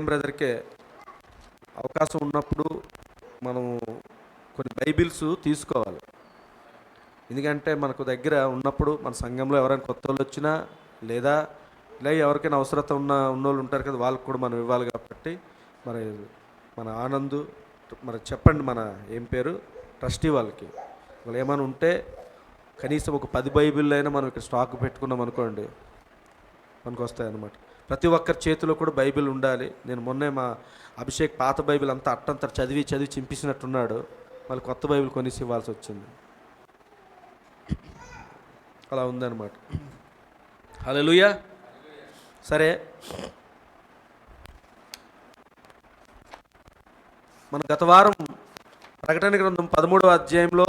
బ్రదర్కే అవకాశం ఉన్నప్పుడు మనం కొన్ని బైబిల్స్ తీసుకోవాలి. ఎందుకంటే మనకు దగ్గర ఉన్నప్పుడు మన సంఘంలో ఎవరైనా కొత్త వాళ్ళు వచ్చినా లేదా ఎవరికైనా అవసరత ఉన్నోళ్ళు ఉంటారు కదా, వాళ్ళకి కూడా మనం ఇవ్వాలి. కాబట్టి మరి మన ఆనంద్ మరి చెప్పండి, మన ఏం పేరు ట్రస్టీ వాళ్ళకి వాళ్ళు ఏమైనా ఉంటే కనీసం ఒక 10 బైబిళ్ళు అయినా మనం ఇక్కడ స్టాక్ పెట్టుకున్నాం అనుకోండి, మనకు వస్తాయన్నమాట. ప్రతి ఒక్కరి చేతిలో కూడా బైబిల్ ఉండాలి. నేను మొన్నే మా అభిషేక్ పాత బైబిల్ అంతా అట్టంతా చదివి చింపేసినట్టున్నాడు, మళ్ళీ కొత్త బైబిల్ కొనేసి ఇవ్వాల్సి వచ్చింది. అలా ఉందన్నమాట. హల్లెలూయా. సరే, మన గత వారం ప్రకటన గ్రంథం 13వ అధ్యాయంలో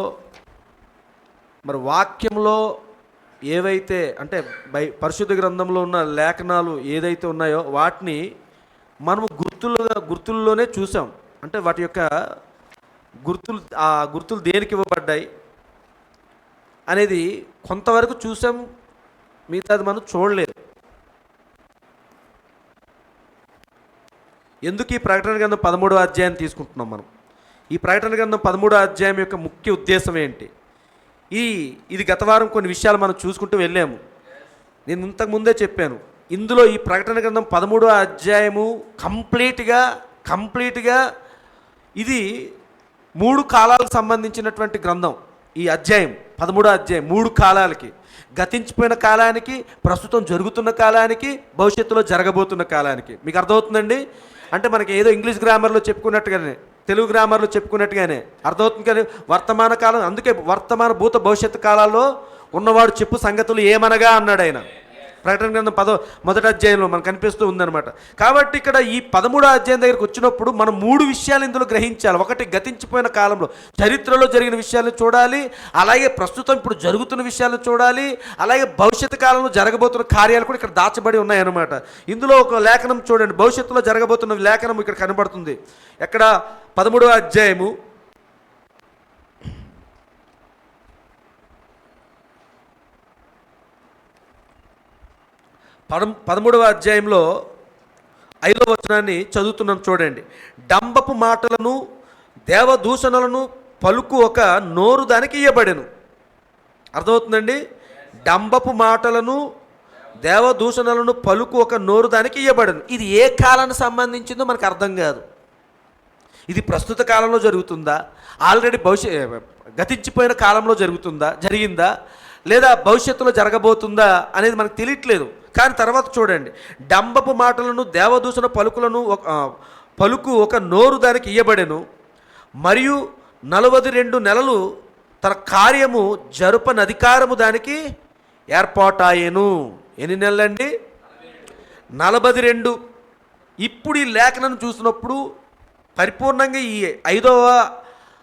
మరి వాక్యంలో ఏవైతే అంటే పరిశుద్ధ గ్రంథంలో ఉన్న లేఖనాలు ఏదైతే ఉన్నాయో వాటిని మనము గుర్తుల్లోనే చూసాం. అంటే వాటి యొక్క ఆ గుర్తులు దేనికి ఇవ్వబడ్డాయి అనేది కొంతవరకు చూసాం, మిగతాది మనం చూడలేదు. ఎందుకు ఈ ప్రకటన గ్రంథం 13వ అధ్యాయం తీసుకుంటున్నాం మనం? ఈ ప్రకటన గ్రంథం 13వ అధ్యాయం యొక్క ముఖ్య ఉద్దేశం ఏంటి? ఇది గత వారం కొన్ని విషయాలు మనం చూసుకుంటూ వెళ్ళాము. నేను ఇంతకుముందే చెప్పాను, ఇందులో ఈ ప్రకటన గ్రంథం 13వ అధ్యాయము కంప్లీట్గా ఇది 3 కాలాలకు సంబంధించినటువంటి గ్రంథం. ఈ అధ్యాయం 13వ అధ్యాయం 3 కాలాలకి, గతించిపోయిన కాలానికి, ప్రస్తుతం జరుగుతున్న కాలానికి, భవిష్యత్తులో జరగబోతున్న కాలానికి. మీకు అర్థమవుతుందండి? అంటే మనకి ఏదో ఇంగ్లీష్ గ్రామర్లో చెప్పుకున్నట్టుగానే, తెలుగు గ్రామర్లో చెప్పుకున్నట్టుగానే అర్థమవుతుంది. కానీ వర్తమాన కాలం, అందుకే వర్తమాన భూత భవిష్యత్తు కాలాల్లో ఉన్నవాడు చెప్పు సంగతులు ఏమనగా అన్నాడు ఆయన. ప్రకటన గ్రంథం 1వ అధ్యాయంలో మనకు కనిపిస్తూ ఉందన్నమాట. కాబట్టి ఇక్కడ ఈ 13వ అధ్యాయం దగ్గరికి వచ్చినప్పుడు మనం 3 విషయాలు ఇందులో గ్రహించాలి. ఒకటి, గతించిపోయిన కాలంలో చరిత్రలో జరిగిన విషయాలను చూడాలి, అలాగే ప్రస్తుతం ఇప్పుడు జరుగుతున్న విషయాలను చూడాలి, అలాగే భవిష్యత్తు కాలంలో జరగబోతున్న కార్యాలు కూడా ఇక్కడ దాచబడి ఉన్నాయన్నమాట. ఇందులో ఒక లేఖనం చూడండి, భవిష్యత్తులో జరగబోతున్న లేఖనం ఇక్కడ కనబడుతుంది. ఎక్కడ? 13వ అధ్యాయము 13వ అధ్యాయంలో 5వ వచనాన్ని చదువుతున్నాం చూడండి. డంబపు మాటలను దేవదూషణలను పలుకు ఒక నోరు దానికి ఇయ్యబడెను. అర్థమవుతుందండి? డంబపు మాటలను దేవదూషణలను పలుకు ఒక నోరు దానికి ఇయ్యబడెను. ఇది ఏ కాలానికి సంబంధించిందో మనకు అర్థం కాదు. ఇది ప్రస్తుత కాలంలో జరుగుతుందా, ఆల్రెడీ గతించిపోయిన కాలంలో జరిగిందా, లేదా భవిష్యత్తులో జరగబోతుందా అనేది మనకు తెలియట్లేదు. కానీ తర్వాత చూడండి, డంబపు మాటలను దేవదూషణ పలుకు ఒక నోరు దానికి ఇయ్యబడెను, మరియు 42 నెలలు తన కార్యము జరుపని అధికారము దానికి ఏర్పాటాయెను. ఎన్ని నెలలండి? 42. ఇప్పుడు ఈ లేఖనం చూసినప్పుడు పరిపూర్ణంగా ఈ 5వ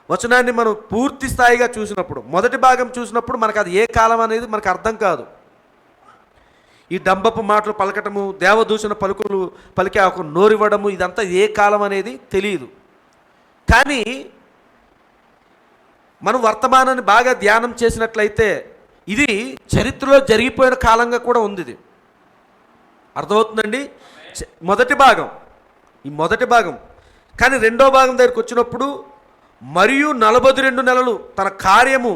వచనాన్ని మనం పూర్తి స్థాయిగా చూసినప్పుడు, మొదటి భాగం చూసినప్పుడు మనకు అది ఏ కాలం అనేది మనకు అర్థం కాదు. ఈ డంబపు మాటలు పలకటము, దేవదూషణ పలికే ఒక నోరివ్వడము, ఇదంతా ఏ కాలం అనేది తెలియదు. కానీ మనం వర్తమానాన్ని బాగా ధ్యానం చేసినట్లయితే ఇది చరిత్రలో జరిగిపోయిన కాలంగా కూడా ఉంది. ఇది అర్థమవుతుందండి? ఈ మొదటి భాగం. కానీ రెండో భాగం దగ్గరికి వచ్చినప్పుడు, మరియు 42 నెలలు తన కార్యము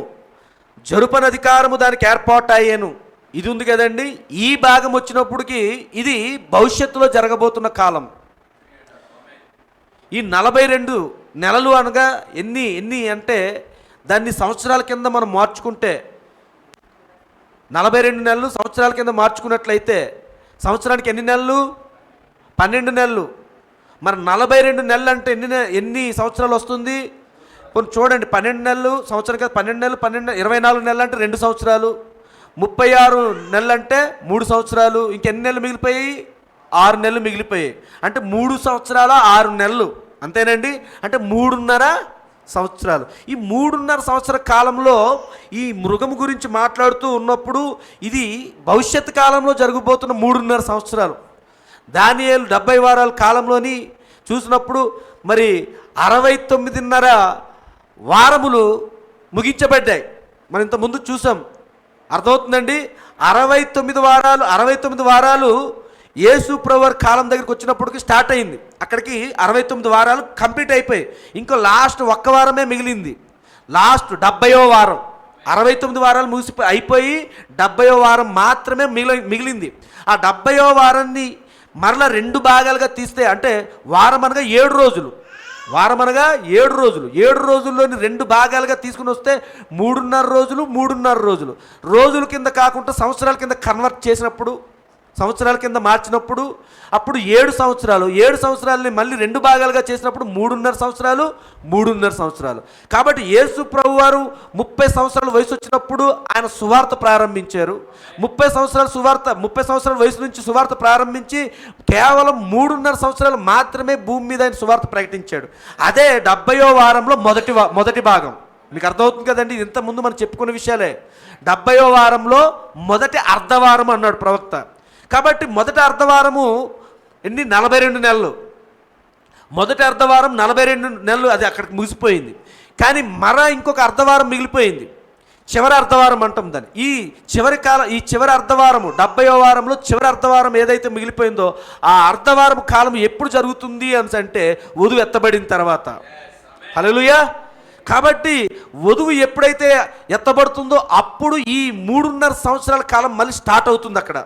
జరుపని అధికారము దానికి ఏర్పాటయ్యాను, ఇది ఉంది కదండి. ఈ భాగం వచ్చినప్పటికి ఇది భవిష్యత్తులో జరగబోతున్న కాలం. ఈ 42 నెలలు అనగా ఎన్ని అంటే దాన్ని సంవత్సరాల కింద మనం మార్చుకుంటే, 42 నెలలు సంవత్సరాల కింద మార్చుకున్నట్లయితే సంవత్సరానికి ఎన్ని నెలలు? 12 నెలలు. మరి 42 నెలలు అంటే ఎన్ని సంవత్సరాలు వస్తుంది? కొన్ని చూడండి, 12 నెలలు సంవత్సరం కదా, 12 నెలలు 24 నెలలు అంటే 2 సంవత్సరాలు, 36 నెలలు అంటే 3 సంవత్సరాలు, ఇంకెన్ని నెలలు మిగిలిపోయాయి? 6 నెలలు మిగిలిపోయాయి. అంటే 3 సంవత్సరాల 6 నెలలు, అంతేనండి. అంటే 3.5 సంవత్సరాలు. ఈ 3.5 సంవత్సర కాలంలో ఈ మృగము గురించి మాట్లాడుతూ ఉన్నప్పుడు ఇది భవిష్యత్తు కాలంలో జరగబోతున్న 3.5 సంవత్సరాలు. దానియేలు 70 వారాల కాలంలోని చూసినప్పుడు మరి 69.5 వారములు ముగించబడ్డాయి. మనం ఇంతకుముందు చూసాం. అర్థమవుతుందండి? 69 వారాలు యేసు ప్రభువారి కాలం దగ్గరికి వచ్చినప్పటికి స్టార్ట్ అయింది. అక్కడికి 69 వారాలు కంప్లీట్ అయిపోయి ఇంకో లాస్ట్ ఒక్క వారమే మిగిలింది. లాస్ట్ 70వ వారం. 69 వారాలు అయిపోయి 70వ వారం మాత్రమే మిగిలింది. ఆ 70వ వారాన్ని మరలా 2 భాగాలుగా తీస్తే, అంటే వారం అనగా 7 రోజులు, వారం అనగా 7 రోజులు, 7 రోజుల్లోని 2 భాగాలుగా తీసుకుని వస్తే 3.5 రోజులు, 3.5 రోజులు. రోజుల కింద కాకుండా సంవత్సరాల కింద కన్వర్ట్ చేసినప్పుడు, సంవత్సరాల కింద మార్చినప్పుడు అప్పుడు 7 సంవత్సరాలు, 7 సంవత్సరాలని మళ్ళీ 2 భాగాలుగా చేసినప్పుడు 3.5 సంవత్సరాలు, 3.5 సంవత్సరాలు. కాబట్టి యేసు ప్రభువారు 30 సంవత్సరాల వయసు వచ్చినప్పుడు ఆయన సువార్త ప్రారంభించారు. 30 సంవత్సరాల వయసు నుంచి సువార్త ప్రారంభించి కేవలం 3.5 సంవత్సరాలు మాత్రమే భూమి మీద ఆయన సువార్త ప్రకటించాడు. అదే 70వ వారంలో మొదటి భాగం. మీకు అర్థమవుతుంది కదండి, ఇంతకుముందు మనం చెప్పుకున్న విషయాలే. 70వ వారంలో మొదటి అర్ధవారం అన్నాడు ప్రవక్త. కాబట్టి మొదటి అర్ధవారము 42 నెలలు. మొదటి అర్ధవారం 42 నెలలు, అది అక్కడికి ముగిసిపోయింది. కానీ ఇంకొక అర్ధవారం మిగిలిపోయింది, చివరి అర్ధవారం అంటాం దాన్ని. ఈ చివరి అర్ధవారము 70వ వారంలో చివరి అర్ధవారం ఏదైతే మిగిలిపోయిందో ఆ అర్ధవారం కాలం ఎప్పుడు జరుగుతుంది అని అంటే వధువు ఎత్తబడిన తర్వాత. హల్లెలూయా. కాబట్టి వధువు ఎప్పుడైతే ఎత్తబడుతుందో అప్పుడు ఈ 3.5 సంవత్సరాల కాలం మళ్ళీ స్టార్ట్ అవుతుంది. అక్కడ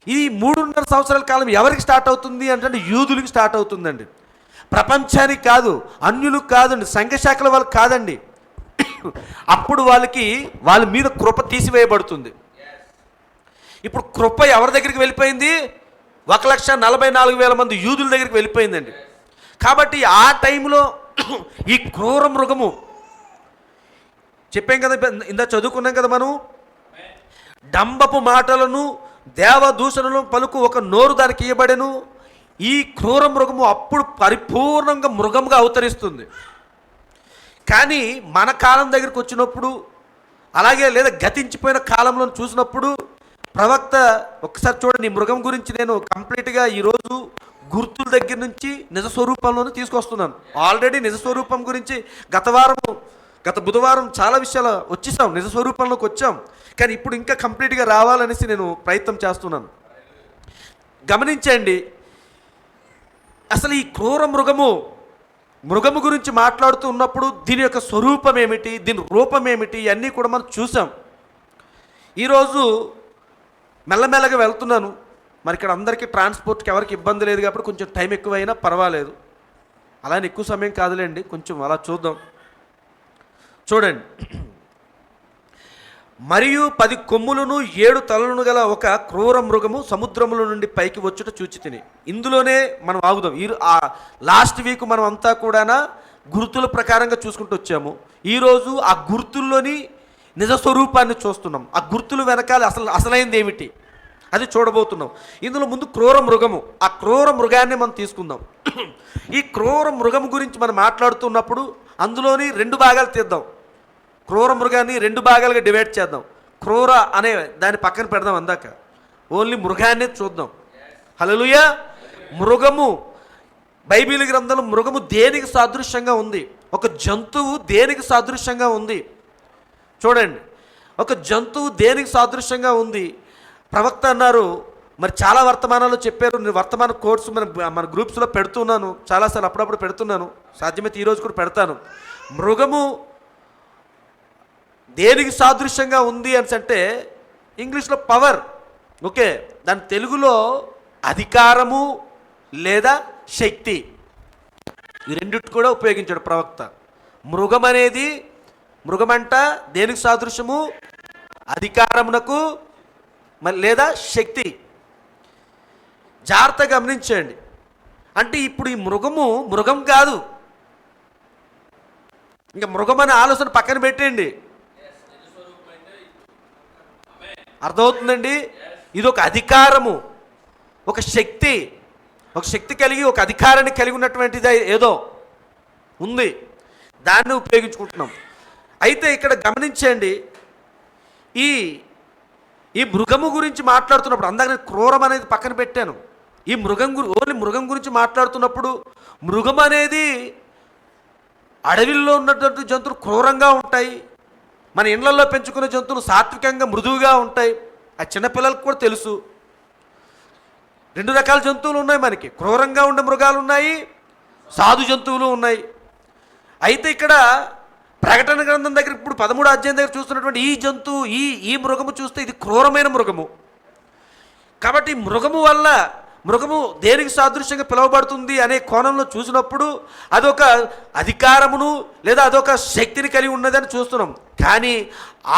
ఈ 3.5 సంవత్సరాల కాలం ఎవరికి స్టార్ట్ అవుతుంది అంటే యూదులకి స్టార్ట్ అవుతుందండి. ప్రపంచానికి కాదు, అన్యులకు కాదండి, సంఘశాఖల వాళ్ళకి కాదండి. అప్పుడు వాళ్ళ మీద కృప తీసివేయబడుతుంది. ఇప్పుడు కృప ఎవరి దగ్గరికి వెళ్ళిపోయింది? 1,44,000 మంది యూదుల దగ్గరికి వెళ్ళిపోయిందండి. కాబట్టి ఆ టైంలో ఈ క్రూర మృగము, చెప్పాం కదా, ఇందా చదువుకున్నాం కదా మనం, డంబపు మాటలను దేవదూషణలను పలుకు ఒక నోరు దానికి ఇవ్వబడెను. ఈ క్రూర మృగము అప్పుడు పరిపూర్ణంగా మృగముగా అవతరిస్తుంది. కానీ మన కాలం దగ్గరికి వచ్చినప్పుడు, అలాగే లేదా గతించిపోయిన కాలంలో చూసినప్పుడు ప్రవక్త ఒకసారి చూడండి, ఈ మృగం గురించి నేను కంప్లీట్గా ఈరోజు గుర్తుల దగ్గర నుంచి నిజ స్వరూపంలోనే తీసుకొస్తున్నాను. ఆల్రెడీ నిజ స్వరూపం గురించి గత బుధవారం చాలా విషయాలు వచ్చేసాం, నిజ స్వరూపంలోకి వచ్చాం. కానీ ఇప్పుడు ఇంకా కంప్లీట్గా రావాలనేసి నేను ప్రయత్నం చేస్తున్నాను. గమనించండి, అసలు ఈ క్రూర మృగము గురించి మాట్లాడుతూ ఉన్నప్పుడు దీని యొక్క స్వరూపం ఏమిటి, దీని రూపం ఏమిటి, ఇవన్నీ కూడా మనం చూసాం. ఈరోజు మెల్లమెల్లగా వెళ్తున్నాను. మరి ఇక్కడ అందరికీ ట్రాన్స్పోర్ట్కి ఎవరికి ఇబ్బంది లేదు కాబట్టి కొంచెం టైం ఎక్కువైనా పర్వాలేదు. అలానే ఎక్కువ సమయం కాదులేండి, కొంచెం అలా చూద్దాం. చూడండి, మరియు 10 కొమ్ములను 7 తలలను గల ఒక క్రూర మృగము సముద్రముల నుండి పైకి వచ్చుట చూచితిని. ఇందులోనే మనం ఆగుదాం. ఆ లాస్ట్ వీక్ మనం అంతా కూడా గుర్తుల ప్రకారంగా చూసుకుంటూ వచ్చాము. ఈరోజు ఆ గుర్తుల్లోని నిజ స్వరూపాన్ని చూస్తున్నాం. ఆ గుర్తులు వెనకాల అసలైంది ఏమిటి అది చూడబోతున్నాం. ఇందులో ముందు క్రూర మృగము, ఆ క్రూర మృగాన్ని మనం తీసుకుందాం. ఈ క్రూర మృగము గురించి మనం మాట్లాడుతున్నప్పుడు అందులోని 2 భాగాలు తీద్దాం. క్రూర మృగాన్ని 2 భాగాలుగా డివైడ్ చేద్దాం. క్రూర అనే దాన్ని పక్కన పెడదాం, అందాక ఓన్లీ మృగాన్ని చూద్దాం. హల్లెలూయా. మృగము, బైబిల్ గ్రంథంలో మృగము దేనికి సాదృశ్యంగా ఉంది? ఒక జంతువు దేనికి సాదృశ్యంగా ఉంది? చూడండి, ఒక జంతువు దేనికి సాదృశ్యంగా ఉంది? ప్రవక్త అన్నారు, మరి చాలా వర్తమానాలు చెప్పారు. నేను వర్తమాన కోర్సు మన గ్రూప్స్లో పెడుతున్నాను, చాలాసార్లు అప్పుడప్పుడు పెడుతున్నాను, సాధ్యమైతే ఈరోజు కూడా పెడతాను. మృగము దేనికి సాదృశ్యంగా ఉంది అని అంటే ఇంగ్లీష్లో పవర్, ఓకే, దాని తెలుగులో అధికారము లేదా శక్తి, ఈ రెండిటి కూడా ఉపయోగించాడు ప్రవక్త. మృగమంట దేనికి సాదృశ్యము? అధికారమునకు లేదా శక్తి. జాగ్రత్తగా గమనించండి. అంటే ఇప్పుడు ఈ మృగం కాదు, ఇంకా మృగం అనే ఆలోచన పక్కన పెట్టండి. అర్థమవుతుందండి? ఇది ఒక అధికారము, ఒక శక్తి కలిగి, ఒక అధికారాన్ని కలిగి ఉన్నటువంటిది ఏదో ఉంది, దాన్ని ఉపయోగించుకుంటున్నాం. అయితే ఇక్కడ గమనించండి, ఈ మృగము గురించి మాట్లాడుతున్నప్పుడు, అందాక నేను క్రూరం అనేది పక్కన పెట్టాను. ఈ ఓన్లీ మృగం గురించి మాట్లాడుతున్నప్పుడు, మృగం అనేది అడవిల్లో ఉన్నటువంటి జంతువులు క్రూరంగా ఉంటాయి, మన ఇళ్లలో పెంచుకునే జంతువులు సాత్వికంగా మృదువుగా ఉంటాయి. ఆ చిన్నపిల్లలకు కూడా తెలుసు. రెండు రకాల జంతువులు ఉన్నాయి మనకి. క్రూరంగా ఉండే మృగాలు ఉన్నాయి, సాధు జంతువులు ఉన్నాయి. అయితే ఇక్కడ ప్రకటన గ్రంథం దగ్గర ఇప్పుడు 13వ అధ్యాయం దగ్గర చూస్తున్నటువంటి ఈ జంతువు, ఈ మృగము చూస్తే ఇది క్రూరమైన మృగము. కాబట్టి మృగము దేనికి సాదృశ్యంగా పిలువబడుతుంది అనే కోణంలో చూసినప్పుడు అదొక అధికారమును లేదా అదొక శక్తిని కలిగి ఉన్నదని చూస్తున్నాం. కానీ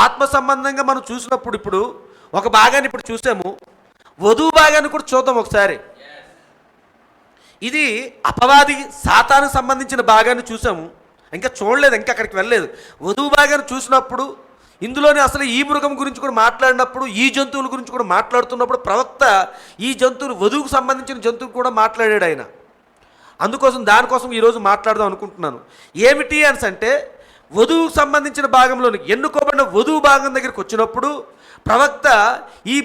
ఆత్మ సంబంధంగా మనం చూసినప్పుడు ఇప్పుడు ఒక భాగాన్ని ఇప్పుడు చూసాము, వధువు భాగాన్ని కూడా చూద్దాం ఒకసారి. ఇది అపవాది సాతానుకు సంబంధించిన భాగాన్ని చూసాము, ఇంకా చూడలేదు, ఇంకా అక్కడికి వెళ్ళలేదు. వధువు భాగాన్ని చూసినప్పుడు ఇందులోనే అసలు ఈ మృగం గురించి కూడా మాట్లాడినప్పుడు, ఈ జంతువుల గురించి కూడా మాట్లాడుతున్నప్పుడు ప్రవక్త ఈ జంతువులు, వధువుకు సంబంధించిన జంతువులు కూడా మాట్లాడాడు ఆయన. అందుకోసం దానికోసం ఈరోజు మాట్లాడదాం అనుకుంటున్నాను. ఏమిటి అంటే వధువుకు సంబంధించిన భాగంలోని ఎన్నుకోబడిన వధువు భాగం దగ్గరికి వచ్చినప్పుడు ప్రవక్త ఈ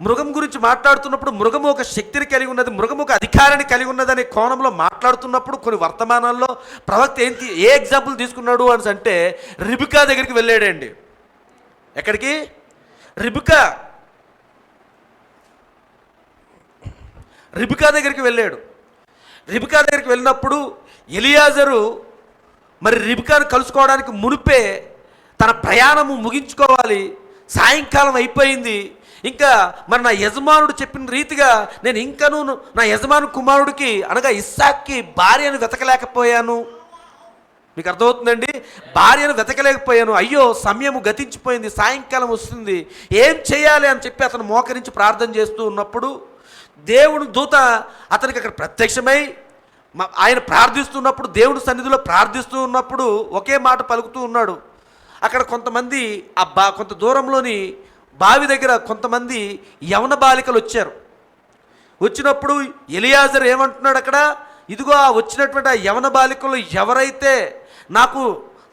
మృగం గురించి మాట్లాడుతున్నప్పుడు మృగము ఒక శక్తిని కలిగి ఉన్నది, మృగము ఒక అధికారాన్ని కలిగి ఉన్నది అనే కోణంలో మాట్లాడుతున్నప్పుడు కొన్ని వర్తమానాల్లో ప్రవక్త ఏ ఎగ్జాంపుల్ తీసుకున్నాడు అంటే రిబికా దగ్గరికి వెళ్ళాడండి. ఎక్కడికి? రిబికా దగ్గరికి వెళ్ళాడు. రిబికా దగ్గరికి వెళ్ళినప్పుడు ఎలియాజరు మరి రిబికాను కలుసుకోవడానికి మునిపే తన ప్రయాణము ముగించుకోవాలి, సాయంకాలం అయిపోయింది. ఇంకా మరి నా యజమానుడు చెప్పిన రీతిగా నేను ఇంకనూ నా యజమాను కుమారుడికి అనగా ఇస్సాక్కి భార్యను వెతకలేకపోయాను. మీకు అర్థమవుతుందండి? భార్యను వెతకలేకపోయాను, అయ్యో సమయము గతించిపోయింది, సాయంకాలం వస్తుంది, ఏం చేయాలి అని చెప్పి అతను మోకరించి ప్రార్థన చేస్తూ ఉన్నప్పుడు దేవుని దూత అతనికి అక్కడ ప్రత్యక్షమై ఆయన ప్రార్థిస్తున్నప్పుడు, దేవుని సన్నిధిలో ప్రార్థిస్తూ ఉన్నప్పుడు ఒకే మాట పలుకుతూ ఉన్నాడు. అక్కడ కొంతమంది కొంత దూరంలోని బావి దగ్గర కొంతమంది యవన బాలికలు వచ్చారు. వచ్చినప్పుడు ఎలియాజరు ఏమంటున్నాడు అక్కడ, ఇదిగో వచ్చినటువంటి ఆ యవన బాలికలు ఎవరైతే నాకు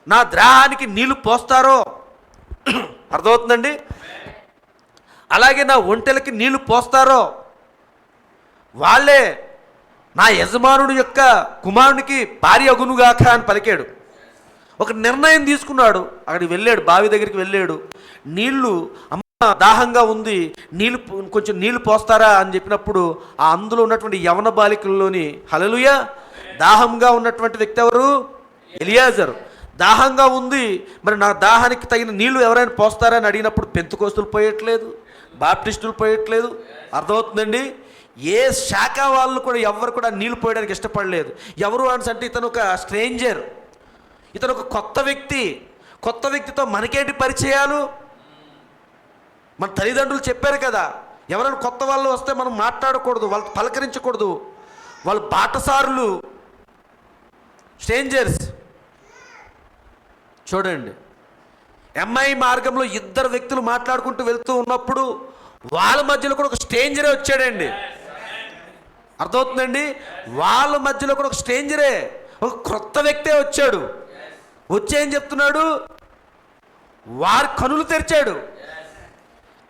నా ద్రాహానికి నీళ్లు పోస్తారో, అర్థమవుతుందండి, అలాగే నా ఒంటెలకి నీళ్లు పోస్తారో వాళ్ళే నా యజమానుడి యొక్క కుమారునికి భార్య అగునుగాక అని పలికాడు. ఒక నిర్ణయం తీసుకున్నాడు. అక్కడికి వెళ్ళాడు, బావి దగ్గరికి వెళ్ళాడు. నీళ్లు, అమ్మ దాహంగా ఉంది, కొంచెం నీళ్లు పోస్తారా అని చెప్పినప్పుడు ఆ అందులో ఉన్నటువంటి యవన బాలికల్లోని హల్లెలూయా దాహంగా ఉన్నటువంటి వ్యక్తి ఎవరు? ఎలియాజరు. దాహంగా ఉంది, మరి నా దాహానికి తగిన నీళ్లు ఎవరైనా పోస్తారా అని అడిగినప్పుడు పెంతుకోస్తులు పోయట్లేదు, బాప్టిస్టులు పోయట్లేదు. అర్థమవుతుందండి? ఏ శాఖ వాళ్ళు కూడా ఎవరు కూడా నీళ్లు పోయడానికి ఇష్టపడలేదు. ఎవరు అంటే ఇతను ఒక స్ట్రేంజర్, ఇతను ఒక కొత్త వ్యక్తితో మనకేంటి పరిచయాలు? మన తల్లిదండ్రులు చెప్పారు కదా, ఎవరైనా కొత్త వాళ్ళు వస్తే మనం మాట్లాడకూడదు, వాళ్ళు పలకరించకూడదు, వాళ్ళు బాటసారులు, స్ట్రేంజర్స్. చూడండి, ఎంఐ మార్గంలో ఇద్దరు వ్యక్తులు మాట్లాడుకుంటూ వెళ్తూ ఉన్నప్పుడు వాళ్ళ మధ్యలో కూడా ఒక స్ట్రేంజరే వచ్చాడండి. అర్థమవుతుందండి? వాళ్ళ మధ్యలో కూడా ఒక స్ట్రేంజరే, ఒక క్రొత్త వ్యక్తే వచ్చాడు. వచ్చేం చెప్తున్నాడు? వారి కనులు తెరిచాడు.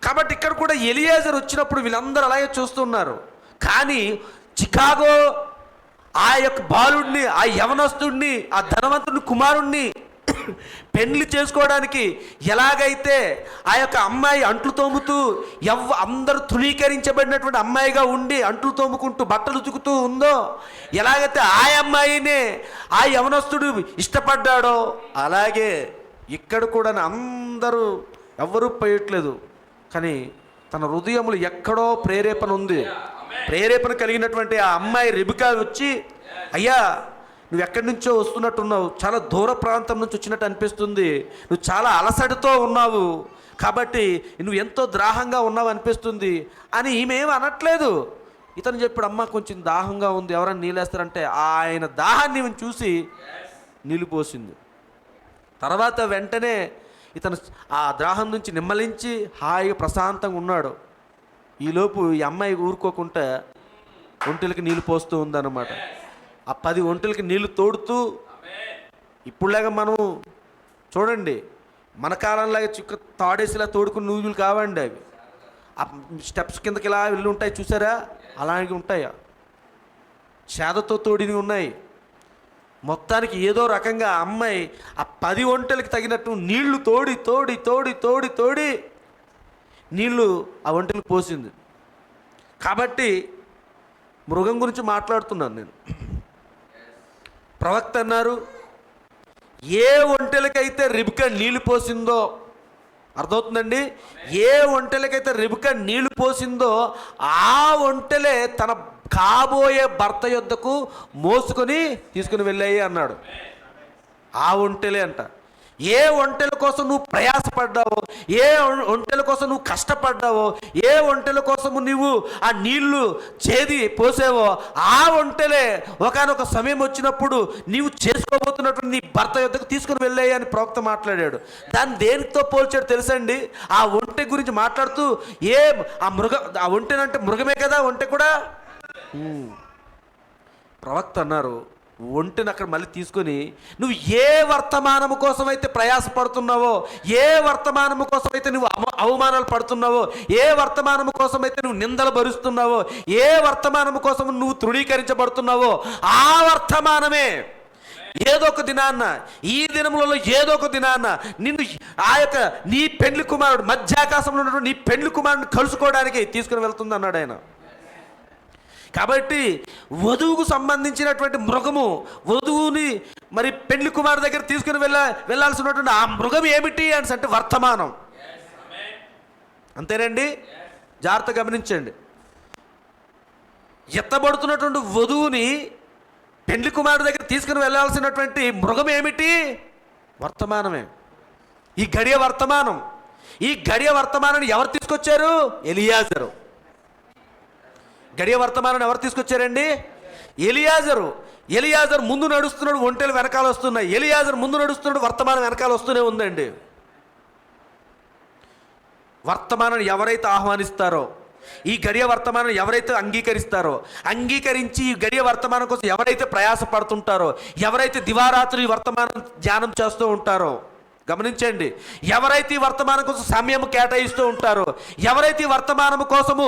కాబట్టి ఇక్కడ కూడా ఎలియాజర్ వచ్చినప్పుడు వీళ్ళందరూ అలాగే చూస్తున్నారు. కానీ చికాగో ఆ యొక్క బాలుడిని, ఆ యవనస్తుడిని, ఆ ధనవంతుడిని కుమారుణ్ణి పెళ్లి చేసుకోవడానికి ఎలాగైతే ఆ యొక్క అమ్మాయి అంట్లు తోముతూ అందరూ తృణీకరించబడినటువంటి అమ్మాయిగా ఉండి అంట్లు తోముకుంటూ బట్టలు ఉతుకుతూ ఉందో, ఎలాగైతే ఆ అమ్మాయినే ఆ యవనస్తుడు ఇష్టపడ్డాడో అలాగే ఇక్కడ కూడా అందరూ ఎవరూ పోయట్లేదు. కానీ తన హృదయములు ఎక్కడో ప్రేరేపణ ఉంది. ప్రేరేపణ కలిగినటువంటి ఆ అమ్మాయి రిబికా వచ్చి, అయ్యా నువ్వు ఎక్కడి నుంచో వస్తున్నట్టున్నావు, చాలా దూర ప్రాంతం నుంచి వచ్చినట్టు అనిపిస్తుంది, నువ్వు చాలా అలసటతో ఉన్నావు, కాబట్టి నువ్వు ఎంతో దాహంగా ఉన్నావు అనిపిస్తుంది అని ఈమె ఏమి అనట్లేదు. ఇతను చెప్పాడు, అమ్మ కొంచెం దాహంగా ఉంది, ఎవరైనా నీళ్ళేస్తారంటే ఆయన దాహాన్ని చూసి నీళ్ళు పోసింది. తర్వాత వెంటనే ఇతను ఆ దాహం నుంచి నిమ్మలించి హాయిగా ప్రశాంతంగా ఉన్నాడు. ఈలోపు ఈ అమ్మాయి ఊరుకోకుండా ఒంటెలకి నీళ్ళు పోస్తూ ఉందన్నమాట. ఆ 10 ఒంటెలకి నీళ్లు తోడుతూ, ఇప్పుడులాగా మనం చూడండి, మన కాలంలాగా చిక్క తాడేసిలా తోడుకుని నూజులు కావండి అవి. ఆ స్టెప్స్ కిందకి ఇలా వెళ్ళి ఉంటాయి చూసారా, అలాగే ఉంటాయి. చేదతో తోడినవి ఉన్నాయి. మొత్తానికి ఏదో రకంగా అమ్మాయి ఆ 10 ఒంటెలకి తగినట్టు నీళ్లు తోడి తోడి తోడి తోడి తోడి నీళ్లు ఆ ఒంటెలకు పోసింది. కాబట్టి మృగం గురించి మాట్లాడుతున్నాను నేను. ప్రవక్త అన్నారు, ఏ ఒంటెలకైతే రిబ్కా నీళ్లు పోసిందో, అర్థమవుతుందండి, ఏ ఒంటెలకైతే రిబ్కా నీళ్లు పోసిందో ఆ ఒంటెలే తన కాబోయే భర్త యొద్దకు మోసుకొని తీసుకుని వెళ్ళాయి అన్నాడు. ఆ ఒంటెలే అంట. ఏ ఒంటెల కోసం నువ్వు ప్రయాసపడ్డావో, ఏ ఒంటెల కోసం నువ్వు కష్టపడ్డావో, ఏ ఒంటెల కోసము నువ్వు ఆ నీళ్లు చేది పోసావో ఆ ఒంటెలే ఒకానొక సమయం వచ్చినప్పుడు నీవు చేసుకోబోతున్నటువంటి నీ భర్త యొద్దకు తీసుకుని వెళ్ళాయి అని ప్రవక్త మాట్లాడాడు. దాన్ని దేనితో పోల్చాడు తెలుసండి? ఆ ఒంటె గురించి మాట్లాడుతూ ఆ ఒంటెనంటే మృగమే కదా, ఒంటె కూడా. ప్రవక్త అన్నారు, ఒంటెను అక్కడ మళ్ళీ తీసుకొని నువ్వు ఏ వర్తమానము కోసం అయితే ప్రయాసపడుతున్నావో, ఏ వర్తమానము కోసం అయితే నువ్వు అవమానాలు పడుతున్నావో, ఏ వర్తమానము కోసం అయితే నువ్వు నిందలు భరుస్తున్నావో, ఏ వర్తమానము కోసం నువ్వు తృణీకరించబడుతున్నావో ఆ వర్తమానమే ఏదో ఒక దినాన్న, ఈ దినములలో ఏదో ఒక దినాన్న నిన్ను ఆ యొక్క నీ పెండ్లి కుమారుడు, మధ్యాకాశంలో ఉన్నటువంటి నీ పెండ్లి కుమారుడిని కలుసుకోవడానికి తీసుకుని వెళ్తుంది అన్నాడు ఆయన. కాబట్టి వధువుకు సంబంధించినటువంటి మృగము వధువుని మరి పెండ్లి కుమారు దగ్గర తీసుకుని వెళ్ళాల్సినటువంటి ఆ మృగం ఏమిటి అని అంటే వర్తమానం. అంతేనండి, జాగ్రత్త గమనించండి. ఎత్తబడుతున్నటువంటి వధువుని పెండ్లి కుమారు దగ్గర తీసుకుని వెళ్ళాల్సినటువంటి మృగం ఏమిటి? వర్తమానమే. ఈ గడియ వర్తమానం. ఈ గడియ వర్తమానాన్ని ఎవరు తీసుకొచ్చారు? ఎలియాజరు. గడియ వర్తమానాన్ని ఎవరు తీసుకొచ్చారండి? ఎలియాజరు ముందు నడుస్తున్నాడు, ఒంటెలు వెనకాల వస్తున్నాయి. ఎలియాజరు ముందు నడుస్తున్నాడు, వర్తమానం వెనకాల వస్తూనే ఉందండి. వర్తమానాన్ని ఎవరైతే ఆహ్వానిస్తారో, ఈ గడియ వర్తమానం ఎవరైతే అంగీకరించి ఈ గడియ వర్తమానం కోసం ఎవరైతే ప్రయాసపడుతుంటారో, ఎవరైతే దివారాత్రి ఈ వర్తమానం ధ్యానం చేస్తూ ఉంటారో, గమనించండి, ఎవరైతే ఈ వర్తమానం కోసం సమయం కేటాయిస్తూ ఉంటారో, ఎవరైతే ఈ వర్తమానం కోసము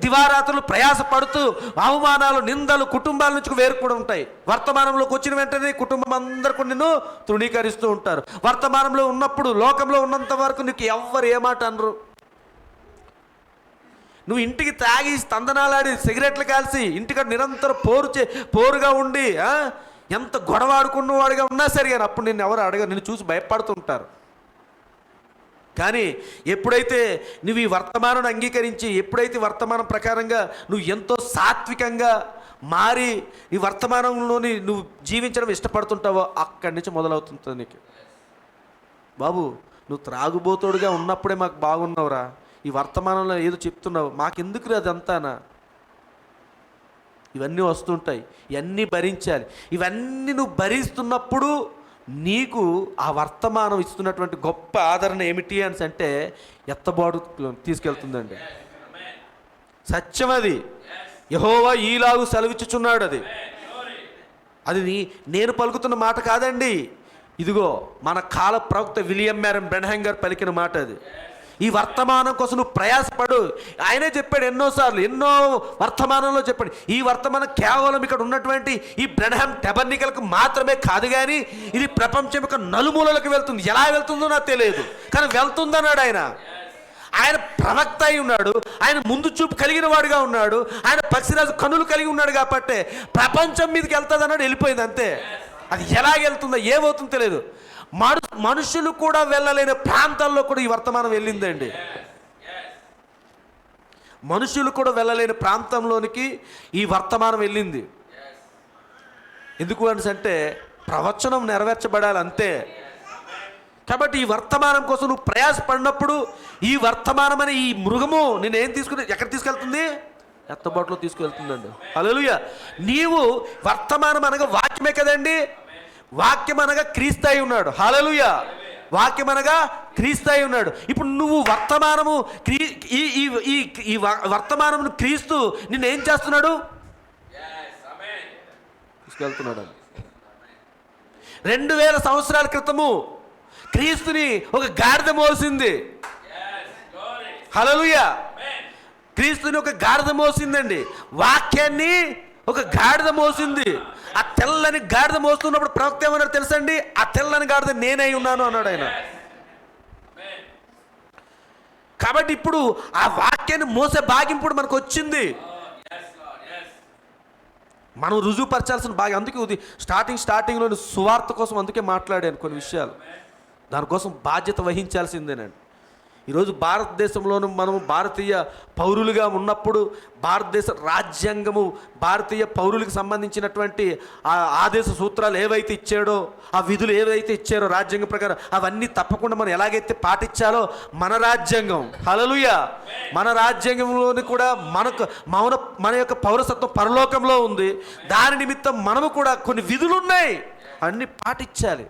దివారాత్రులు ప్రయాసపడుతూ అవమానాలు, నిందలు కుటుంబాల నుంచి వేరుకూడా ఉంటాయి. వర్తమానంలోకి వచ్చిన వెంటనే కుటుంబం అందరూ కూడా నిన్ను తృణీకరిస్తూ ఉంటారు. వర్తమానంలో ఉన్నప్పుడు, లోకంలో ఉన్నంత వరకు నీకు ఎవ్వరు ఏమాట అనరు. నువ్వు ఇంటికి తాగి స్తందనాలాడి సిగరెట్లు కాల్చి ఇంటికి నిరంతరం పోరుగా ఉండి ఎంత గొడవ ఆడుకున్నవాడిగా ఉన్నా సరే కానీ అప్పుడు నిన్ను ఎవరు అడగరు, నిన్ను చూసి భయపడుతుంటారు. కానీ ఎప్పుడైతే నువ్వు ఈ వర్తమానాన్ని అంగీకరించి, ఎప్పుడైతే వర్తమానం ప్రకారంగా నువ్వు ఎంతో సాత్వికంగా మారి ఈ వర్తమానంలోని నువ్వు జీవించడం ఇష్టపడుతుంటావో అక్కడి నుంచి మొదలవుతుంది నీకు. బాబు, నువ్వు త్రాగుబోతోడుగా ఉన్నప్పుడే మాకు బాగున్నావురా, ఈ వర్తమానంలో ఏదో చెప్తున్నావు, మాకెందుకు అదంతానా? ఇవన్నీ వస్తుంటాయి, ఇవన్నీ భరించాలి. ఇవన్నీ నువ్వు భరిస్తున్నప్పుడు నీకు ఆ వర్తమానం ఇస్తున్నటువంటి గొప్ప ఆదరణ ఏమిటి అని అంటే ఎత్తబాటు తీసుకెళ్తుందండి. సత్యం అది. యెహోవా ఈలాగు సెలవిచ్చుచున్నాడు. అది నేను పలుకుతున్న మాట కాదండి. ఇదిగో మన కాల ప్రవక్త విలియం మ్యారన్ బ్రెన్హామ్ గారు పలికిన మాట అది. ఈ వర్తమానం కోసం నువ్వు ప్రయాసపడు. ఆయనే చెప్పాడు ఎన్నోసార్లు, ఎన్నో వర్తమానంలో చెప్పాడు. ఈ వర్తమానం కేవలం ఇక్కడ ఉన్నటువంటి ఈ బ్రెన్హామ్ టెబర్నికల్కి మాత్రమే కాదు, కానీ ఇది ప్రపంచం యొక్క నలుమూలలకు వెళ్తుంది. ఎలా వెళ్తుందో నాకు తెలియదు, కానీ వెళ్తుందన్నాడు ఆయన. ఆయన ప్రవక్త అయి ఉన్నాడు, ఆయన ముందు చూపు కలిగిన వాడుగా ఉన్నాడు, ఆయన పక్షిరాజు కనులు కలిగి ఉన్నాడు. కాబట్టి ప్రపంచం మీదకి వెళ్తుంది అన్నాడు, వెళ్ళిపోయింది అంతే. అది ఎలాగెళ్తుందో ఏమవుతుందో తెలియదు. మనుషులు కూడా వెళ్ళలేని ప్రాంతాల్లో కూడా ఈ వర్తమానం వెళ్ళిందండి. మనుషులు కూడా వెళ్ళలేని ప్రాంతంలోనికి ఈ వర్తమానం వెళ్ళింది. ఎందుకు అంటే ప్రవచనం నెరవేర్చబడాలి అంతే. కాబట్టి ఈ వర్తమానం కోసం నువ్వు ప్రయాసపడినప్పుడు ఈ వర్తమానం అనే ఈ మృగము నేను ఏం తీసుకుని ఎక్కడ తీసుకెళ్తుంది? ఎత్తబాటులో తీసుకెళ్తుందండి. హల్లెలూయా. నీవు వర్తమానం అనగా వాక్యమే కదండి. వాక్యం అనగా క్రీస్తు ఉన్నాడు. హల్లెలూయా. వాక్యం అనగా క్రీస్తు ఉన్నాడు. ఇప్పుడు నువ్వు వర్తమానము ఈ వర్తమానమును క్రీస్తు నిన్ను ఏం చేస్తున్నాడు? తీసుకెళ్తున్నాడు. 2000 సంవత్సరాల క్రితము క్రీస్తుని ఒక గాడిద మోసింది. హల్లెలూయా. క్రీస్తుని ఒక గాడిద మోసిందండి. వాక్యాన్ని ఒక గాడిద మోసింది. ఆ తెల్లని గాడిద మోస్తున్నప్పుడు ప్రవక్త ఏమన్నాడు తెలుసండి? ఆ తెల్లని గాడిద నేనై ఉన్నాను అన్నాడు ఆయన. కాబట్టి ఇప్పుడు ఆ వాక్యాన్ని మోసే భాగ్యం ఇప్పుడు మనకు వచ్చింది. మనం రుజువుపరచాల్సిన భాగ్యం. అందుకే ఇది స్టార్టింగ్లోని సువార్త కోసం అందుకే మాట్లాడాను కొన్ని విషయాలు. దానికోసం బాధ్యత వహించాల్సిందేనండి. ఈరోజు భారతదేశంలోనూ మనము భారతీయ పౌరులుగా ఉన్నప్పుడు భారతదేశ రాజ్యాంగము భారతీయ పౌరులకు సంబంధించినటువంటి ఆ ఆదేశ సూత్రాలు ఏవైతే ఇచ్చాడో, ఆ విధులు ఏవైతే ఇచ్చారో రాజ్యాంగం ప్రకారం అవన్నీ తప్పకుండా మనం ఎలాగైతే పాటించాలో మన రాజ్యాంగం, హల్లెలూయా, మన రాజ్యాంగంలోని కూడా మన యొక్క పౌరసత్వం పరలోకంలో ఉంది. దాని నిమిత్తం మనము కూడా కొన్ని విధులు ఉన్నాయి, అన్నీ పాటించాలి.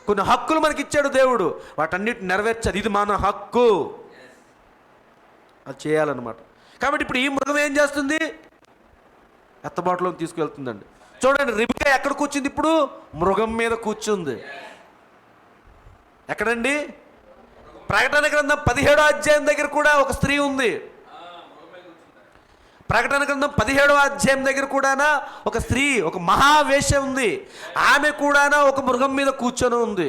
కొన్ని హక్కులు మనకి ఇచ్చాడు దేవుడు, వాటన్నిటిని నెరవేర్చాలి. ఇది మన హక్కు, అది చేయాలన్నమాట. కాబట్టి ఇప్పుడు ఈ మృగం ఏం చేస్తుంది? ఎత్తబాటులోకి తీసుకెళ్తుందండి. చూడండి, రిబికా ఎక్కడ కూర్చుంది? ఇప్పుడు మృగం మీద కూర్చుంది. ఎక్కడండి? ప్రకటన గ్రంథం 17వ అధ్యాయం దగ్గర కూడా ఒక స్త్రీ ఉంది. ప్రకటన గ్రంథం 17వ అధ్యాయం దగ్గర కూడానా ఒక స్త్రీ, ఒక మహావేశ్య ఉంది. ఆమె కూడానా ఒక మృగం మీద కూర్చొని ఉంది.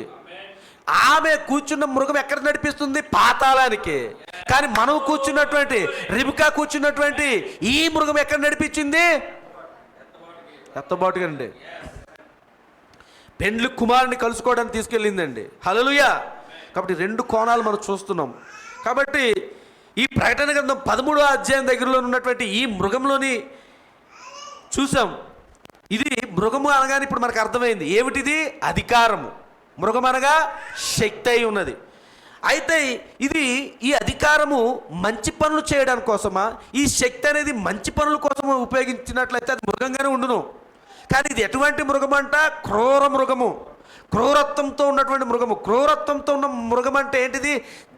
ఆమె కూర్చున్న మృగం ఎక్కడ నడిపిస్తుంది? పాతాళానికి. కానీ మనం కూర్చున్నటువంటి రిబికా కూర్చున్నటువంటి ఈ మృగం ఎక్కడ నడిపించింది? ఎత్తబాటుగా అండి. పెండ్లి కుమారుని కలుసుకోవడానికి తీసుకెళ్ళిందండి. హల్లెలూయా. కాబట్టి రెండు కోణాలు మనం చూస్తున్నాం. కాబట్టి ఈ ప్రకటన గ్రంథం 13వ అధ్యాయం దగ్గరలో ఉన్నటువంటి ఈ మృగంలోని చూసాం. ఇది మృగము అనగానే ఇప్పుడు మనకు అర్థమైంది ఏమిటిది? అధికారము. మృగం అనగా శక్తి అయి ఉన్నది. అయితే ఇది ఈ అధికారము మంచి పనులు చేయడానికి కోసమా? ఈ శక్తి అనేది మంచి పనుల కోసం ఉపయోగించినట్లయితే అది మృగంగానే ఉండును. కానీ ఇది ఎటువంటి మృగం అంట? క్రూర మృగము, క్రూరత్వంతో ఉన్నటువంటి మృగము. క్రూరత్వంతో ఉన్న మృగం అంటే ఏంటిది?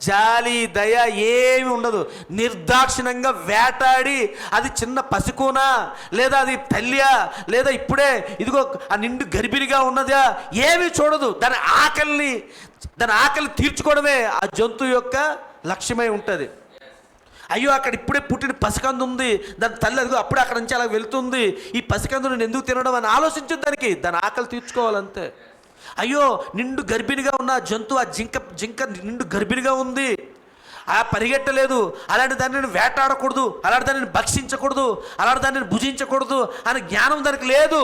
జాలి దయ ఏమి ఉండదు. నిర్దాక్షిణ్యంగా వేటాడి, అది చిన్న పసికూనా లేదా అది తల్లియా లేదా ఇప్పుడే ఇదిగో ఆ నిండు గర్భిణిగా ఉన్నదా ఏమీ చూడదు. దాని ఆకలి తీర్చుకోవడమే ఆ జంతువు యొక్క లక్ష్యమై ఉంటుంది. అయ్యో అక్కడ ఇప్పుడే పుట్టిన పసికందు ఉంది, దాని తల్లి అదిగో అప్పుడే అక్కడ నుంచి అలా వెళ్తుంది, ఈ పసికందు నేను ఎందుకు తినడం అని ఆలోచించు. దాని ఆకలి తీర్చుకోవాలంతే. అయ్యో నిండు గర్భిణిగా ఉన్న జంతువు, ఆ జింక నిండు గర్భిణిగా ఉంది, ఆ పరిగెట్టలేదు, అలాంటి దాన్ని వేటాడకూడదు, అలాంటి దానిని భక్షించకూడదు, అలాంటి దానిని భుజించకూడదు అనే జ్ఞానం దానికి లేదు.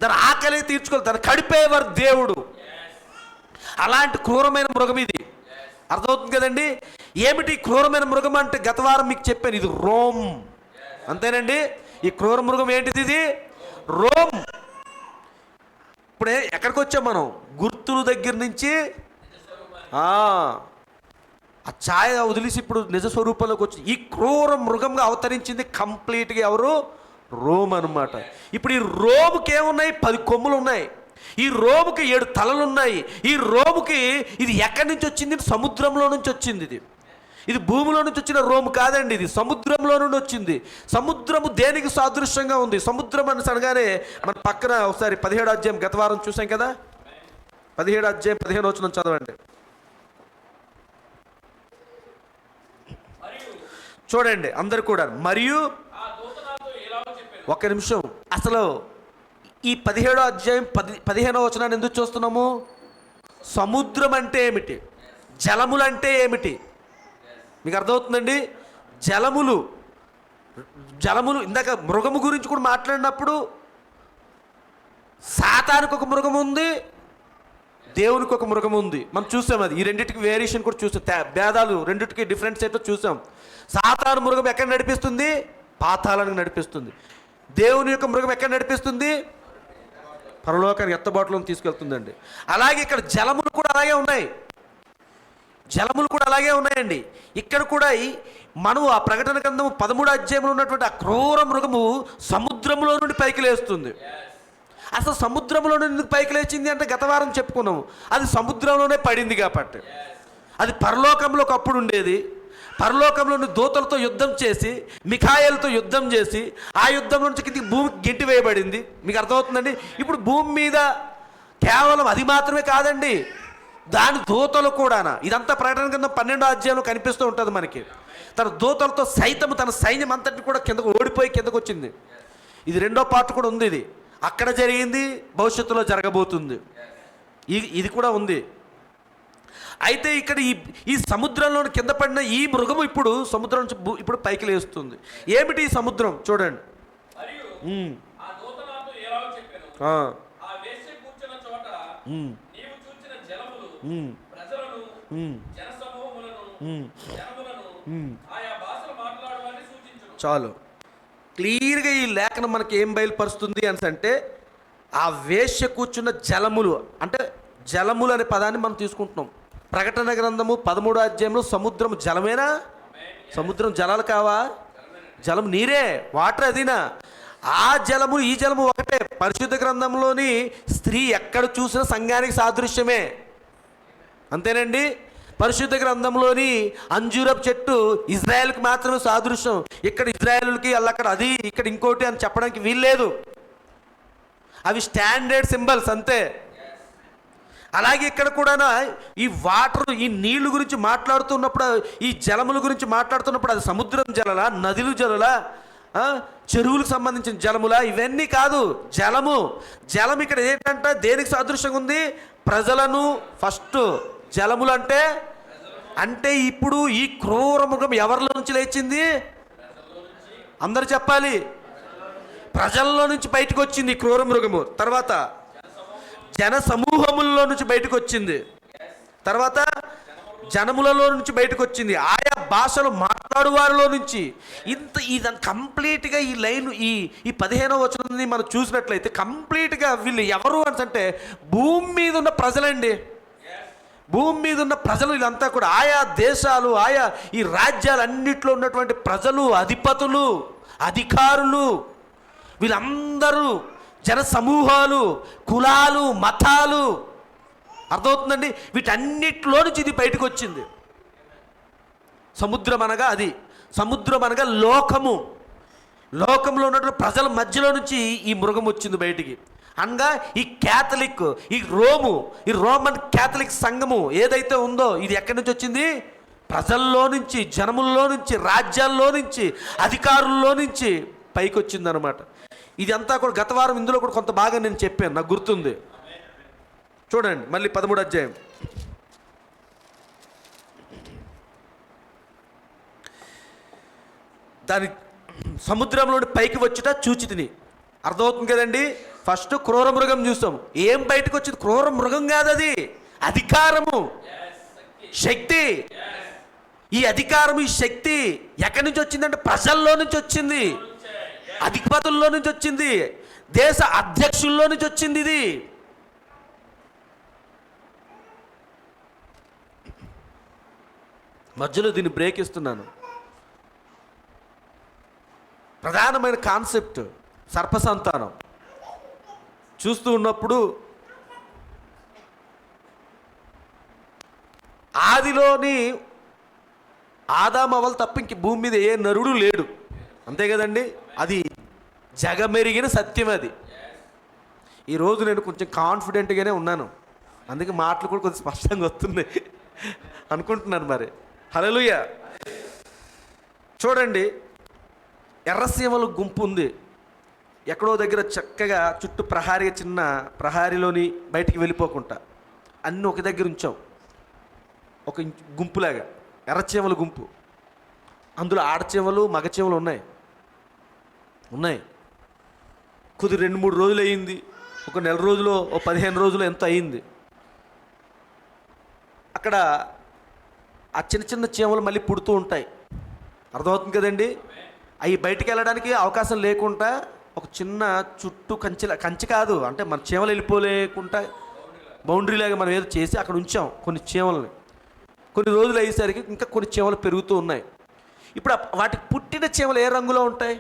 దాని ఆకలి తీర్చుకోవాలి, దాన్ని కడిపేవారు దేవుడు. అలాంటి క్రూరమైన మృగం ఇది. అర్థమవుతుంది కదండి? ఏమిటి క్రూరమైన మృగం అంటే? గత వారం మీకు చెప్పాను, ఇది రోమ్. అంతేనండి. ఈ క్రూర మృగం ఏంటిది? ఇది రోమ్. ఇప్పుడే ఎక్కడికి వచ్చాం మనం? గుర్తుల దగ్గర నుంచి ఆ ఛాయ వదిలేసి ఇప్పుడు నిజ స్వరూపంలోకి వచ్చి ఈ క్రూర మృగంగా అవతరించింది కంప్లీట్గా ఎవరు? రోమ్ అనమాట. ఇప్పుడు ఈ రోముకి ఏమున్నాయి? 10 కొమ్ములు ఉన్నాయి. ఈ రోముకి 7 తలలు ఉన్నాయి. ఈ రోముకి ఇది ఎక్కడి నుంచి వచ్చింది? సముద్రంలో నుంచి వచ్చింది. ఇది భూమిలో నుంచి వచ్చిన రోము కాదండి, ఇది సముద్రంలో నుండి వచ్చింది. సముద్రము దేనికి సాదృశ్యంగా ఉంది? సముద్రం అని అనగానే మన పక్కన ఒకసారి 17వ అధ్యాయం గత వారం చూసాం కదా, 17వ అధ్యాయం 15వ వచనం చదవండి. చూడండి అందరు కూడా. మరియు ఒక్క నిమిషం, అసలు ఈ 17వ అధ్యాయం 15వ వచనాన్ని ఎందుకు చూస్తున్నాము? సముద్రం అంటే ఏమిటి? జలములు అంటే ఏమిటి? మీకు అర్థమవుతుందండి? జలములు ఇందాక మృగము గురించి కూడా మాట్లాడినప్పుడు సాతానికి ఒక మృగం ఉంది, దేవునికి ఒక మృగం ఉంది. మనం చూసాం అది. ఈ రెండింటికి వేరియేషన్ కూడా చూసాం, భేదాలు రెండింటికి డిఫరెన్స్ ఏంటో చూసాం. సాతాను మృగం ఎక్కడ నడిపిస్తుంది? పాతాళానికి నడిపిస్తుంది. దేవుని యొక్క మృగం ఎక్కడ నడిపిస్తుంది? పరలోకానికి ఎత్తబాటులో తీసుకెళ్తుందండి. అలాగే ఇక్కడ జలములు కూడా అలాగే ఉన్నాయి. జలములు కూడా అలాగే ఉన్నాయండి. ఇక్కడ కూడా మనం ఆ ప్రకటన గ్రంథము 13వ అధ్యాయంలో ఉన్నటువంటి ఆ క్రూర మృగము సముద్రంలో నుండి పైకి లేస్తుంది. అసలు సముద్రంలో నుండి పైకి లేచింది అంటే గత వారం చెప్పుకున్నాము, అది సముద్రంలోనే పడింది. కాబట్టి అది పరలోకంలో ఒకప్పుడు ఉండేది. పరలోకంలోని దూతలతో యుద్ధం చేసి, మిఖాయేలుతో యుద్ధం చేసి, ఆ యుద్ధం నుంచి కిందికి భూమికి గెంటి వేయబడింది. మీకు అర్థమవుతుందండి? ఇప్పుడు భూమి మీద కేవలం అది మాత్రమే కాదండి, దాని దూతలు కూడానా. ఇదంతా ప్రకటన కింద 12వ అధ్యాయంలో కనిపిస్తూ ఉంటుంది మనకి. తన దూతలతో సైతము తన సైన్యం అంతటి కూడా కిందకు ఓడిపోయి కిందకు వచ్చింది. ఇది 2వ పార్ట్ కూడా ఉంది. ఇది అక్కడ జరిగింది, భవిష్యత్తులో జరగబోతుంది. ఇది కూడా ఉంది. అయితే ఇక్కడ ఈ ఈ సముద్రంలో కింద పడిన ఈ మృగము ఇప్పుడు సముద్రం నుంచి ఇప్పుడు పైకి లేస్తుంది. ఏమిటి ఈ సముద్రం చూడండి. మరియు ఆ దూత నాతో ఇలాగ చెప్పెను, ఆ వేశ్య కూర్చున్న చోట నీవు చూచిన జలములు ప్రజలను, జనసమూహములను, జనములను ఆయా భాషలు మాట్లాడమని సూచించును. చాలు క్లియర్గా ఈ లేఖనం మనకి ఏం బయలుపరుస్తుంది అని అంటే, ఆ వేశ్య కూర్చున్న జలములు అంటే జలములు అనే పదాన్ని మనం తీసుకుంటున్నాం. ప్రకటన గ్రంథము 13వ అధ్యాయంలో సముద్రం జలమేనా? సముద్రం జలాలు కావా? జలం నీరే, వాటర్ అదినా. ఆ జలము ఈ జలము ఒకటే. పరిశుద్ధ గ్రంథంలోని స్త్రీ ఎక్కడ చూసినా సంఘానికి సాదృశ్యమే, అంతేనండి. పరిశుద్ధ గ్రంథంలోని అంజూరపు చెట్టు ఇజ్రాయెల్కి మాత్రమే సాదృశ్యం. ఇక్కడ ఇజ్రాయెల్కి అక్కడ అది, ఇక్కడ ఇంకోటి అని చెప్పడానికి వీల్లేదు. అవి స్టాండర్డ్ సింబల్స్ అంతే. అలాగే ఇక్కడ కూడా ఈ వాటర్, ఈ నీళ్లు గురించి మాట్లాడుతున్నప్పుడు, ఈ జలముల గురించి మాట్లాడుతున్నప్పుడు అది సముద్రం జలలా, నదులు జలలా, చెరువులకు సంబంధించిన జలములా? ఇవన్నీ కాదు. జలము. జలం ఇక్కడ ఏంటంటే దేనికి సాదృశ్యంగా ఉంది? ప్రజలను. ఫస్ట్ జలములు అంటే అంటే ఇప్పుడు ఈ క్రూర మృగం ఎవరిలో నుంచి లేచింది? అందరు చెప్పాలి. ప్రజల్లో నుంచి బయటకు వచ్చింది క్రూర మృగము. తర్వాత జన సమూహములలో నుంచి బయటకు వచ్చింది. తర్వాత జనములలో నుంచి బయటకు వచ్చింది. ఆయా భాషలు మాట్లాడు వారిలో నుంచి. ఇదంతా కంప్లీట్గా ఈ లైన్, ఈ 15వ వచనాన్ని మనం చూసినట్లయితే కంప్లీట్గా వీళ్ళు ఎవరు అంటే భూమి మీద ఉన్న ప్రజలండి. భూమి మీద ఉన్న ప్రజలు వీళ్ళంతా కూడా ఆయా దేశాలు, ఆయా ఈ రాజ్యాలన్నింటిలో ఉన్నటువంటి ప్రజలు, అధిపతులు, అధికారులు, వీళ్ళందరూ జన సమూహాలు, కులాలు, మతాలు. అర్థమవుతుందండి? వీటన్నిటిలో నుంచి ఇది బయటకు వచ్చింది. సముద్రం అనగా అది. సముద్రం అనగా లోకము. లోకంలో ఉన్నటువంటి ప్రజల మధ్యలో నుంచి ఈ మృగం వచ్చింది బయటికి. అనగా ఈ క్యాథలిక్, ఈ రోమన్ క్యాథలిక్ సంఘము ఏదైతే ఉందో ఇది ఎక్కడి నుంచి వచ్చింది? ప్రజల్లో నుంచి, జనముల్లో నుంచి, రాజ్యాల్లో నుంచి, అధికారుల్లో నుంచి పైకి వచ్చింది అనమాట. ఇది అంతా కూడా గత వారం ఇందులో కూడా కొంత బాగా నేను చెప్పాను, నాకు గుర్తుంది. చూడండి మళ్ళీ 13వ అధ్యాయం. దాని సముద్రంలోని పైకి వచ్చుట చూచి తిని. అర్థమవుతుంది కదండి? ఫస్ట్ క్రూర మృగం చూసాం. ఏం బయటకు వచ్చింది? క్రూర మృగం కాదు, అది అధికారము, శక్తి. ఈ అధికారం, ఈ శక్తి ఎక్కడి నుంచి వచ్చిందంటే ప్రజల్లో నుంచి వచ్చింది, అధిపతుల్లో నుంచి వచ్చింది, దేశ అధ్యక్షుల్లో నుంచి వచ్చింది. ఇది మధ్యలో దీన్ని బ్రేక్ ఇస్తున్నాను. ప్రధానమైన కాన్సెప్ట్ సర్పసంతానం చూస్తూ ఉన్నప్పుడు ఆదిలోని ఆదామవలు తప్ప ఇంక భూమి మీద ఏ నరుడు లేడు, అంతే కదండి? అది జగమెరిగిన సత్యం. అది ఈరోజు నేను కొంచెం కాన్ఫిడెంట్గానే ఉన్నాను, అందుకే మాటలు కూడా కొంచెం స్పష్టంగా వస్తున్నాయి అనుకుంటున్నాను. మరి హల్లెలూయా. చూడండి, ఎర్రసీమల గుంపు ఉంది ఎక్కడో దగ్గర, చక్కగా చుట్టూ ప్రహారీ, చిన్న ప్రహారీలోని బయటికి వెళ్ళిపోకుండా అన్నీ ఒక దగ్గర ఉంచాం, ఒక గుంపులాగా. ఎర్రచీమల గుంపు, అందులో ఆడచీమలు, మగచీమలు ఉన్నాయి. కొద్ది 2-3 రోజులు అయ్యింది, ఒక నెల రోజులు, ఒక 15 రోజులు ఎంత అయ్యింది. అక్కడ ఆ చిన్న చిన్న చీమలు మళ్ళీ పుడుతూ ఉంటాయి. అర్థమవుతుంది కదండి? అవి బయటికి వెళ్ళడానికి అవకాశం లేకుండా ఒక చిన్న చుట్టూ కంచి కాదు అంటే మన చీమలు వెళ్ళిపోలేకుండా బౌండరీ లాగా మనం ఏదో చేసి అక్కడ ఉంచాం కొన్ని చీమలని. కొన్ని రోజులు అయ్యేసరికి ఇంకా కొన్ని చీమలు పెరుగుతూ ఉన్నాయి. ఇప్పుడు వాటికి పుట్టిన చీమలు ఏ రంగులో ఉంటాయి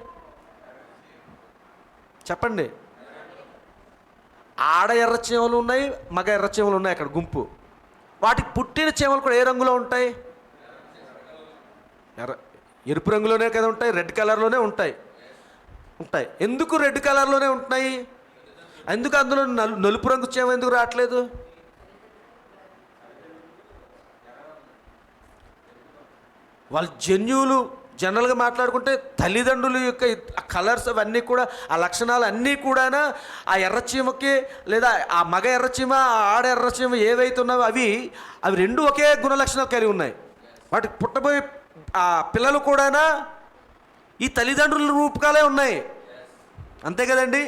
చెప్పండి? ఆడ ఎర్ర చీమలు ఉన్నాయి, మగ ఎర్ర చీమలు ఉన్నాయి అక్కడ గుంపు. వాటికి పుట్టిన చీమలు కూడా ఏ రంగులో ఉంటాయి? ఎరుపు రంగులోనే కదా ఉంటాయి, రెడ్ కలర్లోనే ఉంటాయి. ఎందుకు రెడ్ కలర్లోనే ఉంటున్నాయి? ఎందుకు అందులో నలుపు రంగు చీమ ఎందుకు రావట్లేదు? వాళ్ళ జన్యువులు జనరల్గా మాట్లాడుకుంటే తల్లిదండ్రుల యొక్క ఆ కలర్స్ అవన్నీ కూడా, ఆ లక్షణాలు అన్నీ కూడా ఆ ఎర్రచీమకి లేదా ఆ మగ ఎర్రచీమ ఆ ఆడ ఎర్రచీమ ఏవైతే ఉన్నావో అవి రెండు ఒకే గుణ లక్షణాలు కలిగి ఉన్నాయి. వాటికి పుట్టబోయే ఆ పిల్లలు కూడా ఈ తల్లిదండ్రుల రూపకాలే ఉన్నాయి, అంతే కదండి.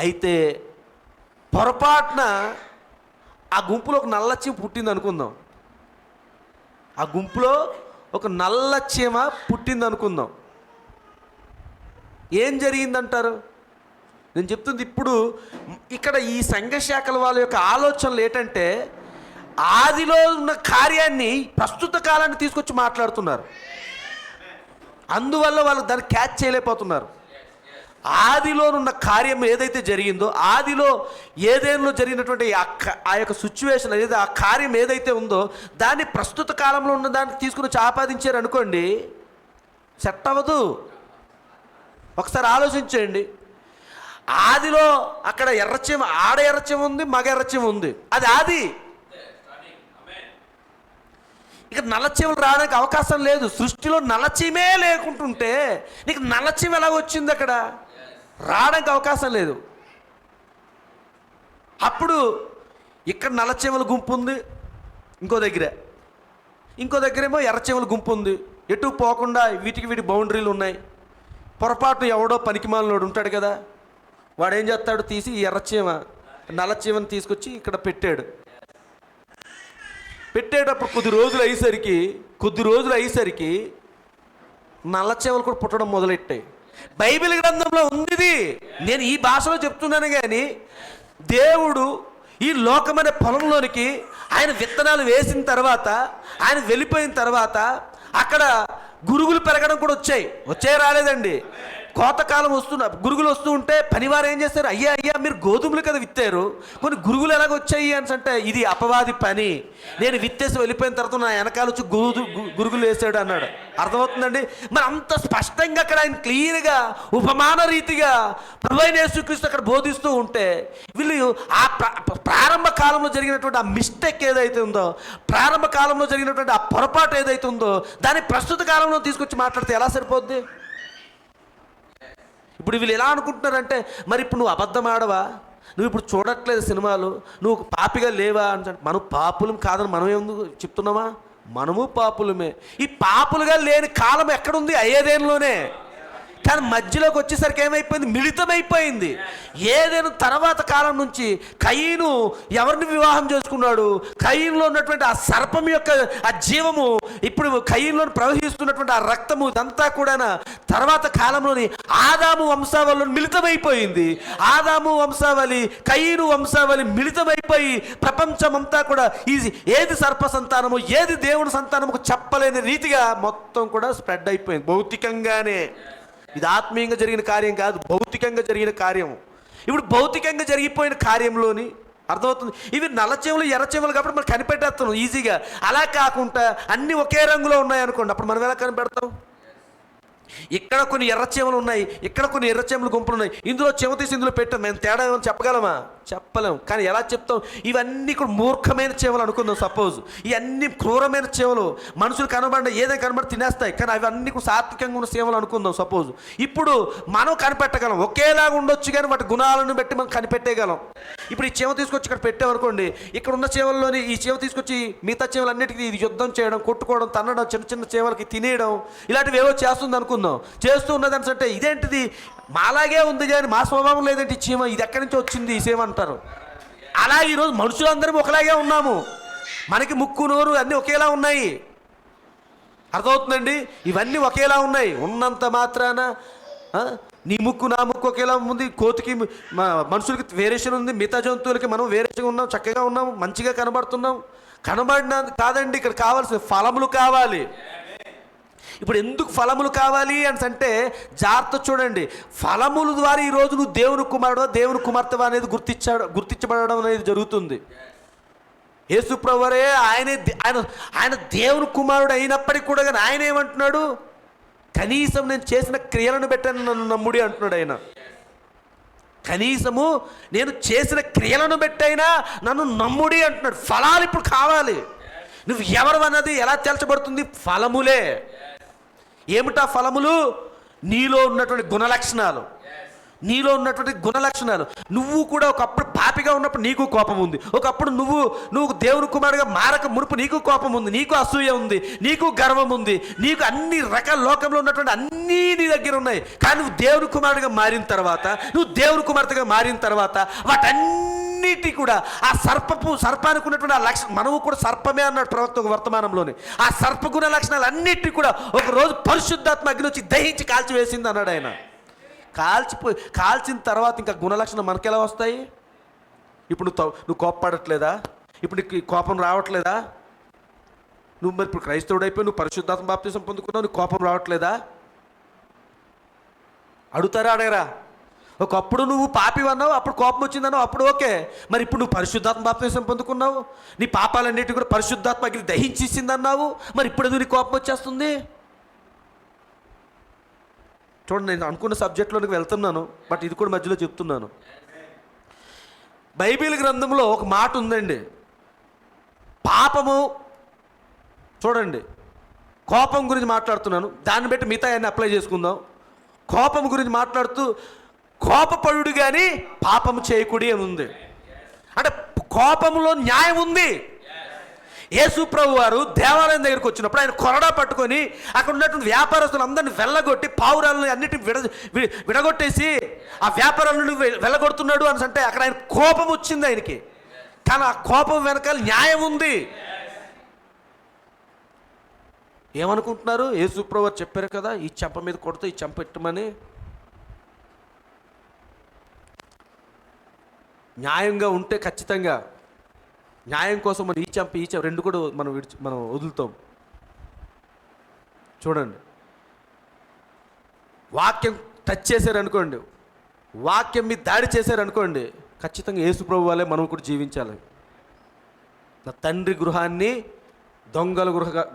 అయితే పొరపాటున ఆ గుంపులో ఒక నల్ల చీమ పుట్టింది అనుకుందాం. ఆ గుంపులో ఒక నల్ల చీమ పుట్టింది అనుకుందాం. ఏం జరిగిందంటారు? నేను చెప్తుంది ఇప్పుడు ఇక్కడ ఈ సంఘశాఖల వాళ్ళ యొక్క ఆలోచనలు ఏంటంటే ఆదిలో ఉన్న కార్యాన్ని ప్రస్తుత కాలాన్ని తీసుకొచ్చి మాట్లాడుతున్నారు. అందువల్ల వాళ్ళు దాన్ని క్యాచ్ చేయలేకపోతున్నారు. ఆదిలోనున్న కార్యం ఏదైతే జరిగిందో, ఆదిలో ఏదేలో జరిగినటువంటి ఆ యొక్క సిచ్యువేషన్ ఏదైతే ఆ కార్యం ఏదైతే ఉందో దాన్ని ప్రస్తుత కాలంలో ఉన్న దాన్ని తీసుకుని ఆపాదించారు అనుకోండి, సెట్ అవ్వదు. ఒకసారి ఆలోచించండి. ఆదిలో అక్కడ ఎర్రచీమ, ఆడ ఎర్రచీమ ఉంది, మగ ఎర్రచీమ ఉంది, అది ఆది. ఇక నల్లచీమలు రావడానికి అవకాశం లేదు. సృష్టిలో నల్లచీమే లేకుంటుంటే నీకు నల్లచీమ ఎలా వచ్చింది? అక్కడ రావడానికి అవకాశం లేదు. అప్పుడు ఇక్కడ నల్లచీమల గుంపు ఉంది, ఇంకో దగ్గరేమో ఎర్రచీమల గుంపు ఉంది. ఎటు పోకుండా వీటి బౌండరీలు ఉన్నాయి. పొరపాటు ఎవడో పనికిమాలినోడు ఉంటాడు కదా, వాడు ఏం చేస్తాడు, తీసి ఈ నల్లచీమని తీసుకొచ్చి ఇక్కడ పెట్టేటప్పుడు కొద్ది రోజులు అయ్యేసరికి నల్లచీమలు కూడా పుట్టడం మొదలెట్టాయి. బైబిల్ గ్రంథంలో ఉంది. నేను ఈ భాషలో చెప్తున్నాను కానీ దేవుడు ఈ లోకమైన పొలంలోనికి ఆయన విత్తనాలు వేసిన తర్వాత, ఆయన వెళ్ళిపోయిన తర్వాత అక్కడ గురుగులు పెరగడం కూడా వచ్చాయి రాలేదండి. కోతకాలం గురుగులు వస్తూ ఉంటే పనివారు ఏం చేస్తారు, అయ్యా మీరు గోధుమలు కదా విత్తారు, కొన్ని గురుగులు ఎలాగ వచ్చాయి అని అంటే ఇది అపవాది పని, నేను విత్తేసి వెళ్ళిపోయిన తర్వాత నా వెనకాల వచ్చి గురుగులు వేసాడు అన్నాడు. అర్థమవుతుందండి? మరి అంత స్పష్టంగా అక్కడ ఆయన క్లియర్గా ఉపమాన రీతిగా ప్రభువైన యేసుక్రీస్తు అక్కడ బోధిస్తూ ఉంటే వీళ్ళు ఆ ప్రారంభ కాలంలో జరిగినటువంటి ఆ మిస్టేక్ ఏదైతే ఉందో, ప్రారంభ కాలంలో జరిగినటువంటి ఆ పొరపాటు ఏదైతే ఉందో దాన్ని ప్రస్తుత కాలంలో తీసుకొచ్చి మాట్లాడితే ఎలా సరిపోద్ది? ఇప్పుడు వీళ్ళు ఎలా అనుకుంటున్నారంటే, మరి ఇప్పుడు నువ్వు అబద్ధం ఆడవా, నువ్వు ఇప్పుడు చూడట్లేదు సినిమాలు, నువ్వు పాపిగా లేవా అని. మనం పాపులం కాదని మనం ఎందుకు చెప్తున్నామా? మనము పాపులమే. ఈ పాపులుగా లేని కాలం ఎక్కడుంది? అయ్యేదేనులోనే. కానీ మధ్యలోకి వచ్చేసరికి ఏమైపోయింది? మిళితమైపోయింది. ఏదైనా తర్వాత కాలం నుంచి కయీను ఎవరిని వివాహం చేసుకున్నాడు? కయీనులో ఉన్నటువంటి ఆ సర్పం యొక్క ఆ జీవము, ఇప్పుడు కయీనులో ప్రవహిస్తున్నటువంటి ఆ రక్తము, ఇదంతా కూడా తర్వాత కాలంలోని ఆదాము వంశావళిలో మిళితమైపోయింది. ఆదాము వంశావళి, కయీను వంశావళి మిళితమైపోయి ప్రపంచమంతా కూడా ఏది సర్ప సంతానము, ఏది దేవుని సంతానము చెప్పలేని రీతిగా మొత్తం కూడా స్ప్రెడ్ అయిపోయింది భౌతికంగానే. ఇది ఆత్మీయంగా జరిగిన కార్యం కాదు, భౌతికంగా జరిగిన కార్యం. ఇప్పుడు భౌతికంగా జరిగిపోయిన కార్యంలోని అర్థమవుతుంది. ఇవి నల్లచీమలు ఎర్రచీమలు కాబట్టి మనం కనిపెట్టేస్తాం ఈజీగా. అలా కాకుండా అన్నీ ఒకే రంగులో ఉన్నాయి అనుకోండి, అప్పుడు మనం ఎలా కనిపెడతాం? ఇక్కడ కొన్ని ఎర్రచీమలు ఉన్నాయి, ఇక్కడ కొన్ని ఎర్రచీమలు గుంపులు ఉన్నాయి, ఇందులో చీమ తీసి ఇందులో పెట్టాం, మేము తేడా ఏమైనా చెప్పగలమా? చెప్పలేము. కానీ ఎలా చెప్తాం? ఇవన్నీ కూడా మూర్ఖమైన చీమలు అనుకుందాం సపోజ్. ఇవన్నీ క్రూరమైన చీమలు, మనుషులు కనబడి ఏదైనా కనబడి తినేస్తాయి, కానీ అవన్నీ కూడా సాత్వికంగా ఉన్న చీమలు అనుకుందాం సపోజ్. ఇప్పుడు మనం కనిపెట్టగలం, ఒకేలాగా ఉండొచ్చు కానీ వాటి గుణాలను బట్టి మనం కనిపెట్టేయగలం. ఇప్పుడు ఈ చీమ తీసుకొచ్చి ఇక్కడ పెట్టామనుకోండి, ఇక్కడ ఉన్న చీమల్లోని ఈ చీమ తీసుకొచ్చి మిగతా చీమలన్నిటికీ ఇది యుద్ధం చేయడం, కొట్టుకోవడం, తన్నడం, చిన్న చిన్న చీమలకి తినేయడం, ఇలాంటివి ఏవో చేస్తుంది అనుకుందాం. చేస్తూ ఉన్నది అంటే ఇదేంటిది మాలాగే ఉంది కానీ మా స్వభావం లేదంటే చీమ, ఇది ఎక్కడి నుంచి వచ్చింది ఈ చీమ అంటారు. అలా ఈరోజు మనుషులందరం ఒకలాగే ఉన్నాము, మనకి ముక్కు నోరు అన్నీ ఒకేలా ఉన్నాయి. అర్థమవుతుందండి? ఇవన్నీ ఒకేలా ఉన్నాయి. ఉన్నంత మాత్రాన నీ ముక్కు నా ముక్కు ఒకేలా ఉంది, కోతికి మనుషులకి వేరియేషన్ ఉంది, మిగతా జంతువులకి మనం వేరియేషన్ ఉన్నాం, చక్కగా ఉన్నాం, మంచిగా కనబడుతున్నాం. కనబడిన కాదండి, ఇక్కడ కావాల్సిన ఫలములు కావాలి. ఇప్పుడు ఎందుకు ఫలములు కావాలి అని అంటే జాగ్రత్త చూడండి. ఫలముల ద్వారా ఈరోజు నువ్వు దేవుని కుమారుడు, దేవుని కుమార్తె అనేది గుర్తించబడడం అనేది జరుగుతుంది. యేసు ప్రభువే ఆయన దేవుని కుమారుడు అయినప్పటికీ కూడా కానీ ఆయన ఏమంటున్నాడు? కనీసం నేను చేసిన క్రియలను పెట్టాను నన్ను నమ్ముడి అంటున్నాడు. ఆయన కనీసము నేను చేసిన క్రియలను పెట్టైనా నన్ను నమ్ముడి అంటున్నాడు. ఫలాలు ఇప్పుడు కావాలి. నువ్వు ఎవరు అన్నది ఎలా తేల్చబడుతుంది? ఫలములే. ఏమిటా ఫలములు? నీలో ఉన్నటువంటి గుణలక్షణాలు. నీలో ఉన్నటువంటి గుణలక్షణాలు. నువ్వు కూడా ఒకప్పుడు పాపిగా ఉన్నప్పుడు నీకు కోపం ఉంది. ఒకప్పుడు నువ్వు దేవుని కుమారుడిగా మారక మునుపు నీకు కోపం ఉంది, నీకు అసూయ ఉంది, నీకు గర్వం ఉంది, నీకు అన్ని రకాల లోకంలో ఉన్నటువంటి అన్నీ నీ దగ్గర ఉన్నాయి. కానీ నువ్వు దేవుని కుమారుడిగా మారిన తర్వాత, నువ్వు దేవుని కుమార్తెగా మారిన తర్వాత వాటన్నిటి కూడా ఆ సర్పానికి ఉన్నటువంటి ఆ లక్షణం, మనము కూడా సర్పమే అన్నాడు ప్రవక్త ఒక వర్తమానంలోనే. ఆ సర్పగుణ లక్షణాలు అన్నిటి కూడా ఒకరోజు పరిశుద్ధాత్మ అగ్ని వచ్చి దహించి కాల్చివేసింది అన్నాడు ఆయన. కాల్చిన తర్వాత ఇంకా గుణలక్షణం మనకెలా వస్తాయి? ఇప్పుడు నువ్వు కోపపడట్లేదా? ఇప్పుడు నీకు కోపం రావట్లేదా? నువ్వు మరి ఇప్పుడు క్రైస్తవుడు అయిపోయి నువ్వు పరిశుద్ధాత్మ బాప్తిసం పొందుకున్నావు, నీకు కోపం రావట్లేదా? అడగరా? ఒకప్పుడు నువ్వు పాపి అన్నావు, అప్పుడు కోపం వచ్చిందన్నావు, అప్పుడు ఓకే. మరి ఇప్పుడు నువ్వు పరిశుద్ధాత్మ బాప్తిసం పొందుకున్నావు, నీ పాపాలన్నిటి కూడా పరిశుద్ధాత్మ అగ్ని దహించేసింది అన్నావు, మరి ఇప్పుడు ఎందుకు నీ కోపం వచ్చేస్తుంది? చూడండి, నేను అనుకున్న సబ్జెక్ట్లోకి వెళ్తున్నాను, బట్ ఇది కూడా మధ్యలో చెప్తున్నాను. బైబిల్ గ్రంథంలో ఒక మాట ఉందండి, పాపము. చూడండి, కోపం గురించి మాట్లాడుతున్నాను, దాన్ని బట్టి మిగతా అన్ని అప్లై చేసుకుందాం. కోపం గురించి మాట్లాడుతూ కోపపడుడు కానీ పాపము చేయకుడి అని ఉంది. అంటే కోపంలో న్యాయం ఉంది. యేసు ప్రభు వారు దేవాలయం దగ్గరికి వచ్చినప్పుడు ఆయన కొరడా పట్టుకొని అక్కడ ఉన్నటువంటి వ్యాపారస్తులు అందరిని వెళ్ళగొట్టి పావురాలను అన్నిటిని విడగొట్టేసి ఆ వ్యాపారాలను వెళ్ళగొడుతున్నాడు అని అంటే అక్కడ ఆయన కోపం వచ్చింది ఆయనకి. కానీ ఆ కోపం వెనకాల న్యాయం ఉంది. ఏమనుకుంటున్నారు? యేసు ప్రభు వారు చెప్పారు కదా, ఈ చెంప మీద కొడితే ఈ చెంప పెట్టమని. న్యాయంగా ఉంటే ఖచ్చితంగా న్యాయం కోసం మనం ఈ చెంప రెండు కూడా మనం వదులుతాం. చూడండి, వాక్యం టచ్ చేశారనుకోండి, వాక్యం మీద దాడి చేశారనుకోండి, ఖచ్చితంగా యేసు ప్రభు వాళ్ళే మనం కూడా జీవించాలి. నా తండ్రి గృహాన్ని దొంగల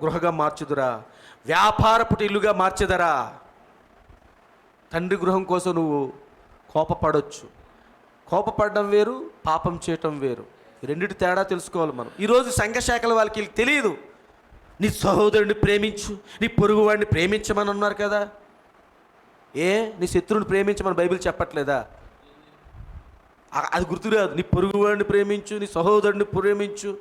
గృహగా మార్చుదురా, వ్యాపారపు ఇల్లుగా మార్చెదరా. తండ్రి గృహం కోసం నువ్వు కోపపడవచ్చు. కోపపడడం వేరు, పాపం చేయటం వేరు. రెండిటి తేడా తెలుసుకోవాలి మనం. ఈరోజు సంఘశాఖల వాళ్ళకి తెలియదు. నీ సహోదరుడిని ప్రేమించు, నీ పొరుగువాడిని ప్రేమించమని అన్నారు కదా. నీ శత్రువుని ప్రేమించమని బైబిల్ చెప్పట్లేదా? అది గుర్తురాదు. నీ పొరుగువాడిని ప్రేమించు, నీ సహోదరుడిని ప్రేమించు.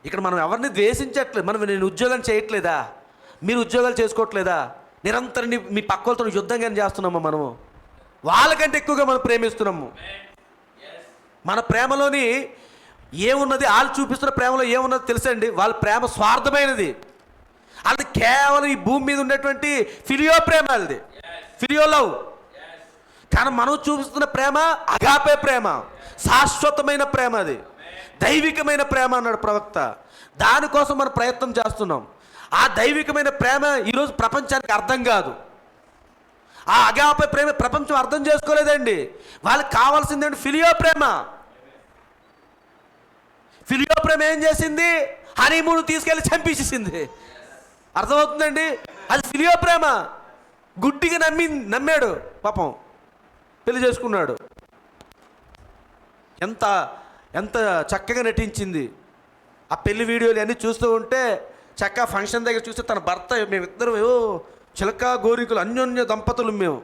ఇక్కడ మనం ఎవరిని ద్వేషించట్లేదు. నేను ఉద్యోగం చేయట్లేదా? మీరు ఉద్యోగాలు చేసుకోవట్లేదా? నిరంతరం మీ పక్కలతో యుద్ధంగానే చేస్తున్నామా? మనము వాళ్ళకంటే ఎక్కువగా మనం ప్రేమిస్తున్నాము. మన ప్రేమలోని ఏమున్నది? వాళ్ళు చూపిస్తున్న ప్రేమలో ఏమున్నది తెలుసండి? వాళ్ళ ప్రేమ స్వార్థమైనది. అది కేవలం ఈ భూమి మీద ఉన్నటువంటి ఫిలియో ప్రేమ, అది ఫిలియో లవ్. కానీ మనం చూపిస్తున్న ప్రేమ అగాపే ప్రేమ, శాశ్వతమైన ప్రేమ, అది దైవికమైన ప్రేమ అన్నాడు ప్రవక్త. దానికోసం మనం ప్రయత్నం చేస్తున్నాం. ఆ దైవికమైన ప్రేమ ఈరోజు ప్రపంచానికి అర్థం కాదు. ఆ అగాపే ప్రేమ ప్రపంచం అర్థం చేసుకోలేదండి. వాళ్ళకి కావాల్సిందండి ఫిలియో ప్రేమ. ఫిలియో ప్రేమ ఏం చేసింది? హనీమూన్ తీసుకెళ్ళి చంపేసేసింది. అర్థమవుతుందండి? అది ఫిలియో ప్రేమ. గుడ్డిగా నమ్మాడు, పాపం పెళ్లి చేసుకున్నాడు. ఎంత చక్కగా నటించింది. ఆ పెళ్లి వీడియోలు అన్నీ చూస్తూ ఉంటే చక్కగా ఫంక్షన్ దగ్గర చూస్తే తన భర్త, మేమిద్దరు చిలక గోరికలు, అన్యోన్య దంపతులు మేము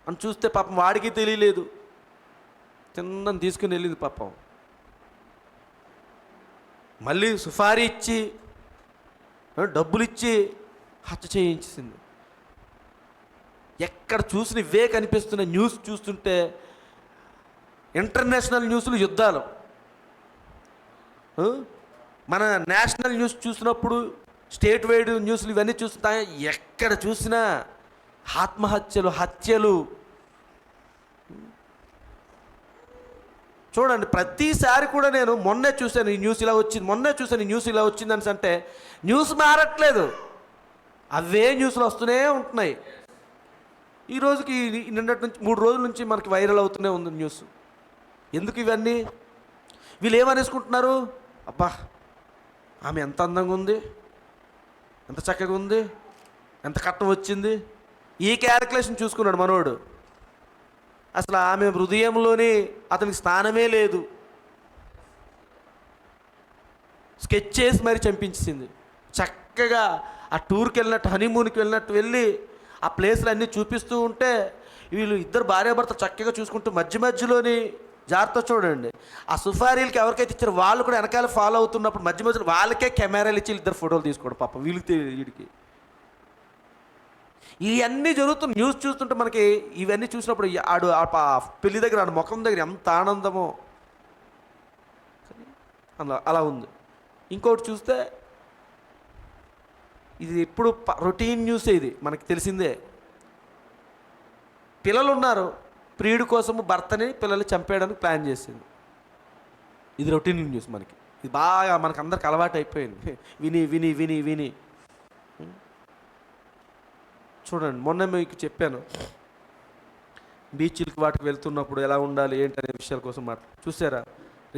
అని చూస్తే పాపం వాడికి తెలియలేదు. తిన్నని తీసుకుని వెళ్ళింది పాపం. మళ్ళీ సుఫారీ ఇచ్చి డబ్బులు ఇచ్చి హత్య చేయించింది. ఎక్కడ చూసిన ఇవే కనిపిస్తున్న న్యూస్ చూస్తుంటే, ఇంటర్నేషనల్ న్యూస్లు యుద్ధాలు, మన నేషనల్ న్యూస్ చూసినప్పుడు స్టేట్ వైడ్ న్యూస్లు ఇవన్నీ చూస్తున్నా ఎక్కడ చూసినా ఆత్మహత్యలు, హత్యలు. చూడండి, ప్రతిసారి కూడా నేను మొన్నే చూశాను ఈ న్యూస్ ఇలా వచ్చింది అంటే న్యూస్ మారట్లేదు, అవే న్యూస్లు వస్తూనే ఉంటున్నాయి. ఈ రోజుకి నిన్నటి నుంచి 3 రోజుల నుంచి మనకి వైరల్ అవుతూనే ఉంది న్యూస్. ఎందుకు ఇవన్నీ? వీళ్ళు ఏమనేసుకుంటున్నారు? అబ్బా, ఆమె ఎంత అందంగా ఉంది, ఎంత చక్కగా ఉంది, ఎంత కట్నం వచ్చింది, ఈ క్యాలిక్యులేషన్ చూసుకున్నాడు మనోడు. అసలు ఆమె హృదయంలోని అతనికి స్థానమే లేదు. స్కెచ్ చేసి మరి చంపించింది. చక్కగా ఆ టూర్కి వెళ్ళినట్టు, హనీమూన్కి వెళ్ళినట్టు వెళ్ళి ఆ ప్లేస్లు అన్నీ చూపిస్తూ ఉంటే వీళ్ళు ఇద్దరు భార్యాభర్త చక్కగా చూసుకుంటూ మధ్యలోని జాగ్రత్త చూడండి, ఆ సుఫారీలకి ఎవరికైతే ఇచ్చారో వాళ్ళు కూడా వెనకాల ఫాలో అవుతున్నప్పుడు మధ్యలో వాళ్ళకే కెమెరాలు ఇచ్చి ఇద్దరు ఫోటోలు తీసుకోవడం పాపం వీడికి. ఇవన్నీ జరుగుతున్న న్యూస్ చూస్తుంటే మనకి ఇవన్నీ చూసినప్పుడు ఆడు ఆ పెళ్లి దగ్గర ఆడు ముఖం దగ్గర ఎంత ఆనందమో అలా ఉంది. ఇంకోటి చూస్తే ఇది ఎప్పుడు రొటీన్ న్యూసే, ఇది మనకి తెలిసిందే. పిల్లలు ఉన్నారు, ప్రియుడి కోసము భర్తని పిల్లల్ని చంపేయడానికి ప్లాన్ చేసింది. ఇది రొటీన్ న్యూస్ మనకి, ఇది బాగా మనకు అందరికి అలవాటు అయిపోయింది విని విని విని విని. చూడండి, మొన్న మీకు చెప్పాను బీచ్లకి వాటికి వెళ్తున్నప్పుడు ఎలా ఉండాలి ఏంటి అనే విషయాల కోసం చూసారా.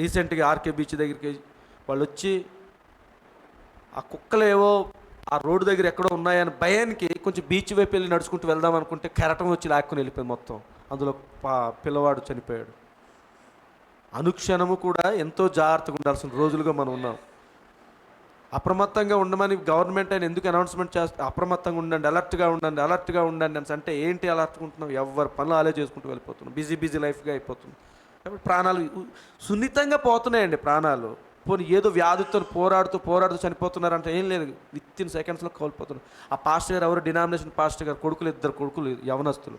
రీసెంట్గా ఆర్కే బీచ్ దగ్గరికి వాళ్ళు వచ్చి ఆ కుక్కలు ఏవో ఆ రోడ్డు దగ్గర ఎక్కడో ఉన్నాయని భయానికి కొంచెం బీచ్ వైపు వెళ్ళి నడుచుకుంటూ వెళ్దాం అనుకుంటే కెరటం వచ్చి లాక్కుని వెళ్ళిపోయింది మొత్తం. అందులో పిల్లవాడు చనిపోయాడు. అనుక్షణము కూడా ఎంతో జాగ్రత్తగా ఉండాల్సిన రోజులుగా మనం ఉన్నాం. అప్రమత్తంగా ఉండమని గవర్నమెంట్ ఆయన ఎందుకు అనౌన్స్మెంట్ చేస్తే అప్రమత్తంగా ఉండండి, అలర్ట్గా ఉండండి అని అంటే ఏంటి అలర్ట్గా ఉంటున్నాం? ఎవరి పనులు అలా చేసుకుంటూ వెళ్ళిపోతున్నాం, బిజీ లైఫ్గా అయిపోతుంది. కాబట్టి ప్రాణాలు సున్నితంగా పోతున్నాయండి ప్రాణాలు. పోనీ ఏదో వ్యాధితో పోరాడుతూ చనిపోతున్నారంటే ఏం లేదు, విత్ ఇన్ సెకండ్స్లో కోల్పోతున్నారు. ఆ పాస్టర్ గారు ఎవరు, డినామినేషన్ పాస్టర్ గారు ఇద్దరు కొడుకులు యవనస్తులు.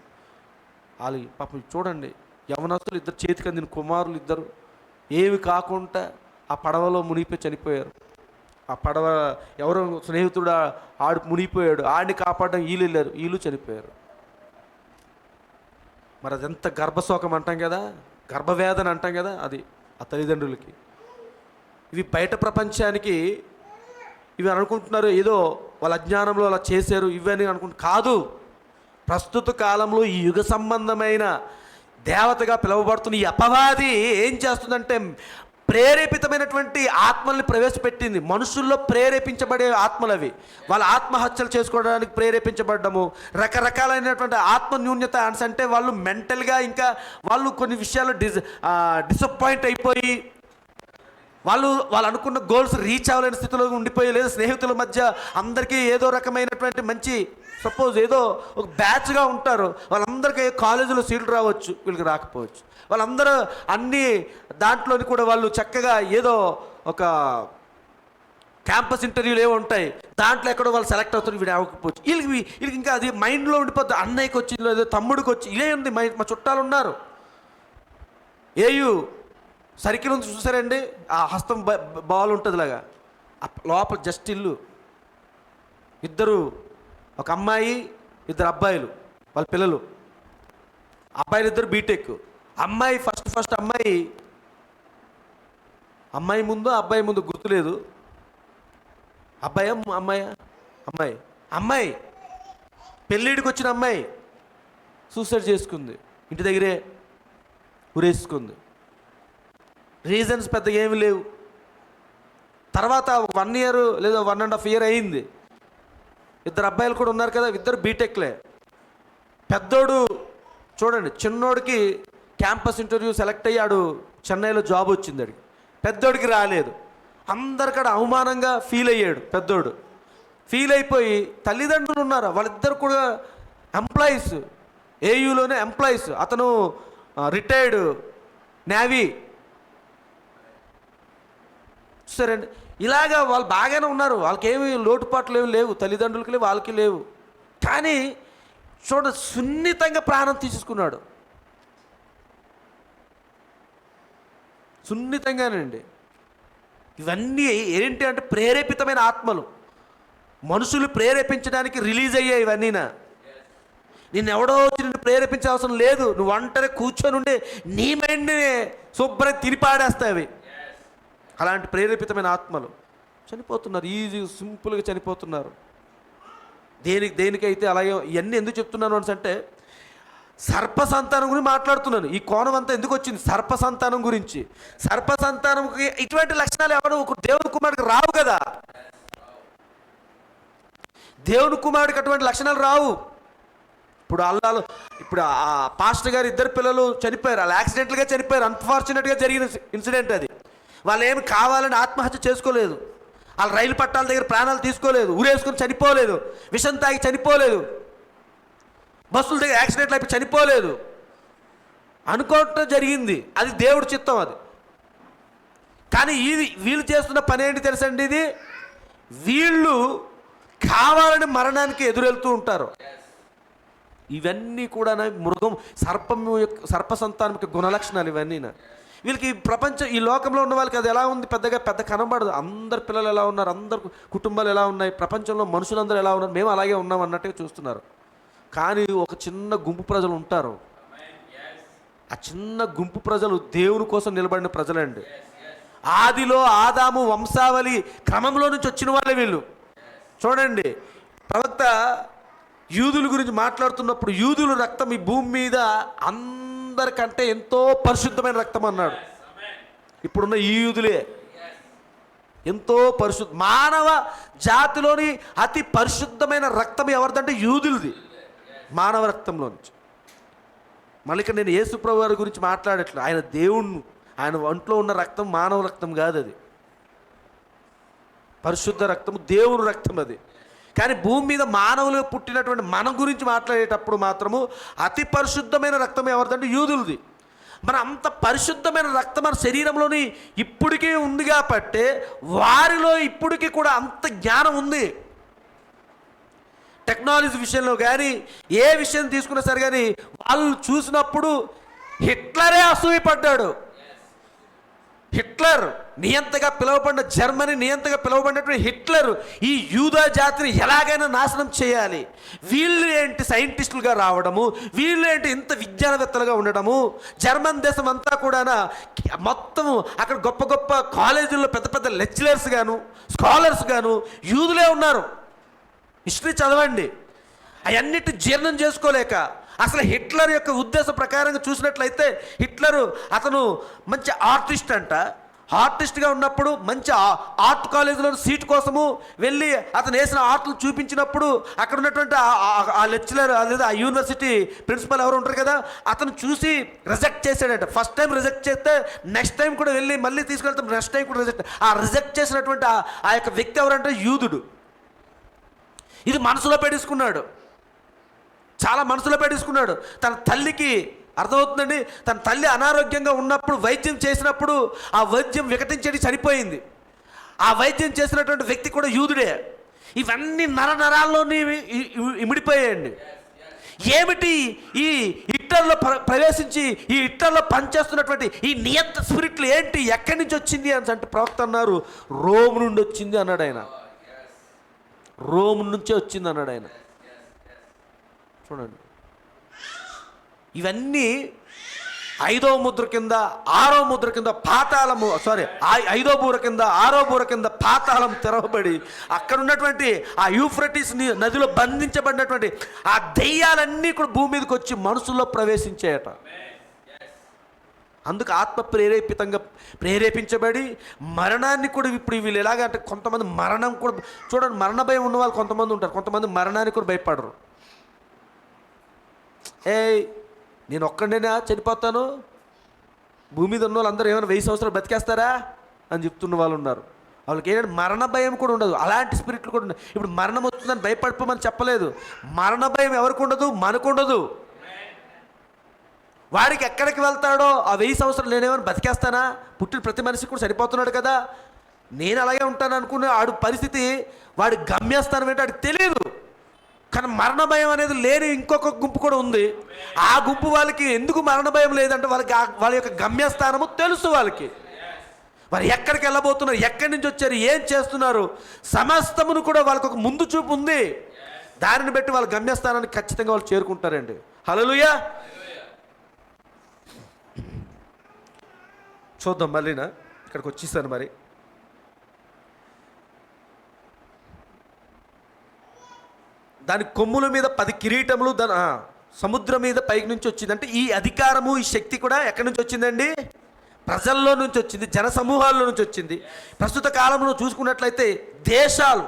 వాళ్ళు పాపం చూడండి, యవనస్తులు ఇద్దరు చేతికి అందిన కుమారులు ఇద్దరు ఏమి కాకుండా ఆ పడవలో మునిగిపోయి చనిపోయారు. ఆ పడవ ఎవరో స్నేహితుడు ఆడు మునిగిపోయాడు, ఆడిని కాపాడడం వీళ్ళు వెళ్ళారు, వీళ్ళు చనిపోయారు. మరి అదెంత గర్భశోకం అంటాం కదా, గర్భవేదన అంటాం కదా, అది ఆ తల్లిదండ్రులకి. ఇవి బయట ప్రపంచానికి ఇవి అనుకుంటున్నారు ఏదో వాళ్ళ అజ్ఞానంలో అలా చేశారు ఇవన్నీ కాదు. ప్రస్తుత కాలంలో ఈ యుగ సంబంధమైన దేవతగా పిలువబడుతున్న ఈ అపవాది ఏం చేస్తుందంటే ప్రేరేపితమైనటువంటి ఆత్మల్ని ప్రవేశపెట్టింది. మనుషుల్లో ప్రేరేపించబడే ఆత్మలు అవి. వాళ్ళ ఆత్మహత్యలు చేసుకోవడానికి ప్రేరేపించబడ్డము, రకరకాలైనటువంటి ఆత్మన్యూన్యత అంటే వాళ్ళు మెంటల్గా ఇంకా వాళ్ళు కొన్ని విషయాలు డిసప్పాయింట్ అయిపోయి వాళ్ళు అనుకున్న గోల్స్ రీచ్ అవ్వలేని స్థితిలో ఉండిపోయి, లేదా స్నేహితుల మధ్య అందరికీ ఏదో రకమైనటువంటి మంచి సపోజ్ ఏదో ఒక బ్యాచ్గా ఉంటారు, వాళ్ళందరికీ కాలేజీలో సీట్లు రావచ్చు, వీళ్ళకి రాకపోవచ్చు. వాళ్ళందరూ అన్ని దాంట్లోని కూడా వాళ్ళు చక్కగా ఏదో ఒక క్యాంపస్ ఇంటర్వ్యూలు ఏవో ఉంటాయి, దాంట్లో ఎక్కడో వాళ్ళు సెలెక్ట్ అవుతారు, వీడు అవ్వకపోవచ్చు. వీళ్ళకి ఇంకా అది మైండ్లో ఉండిపోద్ది. అన్నయ్యకి వచ్చి లేదా తమ్ముడికి వచ్చి ఇదే ఉంది. మా చుట్టాలు ఉన్నారు, ఏయు సర్కిల్ ఉంది చూసారండి, ఆ హస్తం బాల్ ఉంటుంది లాగా, లోపల జస్ట్ ఇల్లు, ఇద్దరు, ఒక అమ్మాయి ఇద్దరు అబ్బాయిలు, వాళ్ళ పిల్లలు. అబ్బాయిలు ఇద్దరు బీటెక్. అమ్మాయి ఫస్ట్ అమ్మాయి ముందు అబ్బాయి ముందు గుర్తులేదు. అమ్మాయి పెళ్ళిడికి వచ్చిన అమ్మాయి సూసైడ్ చేసుకుంది, ఇంటి దగ్గరే ఉరేసుకుంది. రీజన్స్ పెద్దగా ఏమి లేవు. తర్వాత 1 year లేదా 1.5 year అయింది. ఇద్దరు అబ్బాయిలు కూడా ఉన్నారు కదా, ఇద్దరు బీటెక్లే. పెద్దోడు చూడండి, చిన్నోడికి క్యాంపస్ ఇంటర్వ్యూ సెలెక్ట్ అయ్యాడు, చెన్నైలో జాబ్ వచ్చింది అడిగి. పెద్దోడికి రాలేదు. అందరికడ అవమానంగా ఫీల్ అయ్యాడు. పెద్దోడు ఫీల్ అయిపోయి, తల్లిదండ్రులు ఉన్నారు, వాళ్ళిద్దరు కూడా ఎంప్లాయీస్, ఏయూలోనే ఎంప్లాయీస్. అతను రిటైర్డ్ నేవీ. చూసారండి, ఇలాగా వాళ్ళు బాగానే ఉన్నారు, వాళ్ళకి ఏమి లోటుపాట్లు ఏమి లేవు, తల్లిదండ్రులకి లేవు, వాళ్ళకి లేవు. కానీ చూడ సున్నితంగా ప్రాణం తీసుకున్నాడు. సున్నితంగానండి. ఇవన్నీ ఏంటి అంటే ప్రేరేపితమైన ఆత్మలు, మనుషులు ప్రేరేపించడానికి రిలీజ్ అయ్యాయి ఇవన్నీనా. నిన్ను ఎవడో వచ్చి నిన్ను ప్రేరేపించే అవసరం లేదు. నువ్వు ఒంటరి కూర్చొని ఉండే నీ మైండ్ని శుభ్రంగా తిరిపాడేస్తావి. అలాంటి ప్రేరేపితమైన ఆత్మలు చనిపోతున్నారు, ఈజీ సింపుల్గా చనిపోతున్నారు. దేనికైతే అలాగే. ఇవన్నీ ఎందుకు చెప్తున్నాను అంటే సర్ప సంతానం గురించి మాట్లాడుతున్నాను. ఈ కోణం అంతా ఎందుకు వచ్చింది? సర్ప సంతానం గురించి. సర్ప సంతానంకి ఇటువంటి లక్షణాలు ఎవరు దేవుని కుమారుడికి రావు కదా. దేవుని కుమారుడికి అటువంటి లక్షణాలు రావు. ఇప్పుడు ఆ పాస్టర్ గారు ఇద్దరు పిల్లలు చనిపోయారు, వాళ్ళు యాక్సిడెంట్గా చనిపోయారు. అన్ఫార్చునేట్గా జరిగిన ఇన్సిడెంట్ అది. వాళ్ళు ఏమి కావాలని ఆత్మహత్య చేసుకోలేదు. వాళ్ళు రైలు పట్టాల దగ్గర ప్రాణాలు తీసుకోలేదు, ఊరేసుకొని చనిపోలేదు, విషం తాగి చనిపోలేదు, బస్సుల దగ్గర యాక్సిడెంట్లు అయిపోయి చనిపోలేదు. అనుకోవటం జరిగింది, అది దేవుడి చిత్తం అది. కానీ ఇది వీళ్ళు చేస్తున్న పని ఏంటి తెలుసండి? ఇది వీళ్ళు కావాలని మరణానికి ఎదురెళ్తూ ఉంటారు. ఇవన్నీ కూడా మృగం సర్ప సంతానంకి గుణలక్షణాలు ఇవన్నీ. వీళ్ళకి ప్రపంచం, ఈ లోకంలో ఉన్న వాళ్ళకి అది ఎలా ఉంది పెద్ద కనబడదు. అందరు పిల్లలు ఎలా ఉన్నారు, అందరు కుటుంబాలు ఎలా ఉన్నాయి, ప్రపంచంలో మనుషులందరూ ఎలా ఉన్నారు, మేము అలాగే ఉన్నాం అన్నట్టుగా చూస్తున్నారు. కానీ ఒక చిన్న గుంపు ప్రజలు ఉంటారు. ఆ చిన్న గుంపు ప్రజలు దేవుని కోసం నిలబడిన ప్రజలండి. ఆదిలో ఆదాము వంశావళి క్రమంలో నుంచి వచ్చిన వాళ్ళే వీళ్ళు. చూడండి, ప్రవక్త యూదుల గురించి మాట్లాడుతున్నప్పుడు యూదుల రక్తం ఈ భూమి మీద అందరికంటే ఎంతో పరిశుద్ధమైన రక్తం అన్నాడు. ఇప్పుడున్న ఈ యూదులే ఎంతో మానవ జాతిలోని అతి పరిశుద్ధమైన రక్తం ఎవరిదంటే యూదులది, మానవ రక్తంలో నుంచి. మళ్ళీ ఇక్కడ నేను యేసుప్రభు వారి గురించి మాట్లాడట్లేదు. ఆయన దేవుణ్ణి, ఆయన ఒంట్లో ఉన్న రక్తం మానవ రక్తం కాదు, అది పరిశుద్ధ రక్తము, దేవుని రక్తం అది. కానీ భూమి మీద మానవులు పుట్టినటువంటి మన గురించి మాట్లాడేటప్పుడు మాత్రము అతి పరిశుద్ధమైన రక్తం ఎవరిదంటే యూదులది. మన అంత పరిశుద్ధమైన రక్తం మన శరీరంలోని ఇప్పటికీ ఉంది కాబట్టి వారిలో ఇప్పటికీ కూడా అంత జ్ఞానం ఉంది. టెక్నాలజీ విషయంలో కానీ ఏ విషయం తీసుకున్నా సరే కానీ వాళ్ళు చూసినప్పుడు హిట్లరే అసూయపడ్డాడు. హిట్లర్ నియంతగా పిలువబడిన జర్మనీ నియంతగా పిలువబడినటువంటి హిట్లర్ ఈ యూదా జాతిని ఎలాగైనా నాశనం చేయాలి, వీళ్ళు ఏంటి సైంటిస్టులుగా రావడము, వీళ్ళు ఏంటి ఇంత విజ్ఞానవేత్తలుగా ఉండడము, జర్మన్ దేశం అంతా కూడా మొత్తం అక్కడ గొప్ప గొప్ప కాలేజీల్లో పెద్ద లెక్చరర్స్ గాను స్కాలర్స్ గాను యూదులే ఉన్నారు. హిస్టరీ చదవండి. అవన్నిటి జీర్ణం చేసుకోలేక అసలు హిట్లర్ యొక్క ఉద్దేశ ప్రకారంగా చూసినట్లయితే హిట్లరు అతను మంచి ఆర్టిస్ట్ అంట. ఆర్టిస్ట్గా ఉన్నప్పుడు మంచి ఆర్ట్ కాలేజీలో సీట్ కోసము వెళ్ళి అతను వేసిన ఆర్ట్లు చూపించినప్పుడు అక్కడ ఉన్నటువంటి ఆ లెక్చరర్ లేదా ఆ యూనివర్సిటీ ప్రిన్సిపల్ ఎవరు ఉంటారు కదా, అతను చూసి రిజెక్ట్ చేశాడంట. ఫస్ట్ టైం రిజెక్ట్ చేస్తే నెక్స్ట్ టైం కూడా వెళ్ళి మళ్ళీ తీసుకెళ్తాం, నెక్స్ట్ టైం కూడా రిజెక్ట్ చేసినటువంటి ఆ యొక్క వ్యక్తి ఎవరంటే యూదుడు. ఇది మనసులో పెట్టేసుకున్నాడు, చాలా మనసులో పెట్టేసుకున్నాడు. తన తల్లికి అర్థమవుతుందండి, తన తల్లి అనారోగ్యంగా ఉన్నప్పుడు వైద్యం చేసినప్పుడు ఆ వైద్యం వికటించేది చనిపోయింది. ఆ వైద్యం చేసినటువంటి వ్యక్తి కూడా యూదుడే. ఇవన్నీ నరాల్లోని ఇమిడిపోయాయండి. ఏమిటి ఈ హిట్లర్లో ప్రవేశించి ఈ హిట్లర్లో పనిచేస్తున్నటువంటి ఈ నియంత స్పిరిట్లు ఏంటి, ఎక్కడి నుంచి వచ్చింది అని అంటే ప్రవక్త అన్నారు, రోమ్ నుండి వచ్చింది అన్నాడు ఆయన. రోమ్ నుంచే వచ్చింది అన్నాడు ఆయన. చూడండి, ఇవన్నీ 5వ ముద్ర కింద 6వ ముద్ర కింద పాతాళము 5వ బూర కింద 6వ బూర కింద పాతాళం తెరవబడి అక్కడ ఉన్నటువంటి ఆ యూఫ్రటీస్ నదిలో బంధించబడినటువంటి ఆ దెయ్యాలన్నీ కూడా భూమి మీదకి వచ్చి మనుషుల్లో ప్రవేశించాయట. అందుకు ఆత్మ ప్రేరేపించబడి మరణాన్ని కూడా ఇప్పుడు వీళ్ళు ఎలాగంటే కొంతమంది మరణం కూడా చూడండి, మరణ భయం ఉన్న వాళ్ళు కొంతమంది ఉంటారు, కొంతమంది మరణానికి కూడా భయపడరు. నేను ఒక్కడైనా చనిపోతాను, భూమి మీద ఉన్న వాళ్ళందరూ ఏమైనా 1000 సంవత్సరాలు బతికేస్తారా అని చెప్తున్న వాళ్ళు ఉన్నారు. వాళ్ళకి ఏంటంటే మరణ భయం కూడా ఉండదు. అలాంటి స్పిరిట్లు కూడా ఉన్నాయి. ఇప్పుడు మరణం వస్తుందని భయపడిపోమని చెప్పలేదు. మరణ భయం ఎవరికి ఉండదు, మనకు ఉండదు. వాడికి ఎక్కడికి వెళ్తాడో ఆ 1000 సంవత్సరాలు నేనేమైనా బతికేస్తానా, పుట్టిన ప్రతి మనిషికి కూడా సరిపోతున్నాడు కదా, నేను అలాగే ఉంటాను అనుకున్న ఆడు పరిస్థితి, వాడి గమ్యస్థానం ఏంటో వాడికి తెలియదు. కానీ మరణ భయం అనేది లేని ఇంకొక గుంపు కూడా ఉంది. ఆ గుంపు వాళ్ళకి ఎందుకు మరణ భయం లేదంటే వాళ్ళ యొక్క గమ్యస్థానము తెలుసు. వాళ్ళకి వారు ఎక్కడికి వెళ్ళబోతున్నారు, ఎక్కడి నుంచి వచ్చారు, ఏం చేస్తున్నారు, సమస్తమును కూడా వాళ్ళకు ఒక ముందు చూపు ఉంది. దానిని బట్టి వాళ్ళ గమ్యస్థానాన్ని ఖచ్చితంగా వాళ్ళు చేరుకుంటారండి. హల్లెలూయా. చూద్దాం మళ్ళీనా, ఇక్కడికి వచ్చేసాను. మరి దాని కొమ్ముల మీద 10 కిరీటములు, దాని సముద్రం మీద పైకి నుంచి వచ్చింది. అంటే ఈ అధికారము ఈ శక్తి కూడా ఎక్కడి నుంచి వచ్చిందండి? ప్రజల్లో నుంచి వచ్చింది, జన సమూహాల్లో నుంచి వచ్చింది. ప్రస్తుత కాలంలో చూసుకున్నట్లయితే దేశాలు,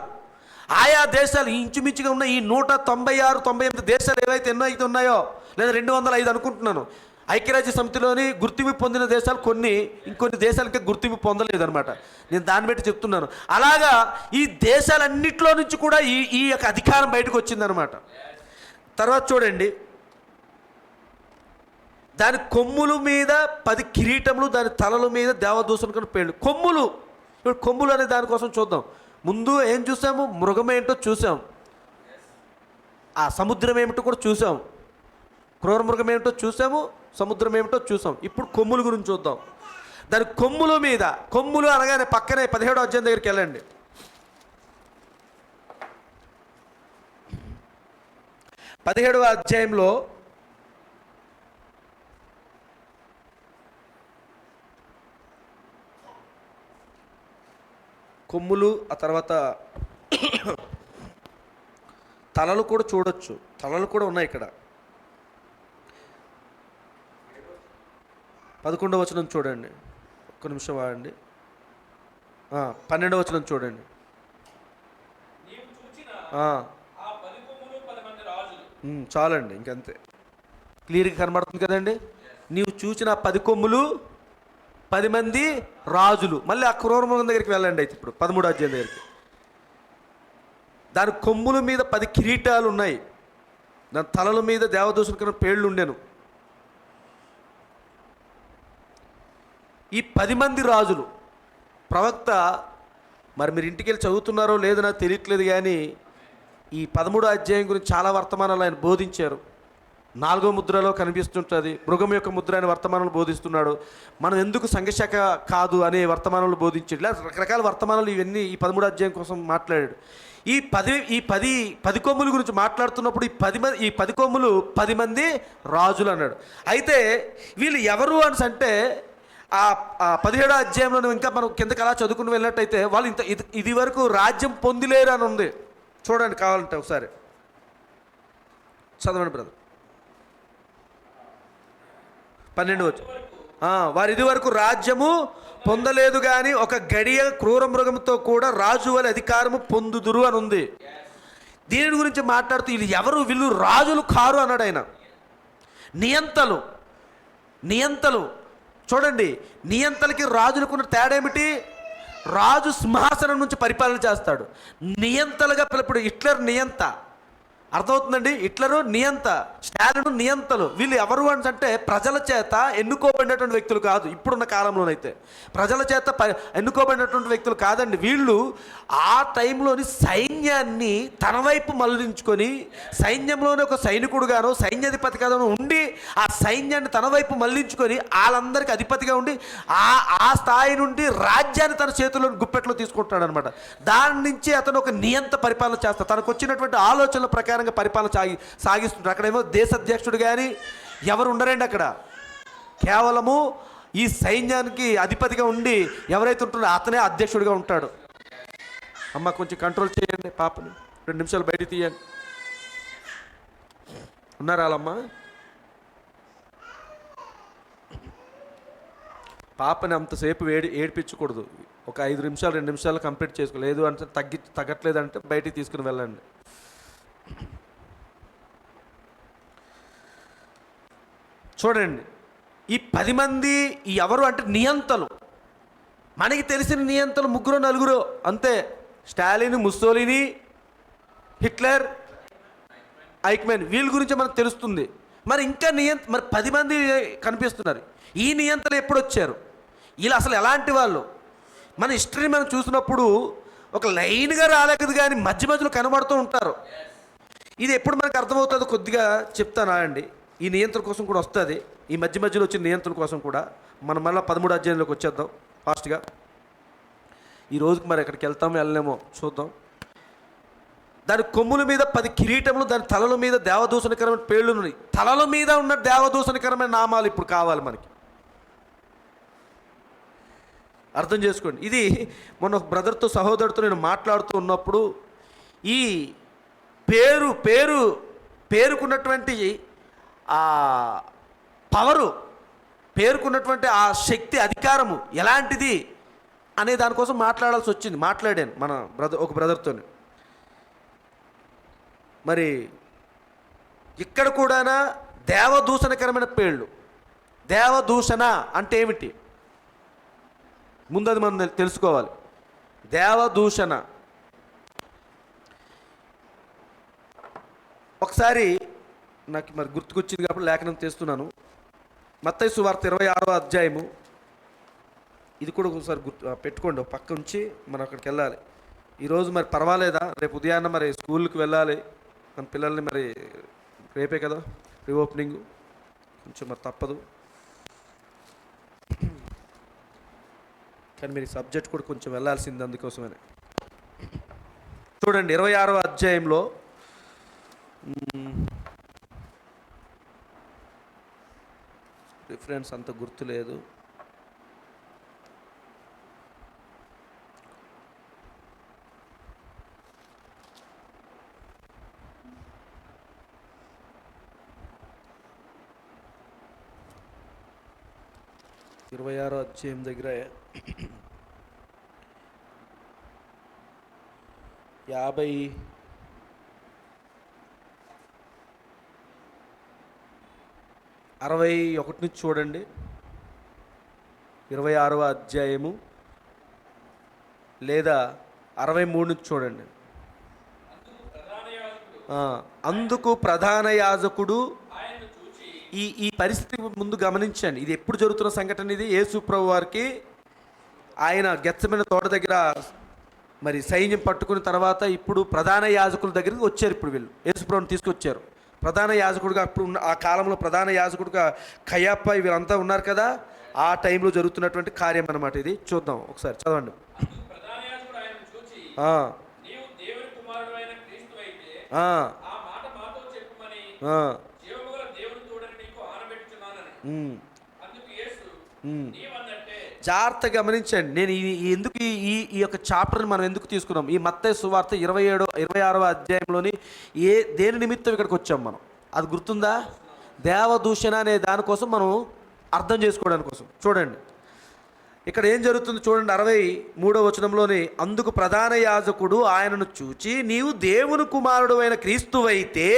ఆయా దేశాలు ఇంచుమించుగా ఉన్న ఈ 196-98 దేశాలు ఏవైతే ఎన్నో అయితే ఉన్నాయో, లేదా 205 అనుకుంటున్నాను, ఐక్యరాజ్య సమితిలోని గుర్తింపు పొందిన దేశాలు కొన్ని, ఇంకొన్ని దేశాలకి గుర్తింపు పొందలేదన్నమాట. నేను దాన్ని బట్టి చెప్తున్నాను. అలాగా ఈ దేశాలన్నింటిలో నుంచి కూడా ఈ యొక్క అధికారం బయటకు వచ్చిందనమాట. తర్వాత చూడండి, దాని కొమ్ముల మీద 10 కిరీటములు, దాని తలల మీద దేవదూషణ పేర్లు. కొమ్ములు, ఇప్పుడు కొమ్ములు అనే దానికోసం చూద్దాం. ముందు ఏం చూసాము? మృగం ఏంటో చూసాం, ఆ సముద్రం ఏమిటో కూడా చూసాం, క్రూర మృగం ఏమిటో చూసాము, సముద్రం ఏమిటో చూసాం. ఇప్పుడు కొమ్ముల గురించి చూద్దాం. దాని కొమ్ముల మీద, కొమ్ములు అనగానే పక్కనే 17వ అధ్యాయం దగ్గరికి వెళ్ళండి. 17వ అధ్యాయంలో కొమ్ములు, ఆ తర్వాత తలలు కూడా చూడొచ్చు. తలలు కూడా ఉన్నాయి ఇక్కడ. 11వ వచనం చూడండి, ఒక్క నిమిషం వాడండి. 12వ వచనం చూడండి. చాలండి, ఇంకంతే, క్లియర్గా కనబడుతుంది కదండి. నీవు చూసిన 10 కొమ్ములు 10 మంది రాజులు. మళ్ళీ ఆ క్రూర మృగం దగ్గరికి వెళ్ళండి. అయితే ఇప్పుడు 13వ అధ్యాయం దగ్గరికి. దాని కొమ్ముల మీద 10 కిరీటాలు ఉన్నాయి, దాని తలల మీద దేవదూషణ పేర్లు ఉండెను. ఈ 10 మంది రాజులు, ప్రవక్త, మరి మీరు ఇంటికి వెళ్ళి చదువుతున్నారో లేదో నాకు తెలియట్లేదు, కానీ ఈ 13వ అధ్యాయం గురించి చాలా వర్తమానాలు ఆయన బోధించారు. 4వ ముద్రలో కనిపిస్తుంటుంది, మృగం యొక్క ముద్ర అనే వర్తమానాలు బోధిస్తున్నాడు. మనం ఎందుకు సంఘశాఖ కాదు అనే వర్తమానాలు బోధించాడు. ఇలా రకరకాల వర్తమానాలు ఇవన్నీ ఈ 13వ అధ్యాయం కోసం మాట్లాడాడు. ఈ 10 కొమ్ముల గురించి మాట్లాడుతున్నప్పుడు ఈ 10 కొమ్ములు 10 మంది రాజులు అన్నాడు. అయితే వీళ్ళు ఎవరు అని అంటే, ఆ 17వ అధ్యాయంలో ఇంకా మనం కిందకి అలా చదువుకుని వెళ్ళినట్టయితే వాళ్ళు ఇది వరకు రాజ్యం పొందిలేరు అని ఉంది. చూడండి కావాలంటే ఒకసారి చదవండి బ్రదర్. 12వ వచనం. వారు ఇది వరకు రాజ్యము పొందలేదు, కానీ ఒక గడియ క్రూర మృగంతో కూడా రాజు వలె అధికారము పొందుదురు అని ఉంది. దీని గురించి మాట్లాడుతూ వీళ్ళు ఎవరు? వీళ్ళు రాజులు కారు అన్నాడు ఆయన. నియంతలు చూడండి, నియంతలకి రాజులకున్న తేడా ఏమిటి? రాజు సింహాసనం నుంచి పరిపాలన చేస్తాడు. నియంతలుగా ఇప్పుడు హిట్లర్ నియంత, అర్థమవుతుందండి? హిట్లరు నియంత, స్టాలిన్ నియంతలు. వీళ్ళు ఎవరు అంటే ప్రజల చేత ఎన్నుకోబడినటువంటి వ్యక్తులు కాదు. ఇప్పుడున్న కాలంలోనైతే ప్రజల చేత ఎన్నుకోబడినటువంటి వ్యక్తులు కాదండి. వీళ్ళు ఆ టైంలోని సైన్యాన్ని తన వైపు మళ్లించుకొని, సైన్యంలోని ఒక సైనికుడుగానో సైన్యాధిపతిగానో ఉండి, ఆ సైన్యాన్ని తన వైపు మళ్లించుకొని వాళ్ళందరికీ అధిపతిగా ఉండి ఆ స్థాయి నుండి రాజ్యాన్ని తన చేతుల్లో గుప్పెట్లో తీసుకుంటాడు అనమాట. దాని నుంచి అతను ఒక నియంత పరిపాలన చేస్తాడు. తనకు వచ్చినటువంటి ఆలోచనల ప్రకారం పరిపాలన సాగిస్తుంటారు. అక్కడేమో దేశ అధ్యక్షుడు కానీ ఎవరు ఉండరండి. అక్కడ కేవలము ఈ సైన్యానికి అధిపతిగా ఉండి ఎవరైతే ఉంటున్నారో అతనే అధ్యక్షుడిగా ఉంటాడు. అమ్మ కొంచెం కంట్రోల్ చేయండి, పాపని 2 నిమిషాలు బయట తీయండి. ఉన్నారా వాళ్ళమ్మ? పాపని అంతసేపు ఏడిపించకూడదు. ఒక 5 నిమిషాలు 2 నిమిషాలు కంప్లీట్ చేసుకోలేదు అంటే తగ్గట్లేదంటే బయటికి తీసుకుని వెళ్ళండి. చూడండి, ఈ 10 మంది ఎవరు అంటే నియంతలు. మనకి తెలిసిన నియంతలు 3-4 అంతే. స్టాలిన్, ముస్సోలిని, హిట్లర్, ఐక్మెన్, వీళ్ళ గురించి మనకు తెలుస్తుంది. మరి ఇంకా మరి 10 మంది కనిపిస్తున్నారు. ఈ నియంతలు ఎప్పుడు వచ్చారు? వీళ్ళు అసలు ఎలాంటి వాళ్ళు? మన హిస్టరీ మనం చూసినప్పుడు ఒక లైన్గా రాలేదు, కానీ మధ్య మధ్యలో కనబడుతూ ఉంటారు. ఇది ఎప్పుడు మనకు అర్థమవుతుందో కొద్దిగా చెప్తానా అండి. ఈ నియంత్రణ కోసం కూడా వస్తుంది. ఈ మధ్య మధ్యలో వచ్చిన నియంత్రణ కోసం కూడా మనం మళ్ళీ 13వ అధ్యాయంలోకి వచ్చేద్దాం ఫాస్ట్గా. ఈ రోజుకి మరి ఎక్కడికి వెళ్తామో వెళ్ళలేమో చూద్దాం. దాని కొమ్ముల మీద 10 కిరీటములు, దాని తలల మీద దేవదూషణకరమైన పేర్లు ఉన్నాయి. తలల మీద ఉన్న దేవదూషణకరమైన నామాలు ఇప్పుడు కావాలి మనకి. అర్థం చేసుకోండి. ఇది మొన్న బ్రదర్తో, సహోదరుతో నేను మాట్లాడుతూ ఉన్నప్పుడు ఈ పేరుకున్నటువంటి ఆ పవరు, పేరుకున్నటువంటి ఆ శక్తి, అధికారము ఎలాంటిది అనే దానికోసం మాట్లాడాల్సి వచ్చింది. మాట్లాడాను ఒక బ్రదర్తో. మరి ఇక్కడ కూడా దేవదూషణకరమైన పేర్లు, దేవదూషణ అంటే ఏమిటి? ముందు అది మనం తెలుసుకోవాలి. దేవదూషణ ఒకసారి నాకు మరి గుర్తుకొచ్చింది కాబట్టి లేఖనం తెస్తున్నాను. మత్తయి సువార్త 26వ అధ్యాయము. ఇది కూడా ఒకసారి పెట్టుకోండి, ఒక పక్క ఉంచి మనం అక్కడికి వెళ్ళాలి. ఈరోజు మరి పర్వాలేదా? రేపు ఉదయాన్న మరి స్కూల్కి వెళ్ళాలి మన పిల్లల్ని, మరి రేపే కదా రీఓపెనింగ్, కొంచెం మరి తప్పదు. కానీ మీరు సబ్జెక్ట్ కూడా కొంచెం వెళ్ళాల్సింది, అందుకోసమనే. చూడండి 26వ అధ్యాయంలో రిఫరెన్స్ అంత గుర్తులేదు. ఇరవై 26వ అధ్యాయం దగ్గర 61 నుంచి చూడండి. 26వ అధ్యాయము లేదా 63 నుంచి చూడండి. అందుకు ప్రధాన యాజకుడు ఈ పరిస్థితి ముందు గమనించండి. ఇది ఎప్పుడు జరుగుతున్న సంఘటన? ఇది యేసు ప్రభు వారికి ఆయన గెత్సెమనే తోట దగ్గర మరి సైన్యం పట్టుకున్న తర్వాత ఇప్పుడు ప్రధాన యాజకుల దగ్గరికి వచ్చారు. ఇప్పుడు వీళ్ళు యేసు ప్రభుని తీసుకొచ్చారు. ప్రధాన యాజకుడిగా అప్పుడు ఆ కాలంలో ప్రధాన యాజకుడిగా కయప్ప వీళ్ళంతా ఉన్నారు కదా. ఆ టైంలో జరుగుతున్నటువంటి కార్యం అన్నమాట ఇది. చూద్దాం ఒకసారి, చదవండి. జాగ్రత్తగా గమనించండి. నేను ఎందుకు ఈ యొక్క చాప్టర్ని మనం ఎందుకు తీసుకున్నాం? ఈ మత్తయి సువార్త 26వ అధ్యాయంలోని దేని నిమిత్తం ఇక్కడికి వచ్చాం మనం? అది గుర్తుందా? దేవదూషణ అనే దానికోసం మనం అర్థం చేసుకోవడానికి కోసం. చూడండి ఇక్కడ ఏం జరుగుతుంది చూడండి. 63వ వచనంలోని, అందుకు ప్రధాన యాజకుడు ఆయనను చూచి, నీవు దేవుని కుమారుడు అయిన క్రీస్తువైతే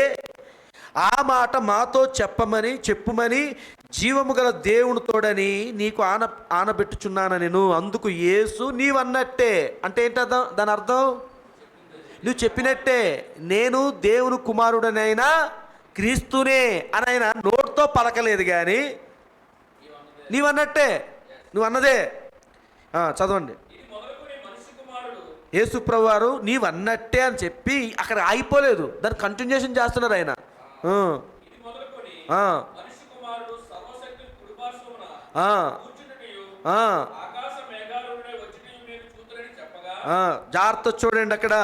ఆ మాట మాతో చెప్పుమని జీవము గల దేవుని తోడని నీకు ఆనబెట్టుచున్నాను నేను. అందుకు యేసు, నీవన్నట్టే అంటే ఏంటి అర్థం? దాని అర్థం నువ్వు చెప్పినట్టే, నేను దేవుని కుమారుడనైనా క్రీస్తునే అని ఆయన నోటితో పలకలేదు, కానీ నీవన్నట్టే, నువ్వు అన్నదే. చదవండి. యేసు ప్రభువారు నీవన్నట్టే అని చెప్పి అక్కడ ఆగిపోలేదు, దాన్ని కంటిన్యూషన్ చేస్తున్నారు ఆయన. జాగ్రత్త చూడండి. అక్కడ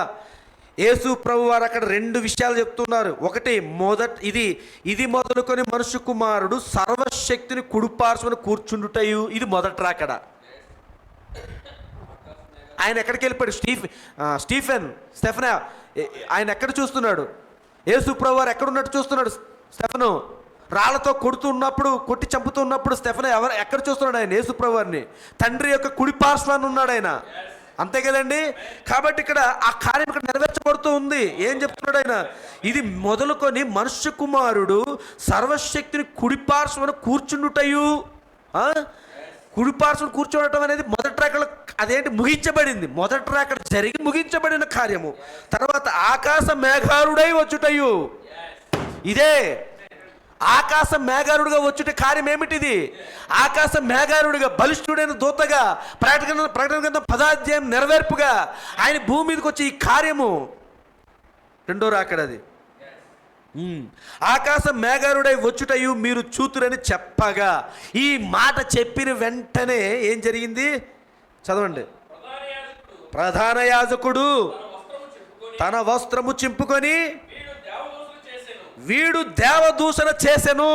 యేసు ప్రభు వారు అక్కడ 2 విషయాలు చెప్తున్నారు. ఒకటి, ఇది మొదలుకొని మనుష్య కుమారుడు సర్వశక్తిని కుడిపార్శ్వన కూర్చుండుటయు, ఇది మొదట అక్కడ. ఆయన ఎక్కడికి వెళ్ళిపోయాడు? స్టెఫెన్ ఆయన ఎక్కడ చూస్తున్నాడు? యేసు ప్రభు వారు ఎక్కడున్నట్టు చూస్తున్నాడు? స్టెఫెను రాళ్లతో కొట్టి చంపుతున్నప్పుడు స్టెఫెను ఎక్కడ చూస్తున్నాడు? ఆయన యేసు ప్రభు వారిని తండ్రి యొక్క కుడి పార్శ్వాన్ని ఉన్నాడు ఆయన, అంతే కదండి. కాబట్టి ఇక్కడ ఆ కార్యం ఇక్కడ నెరవేర్చబడుతూ ఉంది. ఏం చెప్తున్నాడు ఆయన? ఇది మొదలుకొని మనుష్య కుమారుడు సర్వశక్తిని కుడి పార్శ్వన కూర్చుండుటయు. కుడిపార్శ్వన కూర్చోవడం అనేది మొదటి రాకలో అదేంటి ముగించబడింది. మొదటి రాకడ జరిగి ముగించబడిన కార్యము. తర్వాత ఆకాశ మేఘారుడై వచ్చుటయు, ఇదే ఆకాశ మేఘారుడుగా వచ్చుట కార్యం ఏమిటిది? ఆకాశ మేఘారుడిగా బలిష్ఠుడైన దూతగా ప్రకటన గ్రంథం 10వ అధ్యాయం నెరవేర్పుగా ఆయన భూమి మీదకి వచ్చి ఈ కార్యము రెండో రాకడది. ఆకాశ మేఘారుడై వచ్చుటయు మీరు చూతురని చెప్పగా, ఈ మాట చెప్పిన వెంటనే ఏం జరిగింది? చదవండి. ప్రధాన యాజకుడు తన వస్త్రము చింపుకొని వీడు దేవదూషణ చేసెను.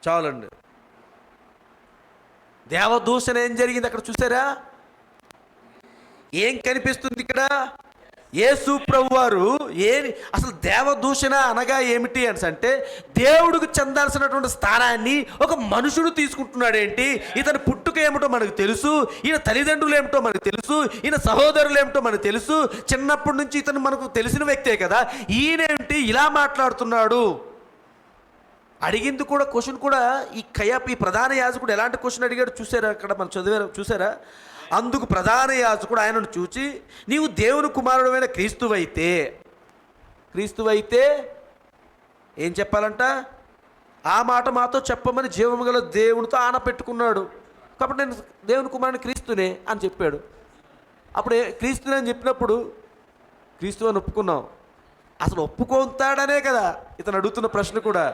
చాలండి. దేవదూషణ ఏం జరిగింది అక్కడ చూసారా? ఏం కనిపిస్తుంది ఇక్కడ? యేసు ప్రభువారు అసలు దేవదూషణ అనగా ఏమిటి అని అంటే దేవుడికి చెందాల్సినటువంటి స్థానాన్ని ఒక మనుషుడు తీసుకుంటున్నాడు. ఏంటి, ఇతని పుట్టుక ఏమిటో మనకు తెలుసు, ఈయన తల్లిదండ్రులు ఏమిటో మనకు తెలుసు, ఈయన సహోదరులు ఏమిటో మనకు తెలుసు, చిన్నప్పటి నుంచి ఇతను మనకు తెలిసిన వ్యక్తే కదా, ఈయనేంటి ఇలా మాట్లాడుతున్నాడు అడిగింది కూడా క్వశ్చన్ కూడా ఈ ప్రధాన యాజకుడు ఎలాంటి క్వశ్చన్ అడిగాడు చూసారా, అక్కడ మనం చదివారు చూసారా. అందుకు ప్రధాన యాజకుడు ఆయనను చూచి, నీవు దేవుని కుమారుడైన క్రీస్తువైతే ఏం చెప్పాలంట, ఆ మాట మాతో చెప్పమని జీవము గల దేవునితో ఆన పెట్టుకున్నాడు. కాబట్టి నేను దేవుని కుమారుని క్రీస్తునే అని చెప్పాడు. అప్పుడు క్రీస్తునే అని చెప్పినప్పుడు క్రీస్తు అని ఒప్పుకున్నాం. అసలు ఒప్పుకుంటాడనే కదా ఇతను అడుగుతున్న ప్రశ్న కూడా.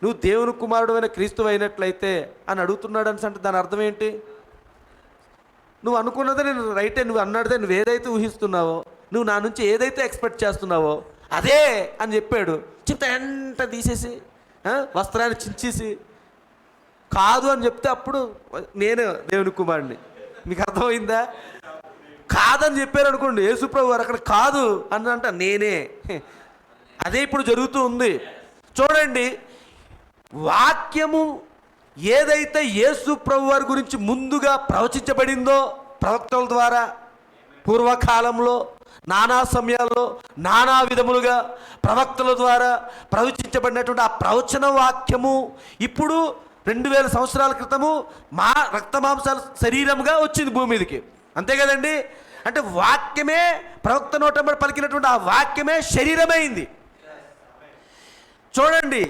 నువ్వు దేవుని కుమారుడు క్రీస్తు అయినట్లయితే అని అడుగుతున్నాడు అని అంటే దాని అర్థం ఏంటి? నువ్వు అనుకున్నదే నేను రైటే, నువ్వు అన్నాడితే నువ్వు ఏదైతే ఊహిస్తున్నావో, నువ్వు నా నుంచి ఏదైతే ఎక్స్పెక్ట్ చేస్తున్నావో అదే అని చెప్పాడు. చెప్తే ఎంట తీసేసి వస్త్రాన్ని చించేసి కాదు అని చెప్తే అప్పుడు నేను దేవుని కుమారుడిని. మీకు అర్థమైందా? కాదని చెప్పారు అనుకోండి, యేసుప్రభు వారు అక్కడ కాదు అని అంట నేనే. అదే ఇప్పుడు జరుగుతూ ఉంది. చూడండి, వాక్యము ఏదైతే యేసు ప్రభు వారి గురించి ముందుగా ప్రవచించబడిందో ప్రవక్తల ద్వారా పూర్వకాలంలో నానా సమయాల్లో నానా విధములుగా ప్రవక్తల ద్వారా ప్రవచించబడినటువంటి ఆ ప్రవచన వాక్యము ఇప్పుడు 2000 సంవత్సరాల క్రితము మా రక్తమాంసాల శరీరముగా వచ్చింది భూమి మీదకి. అంతే కదండి? అంటే వాక్యమే ప్రవక్త నోటంబడి పలికినటువంటి ఆ వాక్యమే శరీరమైంది. చూడండి,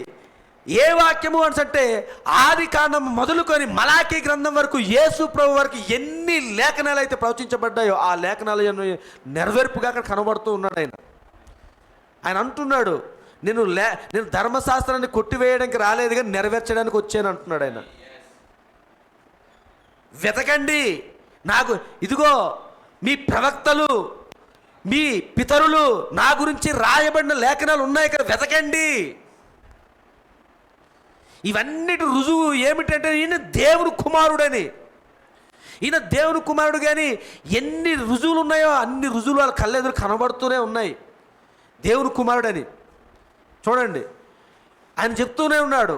ఏ వాక్యము అంటే ఆది కాండం మొదలుకొని మలాకీ గ్రంథం వరకు యేసు ప్రభు వారికి ఎన్ని లేఖనాలు అయితే ప్రవచించబడ్డాయో ఆ లేఖనాలు నెరవేర్పుగా అక్కడ కనబడుతూ ఉన్నాడు. ఆయన అంటున్నాడు, నేను ధర్మశాస్త్రాన్ని కొట్టివేయడానికి రాలేదు కానీ నెరవేర్చడానికి వచ్చాను అంటున్నాడు ఆయన. వెతకండి, నాకు ఇదిగో మీ ప్రవక్తలు మీ పితరులు నా గురించి రాయబడిన లేఖనాలు ఉన్నాయి కదా, వెతకండి. ఇవన్నిటి రుజువు ఏమిటంటే ఈయన దేవుని కుమారుడని. ఈయన దేవుని కుమారుడు. కానీ ఎన్ని రుజువులు ఉన్నాయో అన్ని రుజువులు వాళ్ళ కళ్ళెదురు కనబడుతూనే ఉన్నాయి దేవుని కుమారుడని. చూడండి, ఆయన చెప్తూనే ఉన్నాడు,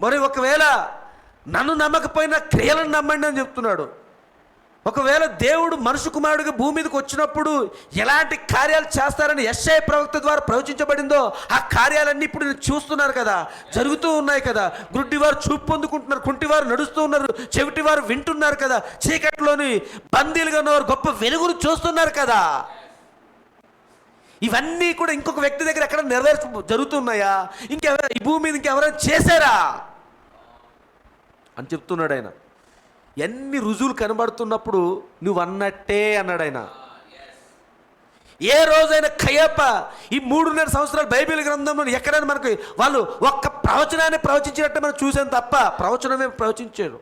మరి ఒకవేళ నన్ను నమ్మకపోయినా క్రియలను నమ్మండి అని చెప్తున్నాడు. ఒకవేళ దేవుడు మనుషు కుమారుడిగా భూమి మీదకి వచ్చినప్పుడు ఎలాంటి కార్యాలు చేస్తారని యెషయా ప్రవక్త ద్వారా ప్రవచించబడిందో ఆ కార్యాలన్నీ ఇప్పుడు నేను చూస్తున్నారు కదా, జరుగుతూ ఉన్నాయి కదా. గుడ్డివారు చూపు పొందుకుంటున్నారు, కుంటివారు నడుస్తూ ఉన్నారు, చెవిటివారు వింటున్నారు కదా, చీకట్లోని బందీలుగా ఉన్నవారు గొప్ప వెలుగును చూస్తున్నారు కదా. ఇవన్నీ కూడా ఇంకొక వ్యక్తి దగ్గర ఎక్కడ జరుగుతున్నాయా? ఈ భూమి మీద ఇంకెవరైనా చేశారా అని చెప్తున్నాడు ఆయన. ఎన్ని రుజువులు కనబడుతున్నప్పుడు నువ్వు అన్నట్టే అన్నాడు ఆయన. ఏ రోజైనా కయప ఈ 3.5 సంవత్సరాలు బైబిల్ గ్రంథంలో ఎక్కడైనా మనకి వాళ్ళు ఒక్క ప్రవచనాన్ని ప్రవచించినట్టే మనం చూసాం తప్ప ప్రవచనమే ప్రవచించారు.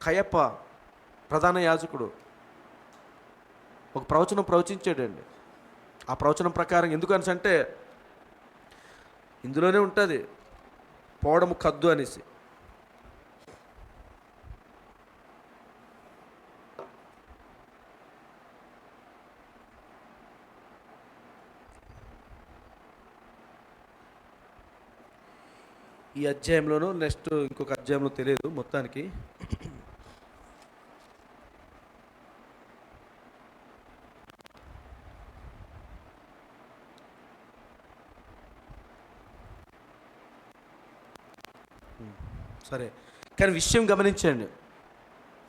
కయప ప్రధాన యాజకుడు ఒక ప్రవచనం ప్రవచించాడండి. ఆ ప్రవచనం ప్రకారం ఎందుకని అంటే ఇందులోనే ఉంటుంది, పోవడం కద్దు అనేసి. ఈ అధ్యాయంలోనూ నెక్స్ట్ ఇంకొక అధ్యాయంలో తెలియదు మొత్తానికి. సరే, కానీ విషయం గమనించండి,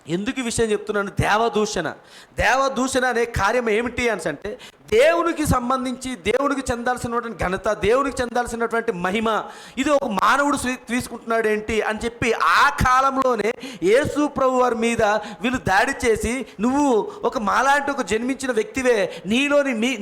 ఎందుకు ఈ విషయం చెప్తున్నాను? దేవదూషణ అనే కార్యం ఏమిటి అని అంటే దేవునికి సంబంధించి దేవునికి చెందాల్సినటువంటి ఘనత, దేవునికి చెందాల్సినటువంటి మహిమ ఇది ఒక మానవుడు తీసుకుంటున్నాడు ఏంటి అని చెప్పి ఆ కాలంలోనే యేసు ప్రభు వారి మీద వీళ్ళు దాడి చేసి, నువ్వు ఒక మాలాంటి ఒక జన్మించిన వ్యక్తివే,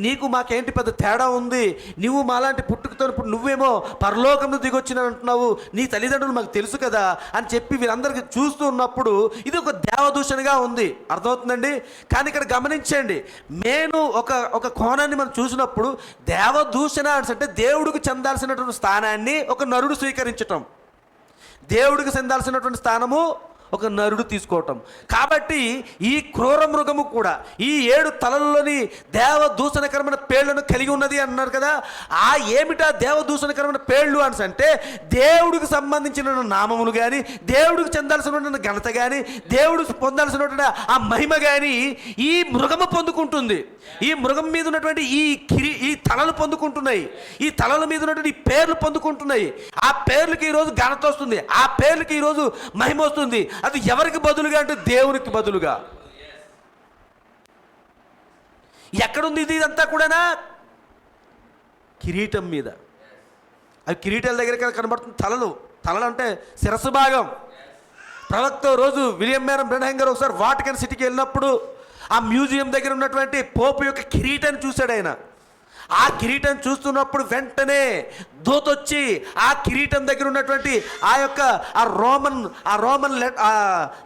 నీకు మాకేంటి పెద్ద తేడా ఉంది, నువ్వు మాలాంటి పుట్టుకతో నువ్వేమో పరలోకంలో దిగొచ్చిన అంటున్నావు, నీ తల్లిదండ్రులు మాకు తెలుసు కదా అని చెప్పి వీరందరికీ చూస్తూ ఉన్నప్పుడు ఇది ఒక దేవదూషణగా ఉంది. అర్థమవుతుందండి? కానీ ఇక్కడ గమనించండి, నేను ఒక కోణాన్ని మనం చూసినప్పుడు దేవదూషణ అంటే దేవుడికి చెందాల్సినటువంటి స్థానాన్ని ఒక నరుడు స్వీకరించటం, దేవుడికి చెందాల్సినటువంటి స్థానము ఒక నరుడు తీసుకోవటం. కాబట్టి ఈ క్రూర మృగము కూడా ఈ 7 తలల్లోని దేవదూషణకరమైన పేర్లను కలిగి ఉన్నది అన్నారు కదా. ఆ ఏమిటా దేవదూషణకరమైన పేర్లు అని అంటే దేవుడికి సంబంధించిన నామములు కానీ, దేవుడికి చెందాల్సినటువంటి ఘనత కానీ, దేవుడు పొందాల్సినటువంటి ఆ మహిమ కానీ ఈ మృగము పొందుకుంటుంది. ఈ మృగం మీద ఉన్నటువంటి ఈ తలలు పొందుకుంటున్నాయి. ఈ తలల మీద ఉన్నటువంటి ఈ పేర్లు పొందుకుంటున్నాయి. ఆ పేర్లకి ఈరోజు ఘనత వస్తుంది, ఆ పేర్లకి ఈరోజు మహిమ వస్తుంది. అది ఎవరికి బదులుగా అంటే దేవునికి బదులుగా. ఎక్కడుంది ఇది ఇదంతా కూడానా? కిరీటం మీద. అవి కిరీటాల దగ్గర కనబడుతుంది. తలలు అంటే శిరస్సు భాగం. ప్రవక్త రోజు విలియం మేరన్ బ్రెన్హామ్ గారు ఒకసారి వాటికన్ సిటీకి వెళ్ళినప్పుడు ఆ మ్యూజియం దగ్గర ఉన్నటువంటి పోపు యొక్క కిరీటాన్ని చూశాడు ఆయన. ఆ కిరీటం చూస్తున్నప్పుడు వెంటనే దూతొచ్చి ఆ కిరీటం దగ్గర ఉన్నటువంటి ఆ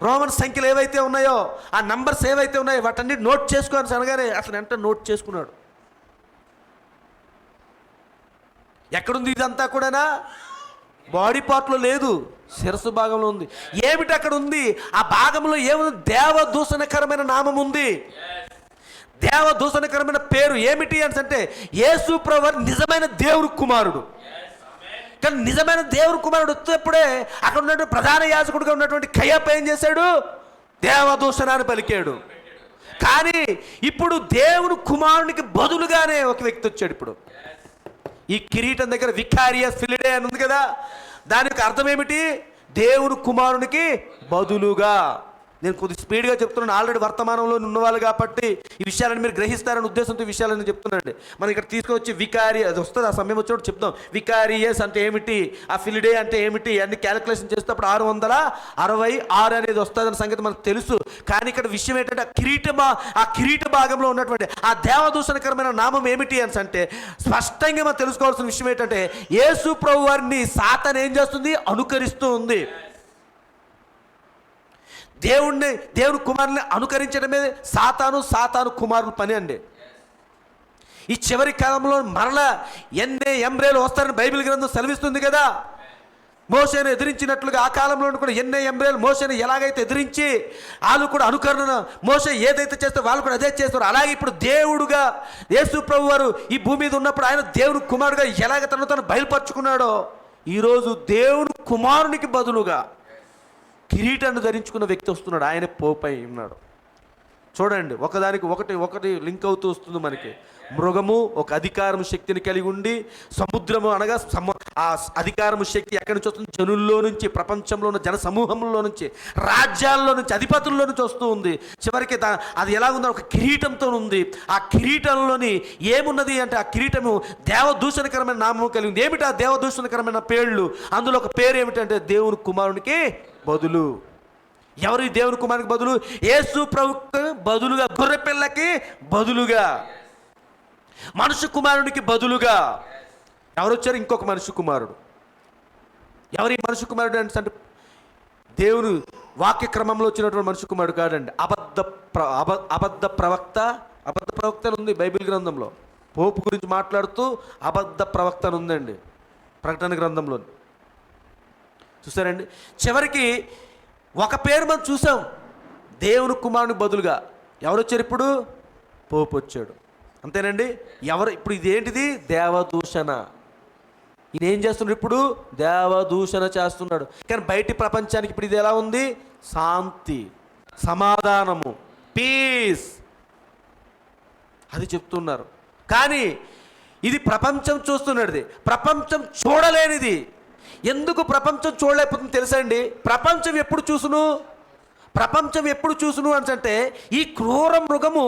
రోమన్ సంఖ్యలు ఏవైతే ఉన్నాయో, ఆ నంబర్స్ ఏవైతే ఉన్నాయో వాటన్ని నోట్ చేసుకోని అనగానే అసలు వెంటనే నోట్ చేసుకున్నాడు. ఎక్కడుంది ఇదంతా కూడానా? బాడీ పార్ట్లో లేదు, శిరస్సు భాగంలో ఉంది. ఏమిటి అక్కడ ఉంది? ఆ భాగంలో ఏముంది? దేవదూషణకరమైన నామం ఉంది, దేవదూషణకరమైన పేరు. ఏమిటి అంటే యేసు ప్రభువు నిజమైన దేవుడు కుమారుడు. కానీ నిజమైన దేవుడు కుమారుడు వచ్చేప్పుడే అక్కడ ఉన్నటువంటి ప్రధాన యాజకుడిగా ఉన్నటువంటి కయప ఏం చేశాడు? దేవదూషణాన్ని పలికాడు. కానీ ఇప్పుడు దేవుని కుమారునికి బదులుగానే ఒక వ్యక్తి వచ్చాడు. ఇప్పుడు ఈ కిరీటం దగ్గర వికారియస్ ఫిలిడే అని ఉంది కదా, దానికి అర్థం ఏమిటి? దేవుని కుమారునికి బదులుగా. నేను కొద్దిగా స్పీడ్గా చెప్తున్నాను, ఆల్రెడీ వర్తమానంలో ఉన్నవాళ్ళు కాబట్టి ఈ విషయాలను మీరు గ్రహిస్తారనే ఉద్దేశంతో ఈ విషయాలను చెప్తున్నానండి. మనం ఇక్కడ తీసుకొచ్చి వికారి అది వస్తుంది, ఆ సమయం వచ్చినప్పుడు చెప్తాం. వికారియస్ అంటే ఏమిటి, ఆ ఫిలిడే అంటే ఏమిటి అన్ని క్యాలిక్యులేషన్ చేసేటప్పుడు 666 అనేది వస్తుందన్న సంగతి మనకు తెలుసు. కానీ ఇక్కడ విషయం ఏంటంటే ఆ కిరీట భాగంలో ఉన్నటువంటి ఆ దేవదూషణకరమైన నామం ఏమిటి అని అంటే స్పష్టంగా మనం తెలుసుకోవాల్సిన విషయం ఏంటంటే యేసు ప్రభు వారిని సాతాను ఏం చేస్తుంది? అనుకరిస్తూ ఉంది. దేవుని కుమారుని అనుకరించడమే సాతాను కుమారుల పని అండి. ఈ చివరి కాలంలో మరలా ఎంబ్రేలు వస్తారని బైబిల్ గ్రంథం సెలవిస్తుంది కదా. మోషేను ఎదిరించినట్లుగా ఆ కాలంలో కూడా ఎంబ్రేలు మోషేను ఎలాగైతే ఎదిరించి వాళ్ళు కూడా అనుకరణ, మోషే ఏదైతే చేస్తారో వాళ్ళు కూడా అదే చేస్తారు. అలాగే ఇప్పుడు దేవుడుగా యేసు ప్రభు వారు ఈ భూమి మీద ఉన్నప్పుడు ఆయన దేవుని కుమారుడుగా ఎలాగ తను బయలుపరుచుకున్నాడో ఈరోజు దేవుని కుమారునికి బదులుగా కిరీటాన్ని ధరించుకున్న వ్యక్తి వస్తున్నాడు. ఆయన పోపై ఉన్నాడు. చూడండి, ఒకదానికి ఒకటి లింక్ అవుతూ వస్తుంది మనకి. మృగము ఒక అధికారము శక్తిని కలిగి ఉండి, సముద్రము అనగా ఆ అధికారము శక్తి ఎక్కడి నుంచి వస్తుంది? జనుల్లో నుంచి, ప్రపంచంలో ఉన్న జన సమూహంలో నుంచి, రాజ్యాల్లో నుంచి, అధిపతుల్లో నుంచి వస్తూ ఉంది. చివరికి అది ఎలా ఉందో ఒక కిరీటంతో ఉంది. ఆ కిరీటంలోని ఏమున్నది అంటే ఆ కిరీటము దేవదూషణకరమైన నామం కలిగి ఉంది. ఏమిటి ఆ దేవదూషణకరమైన పేర్లు? అందులో ఒక పేరు ఏమిటంటే దేవుని కుమారునికి బదులు. ఎవరు ఈ దేవుని కుమారునికి బదులు? యేసు ప్రభువుకు బదులుగా, గొర్రె పిల్లకి బదులుగా, మనుష్య కుమారునికి బదులుగా ఎవరు వచ్చారు? ఇంకొక మనుష్య కుమారుడు. ఎవరు ఈ మనుష్య కుమారుడు అంటే దేవుని వాక్య క్రమంలో వచ్చినటువంటి మనుష్య కుమారుడు కాదండి. అబద్ధ ప్రవక్త ఉంది బైబిల్ గ్రంథంలో. పోపు గురించి మాట్లాడుతూ అబద్ధ ప్రవక్త అని ఉందండి ప్రకటన గ్రంథంలో. చూసారండి, చివరికి ఒక పేరు మనం చూసాం, దేవుని కుమారుని బదులుగా ఎవరు వచ్చారు? ఇప్పుడు పోపు వచ్చాడు. అంతేనండి. ఎవరు ఇప్పుడు ఇదేంటిది? దేవదూషణ. ఈయన ఏం చేస్తున్నాడు? ఇప్పుడు దేవదూషణ చేస్తున్నాడు. కానీ బయటి ప్రపంచానికి ఇప్పుడు ఇది ఎలా ఉంది? శాంతి, సమాధానము, పీస్ అది చెప్తున్నారు. కానీ ఇది ప్రపంచం చూస్తున్నది, ప్రపంచం చూడలేనిది. ఎందుకు ప్రపంచం చూడలేకపోతుంది తెలుసా అండి? ప్రపంచం ఎప్పుడు చూసును అంటే ఈ క్రూర మృగము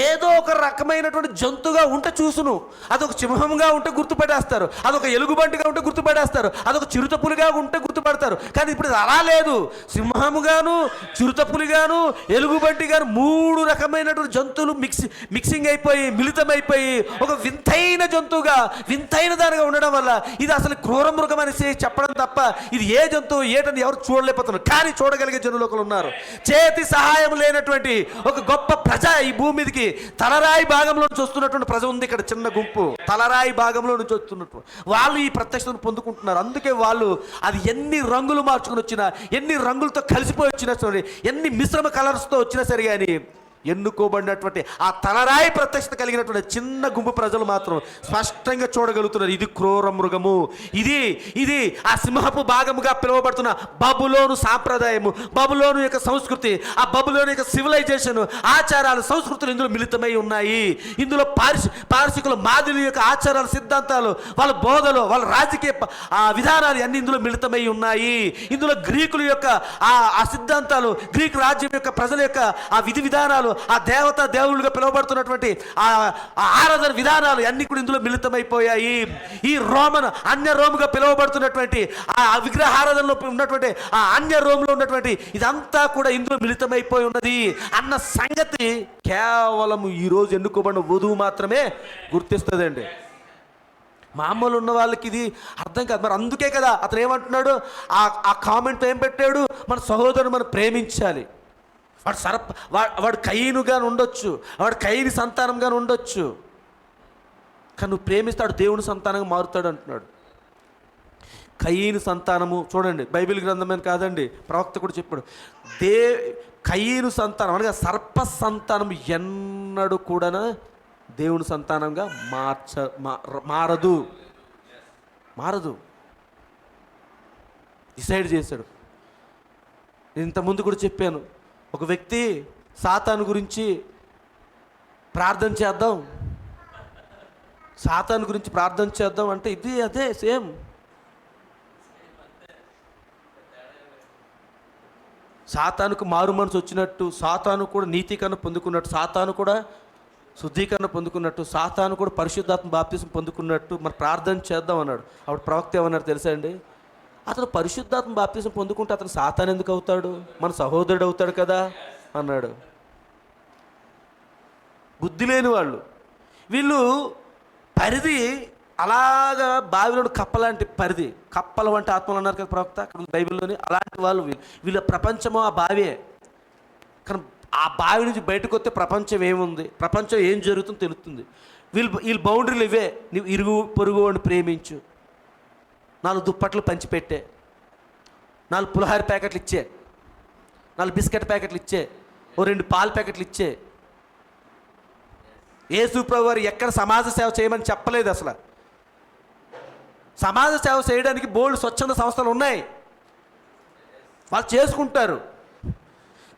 ఏదో ఒక రకమైనటువంటి జంతువుగా ఉంటే చూసును. అదొక సింహంగా ఉంటే గుర్తుపడేస్తారు, అదొక ఎలుగుబంటిగా ఉంటే గుర్తుపడేస్తారు, అదొక చిరుతపులిగా ఉంటే గుర్తుపడతారు. కానీ ఇప్పుడు అలా లేదు. సింహముగాను, చిరుతపులిగాను, ఎలుగుబంటిగాను 3 రకమైనటువంటి జంతువులు మిక్సింగ్ అయిపోయి, మిళితమైపోయి ఒక వింతైన జంతువుగా, వింతైన దానిగా ఉండడం వల్ల ఇది అసలు క్రూర మృగం అని చెప్పడం తప్ప ఇది ఏ జంతువు ఏటని ఎవరు చూడలేకపోతున్నారు. కానీ చూడగలిగే జనులు ఒకరు ఉన్నారు. చేతి సహాయం లేనటువంటి ఒక గొప్ప ప్రజ ఈ భూమి మీదకి తలరాయి భాగంలో నుంచి వస్తున్నటువంటి ప్రజ ఉంది. ఇక్కడ చిన్న గుంపు తలరాయి భాగంలో నుంచి వస్తున్నట్టు వాళ్ళు ఈ ప్రత్యక్షతను పొందుకుంటున్నారు. అందుకే వాళ్ళు అది ఎన్ని రంగులు మార్చుకుని వచ్చినా, ఎన్ని రంగులతో కలిసిపోయి వచ్చినా సరే, ఎన్ని మిశ్రమ కలర్స్తో వచ్చినా సరే, కానీ ఎన్నుకోబడినటువంటి ఆ తలరాయి ప్రత్యక్షత కలిగినటువంటి చిన్న గుంపు ప్రజలు మాత్రం స్పష్టంగా చూడగలుగుతున్నారు. ఇది క్రూర మృగము, ఇది ఇది ఆ సింహపు భాగముగా పిలువబడుతున్న బబులోను సాంప్రదాయము, బబులోను యొక్క సంస్కృతి, ఆ బబులోను యొక్క సివిలైజేషన్, ఆచారాలు, సంస్కృతులు ఇందులో మిళితమై ఉన్నాయి. ఇందులో పారసికుల మాదిరి యొక్క ఆచారాలు, సిద్ధాంతాలు, వాళ్ళ బోధలు, వాళ్ళ రాజకీయ విధానాలు అన్ని ఇందులో మిళితమై ఉన్నాయి. ఇందులో గ్రీకుల యొక్క ఆ సిద్ధాంతాలు, గ్రీకు రాజ్యం యొక్క ప్రజల యొక్క ఆ విధి విధానాలు, ఆ దేవత దేవుళ్ళుగా పిలువబడుతున్నటువంటి ఆ ఆరాధన విధానాలు అన్ని కూడా ఇందులో మిళితమైపోయాయి. ఈ రోమన్ అన్య రోముగా పిలువబడుతున్నటువంటి ఆ విగ్రహారాధనలో ఉన్నటువంటి ఆ అన్య రోములో ఉన్నటువంటి ఇదంతా కూడా ఇందులో మిళితమైపోయి ఉన్నది అన్న సంగతి కేవలం ఈరోజు ఎన్నుకోబడిన వధువు మాత్రమే గుర్తిస్తుందండి. మామూలు ఉన్న వాళ్ళకి ఇది అర్థం కాదు. మరి అందుకే కదా అతను ఏమంటున్నాడు, ఆ కామెంట్ ఏం పెట్టాడు, మన సహోదరుడు మనం ప్రేమించాలి. వాడు కయీనుగా ఉండొచ్చు, వాడు కయీని సంతానంగా ఉండొచ్చు, కానీ నువ్వు ప్రేమిస్తాడు దేవుని సంతానంగా మారుతాడు అంటున్నాడు. కయీను సంతానము చూడండి, బైబిల్ గ్రంథమని కాదండి, ప్రవక్త కూడా చెప్పాడు. కయీను సంతానం అనగా సర్ప సంతానం ఎన్నడూ కూడా దేవుని సంతానంగా మారదు. డిసైడ్ చేశాడు. నేను ఇంతకుముందు కూడా చెప్పాను, ఒక వ్యక్తి సాతాను గురించి ప్రార్థన చేద్దాం అంటే ఇది అదే సేమ్. సాతానుకు మారు మనసు వచ్చినట్టు, సాతాను కూడా నీతీకరణ పొందుకున్నట్టు, సాతాను కూడా శుద్ధీకరణ పొందుకున్నట్టు, సాతాను కూడా పరిశుద్ధాత్మ బాప్తిసం పొందుకున్నట్టు మరి ప్రార్థన చేద్దాం అన్నాడు. అప్పుడు ప్రవక్త ఏమన్నారు తెలుసా అండి, అతను పరిశుద్ధాత్మ బాప్తిసం పొందుకుంటే అతను సాతాను ఎందుకు అవుతాడు, మన సహోదరుడు అవుతాడు కదా అన్నాడు. బుద్ధి లేని వాళ్ళు వీళ్ళు. పరిధి అలాగా బావిలోని కప్పలాంటి పరిధి, కప్పల వంటి ఆత్మలు అన్నారు కదా ప్రవక్త అక్కడ బైబిల్లోని. అలాంటి వాళ్ళు వీళ్ళ ప్రపంచమో ఆ బావే. కానీ ఆ బావి నుంచి బయటకు వస్తే ప్రపంచం ఏముంది, ప్రపంచం ఏం జరుగుతుందో తెలుస్తుంది. వీళ్ళ బౌండరీలు ఇవే. నువ్వు ఇరుగు పొరుగు వాడిని ప్రేమించు, 4 దుప్పట్లు పంచిపెట్టే, 4 పులిహార ప్యాకెట్లు ఇచ్చే, 4 బిస్కెట్ ప్యాకెట్లు ఇచ్చే, ఓ 2 పాల ప్యాకెట్లు ఇచ్చే. యేసు ప్రభువు వారు ఎక్కడ సమాజ సేవ చేయమని చెప్పలేదు. అసలు సమాజ సేవ చేయడానికి బోల్డ్ స్వచ్ఛంద సంస్థలు ఉన్నాయి, వాళ్ళు చేసుకుంటారు.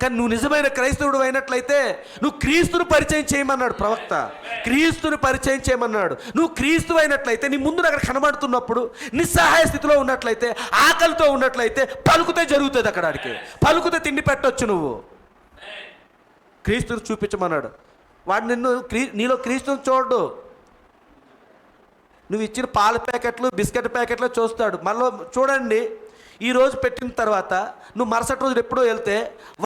కానీ నువ్వు నిజమైన క్రైస్తవుడు అయినట్లయితే నువ్వు క్రీస్తుని పరిచయం చేయమన్నాడు ప్రవక్త. క్రీస్తుని పరిచయం చేయమన్నాడు. నువ్వు క్రీస్తు అయినట్లయితే నీ ముందు అక్కడ కనబడుతున్నప్పుడు నిస్సహాయ స్థితిలో ఉన్నట్లయితే, ఆకలితో ఉన్నట్లయితే పలుకుతే జరుగుతుంది. అక్కడికి పలుకుతే తిండి పెట్టొచ్చు. నువ్వు క్రీస్తుని చూపించమన్నాడు. వాడు నిన్ను నీలో క్రీస్తుని చూడు. నువ్వు ఇచ్చిన పాల ప్యాకెట్లు, బిస్కెట్ ప్యాకెట్లు చూస్తాడు. మళ్ళీ చూడండి, ఈరోజు పెట్టిన తర్వాత నువ్వు మరుసటి రోజు ఎప్పుడో వెళ్తే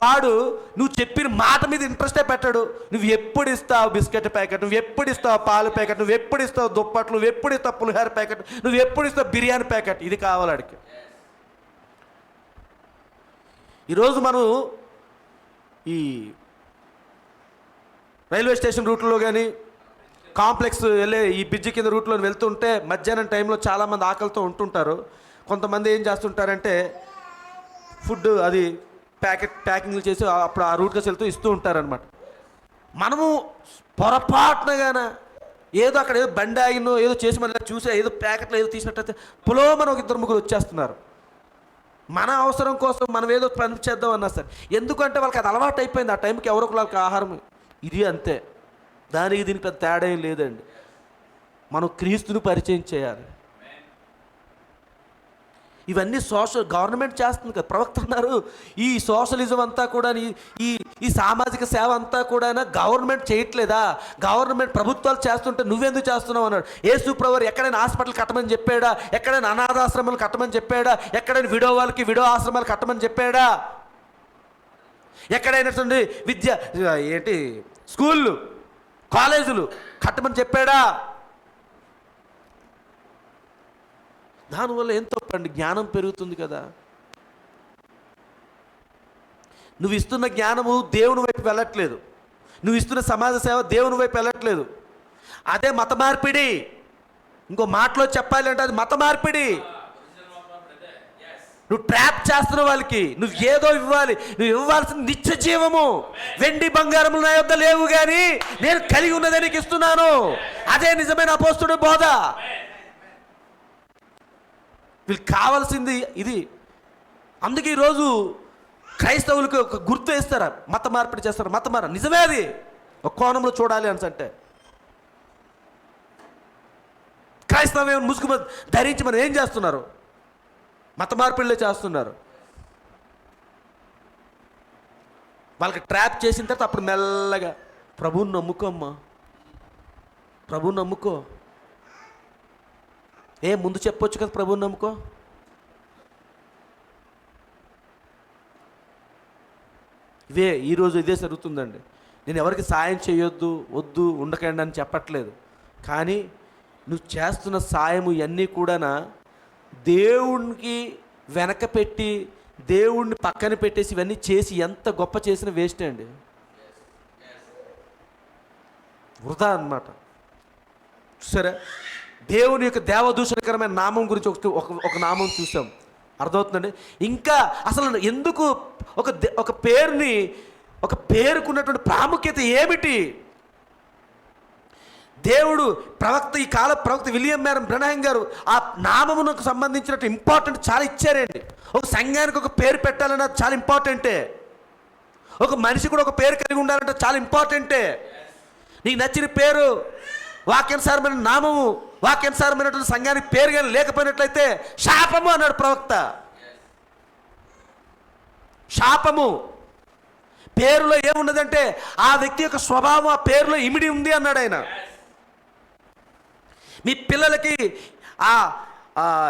వాడు నువ్వు చెప్పిన మాట మీద ఇంట్రెస్టే పెట్టాడు. నువ్వు ఎప్పుడు ఇస్తావు బిస్కెట్ ప్యాకెట్, నువ్వు ఎప్పుడు ఇస్తావు పాల ప్యాకెట్, నువ్వు ఎప్పుడు ఇస్తావు దుప్పట్లు, నువ్వు ఎప్పుడు ఇస్తావు పులిహార ప్యాకెట్, నువ్వు ఎప్పుడు ఇస్తావు బిర్యానీ ప్యాకెట్, ఇది కావాలి వాడికి. ఈరోజు మనం ఈ రైల్వే స్టేషన్ రూట్లో కానీ కాంప్లెక్స్ వెళ్ళే ఈ బ్రిడ్జి కింద రూట్లో వెళ్తుంటే మధ్యాహ్నం టైంలో చాలామంది ఆకలితో ఉంటుంటారు. కొంతమంది ఏం చేస్తుంటారంటే ఫుడ్ అది ప్యాకింగ్లు చేసి అప్పుడు ఆ రూట్గా వెళ్తూ ఇస్తూ ఉంటారనమాట. మనము పొరపాటునగాన ఏదో అక్కడ ఏదో బండి ఆగినో ఏదో చేసి మన చూసి ఏదో ప్యాకెట్లో ఏదో తీసినట్టయితే పులో మన ఒక 2-3 వచ్చేస్తున్నారు. మన అవసరం కోసం మనం ఏదో పని చేద్దాం అన్నా సరే, ఎందుకంటే వాళ్ళకి అది అలవాటు అయిపోయింది. ఆ టైంకి ఎవరో వాళ్ళకి ఆహారం ఇది అంతే. దానికి దీనికి పెద్ద తేడా ఏం లేదండి. మనం క్రీస్తుని పరిచయం చేయాలి. ఇవన్నీ గవర్నమెంట్ చేస్తుంది కదా. ప్రవక్త అన్నారు, ఈ సోషలిజం అంతా కూడా ఈ సామాజిక సేవ అంతా కూడా గవర్నమెంట్ చేయట్లేదా, గవర్నమెంట్ ప్రభుత్వాలు చేస్తుంటే నువ్వెందుకు చేస్తున్నావు అన్నాడు. యేసు ప్రభువు ఎక్కడైనా హాస్పిటల్ కట్టమని చెప్పాడా, ఎక్కడైనా అనాథాశ్రమాలు కట్టమని చెప్పాడా, ఎక్కడైనా విడో వాళ్ళకి విడో ఆశ్రమాలు కట్టమని చెప్పాడా, ఎక్కడైనా స్కూళ్ళు కాలేజీలు కట్టమని చెప్పాడా? దానివల్ల ఏం తప్పండి, జ్ఞానం పెరుగుతుంది కదా. నువ్వు ఇస్తున్న జ్ఞానము దేవుని వైపు వెళ్ళట్లేదు, నువ్వు ఇస్తున్న సమాజ సేవ దేవుని వైపు వెళ్ళట్లేదు. అదే మత మార్పిడి. ఇంకో మాటలో చెప్పాలి అంటే అది మత మార్పిడి. నువ్వు ట్రాప్ చేస్తున్న వాళ్ళకి నువ్వు ఏదో ఇవ్వాలి. నువ్వు ఇవ్వాల్సిన నిత్య జీవము. వెండి బంగారములు నా యొద్ద లేవు కానీ నేను కలిగి ఉన్నదే నీకు ఇస్తున్నాను. అదే నిజమైన అపోస్తుడి బోధ. వీళ్ళకి కావాల్సింది ఇది. అందుకే ఈరోజు క్రైస్తవులకు ఒక గుర్తు వేస్తారా, మత మార్పిడి చేస్తారు. నిజమే అది ఒక కోణంలో చూడాలి అంటే క్రైస్తవం ముసుగు ధరించి మనం ఏం చేస్తున్నారు? మత మార్పిడిలో చేస్తున్నారు. వాళ్ళకి ట్రాప్ చేసిన తర్వాత అప్పుడు మెల్లగా ప్రభువుని నమ్ముకోమ్మా, ప్రభువుని నమ్ముకో. ముందు చెప్పొచ్చు కదా ప్రభువుని నమ్ముకో. ఈరోజు ఇదే జరుగుతుందండి. నేను ఎవరికి సాయం చేయొద్దు, వద్దు, ఉండకండి అని చెప్పట్లేదు. కానీ నువ్వు చేస్తున్న సాయము ఇవన్నీ కూడా దేవునికి వెనక పెట్టి దేవుణ్ణి పక్కన పెట్టేసి ఇవన్నీ చేసి ఎంత గొప్ప చేసిన వేస్టే అండి, వృధా అన్నమాట. చూసారా, దేవుని యొక్క దేవదూషణకరమైన నామం గురించి ఒక నామం చూసాం, అర్థమవుతుందండి. ఇంకా అసలు ఎందుకు ఒక పేరుని, ఒక పేరుకున్నటువంటి ప్రాముఖ్యత ఏమిటి? దేవుడు ఈ కాల ప్రవక్త విలియం మేరన్ బ్రనహం గారు ఆ నామమునకు సంబంధించినట్టు ఇంపార్టెంట్ చాలా ఇచ్చారండి. ఒక సంఘానికి ఒక పేరు పెట్టాలన్నా చాలా ఇంపార్టెంటే. ఒక మనిషి కూడా ఒక పేరు కలిగి ఉండాలంటే చాలా ఇంపార్టెంటే. నీకు నచ్చిన పేరు, వాక్యానుసారమైన నామము, వాక్యానుసారమైనటువంటి సంఘానికి పేరు కానీ లేకపోయినట్లయితే శాపము అన్నాడు ప్రవక్త. శాపము. పేరులో ఏమున్నదంటే ఆ వ్యక్తి యొక్క స్వభావం ఆ పేరులో ఇమిడి ఉంది అన్నాడు ఆయన. మీ పిల్లలకి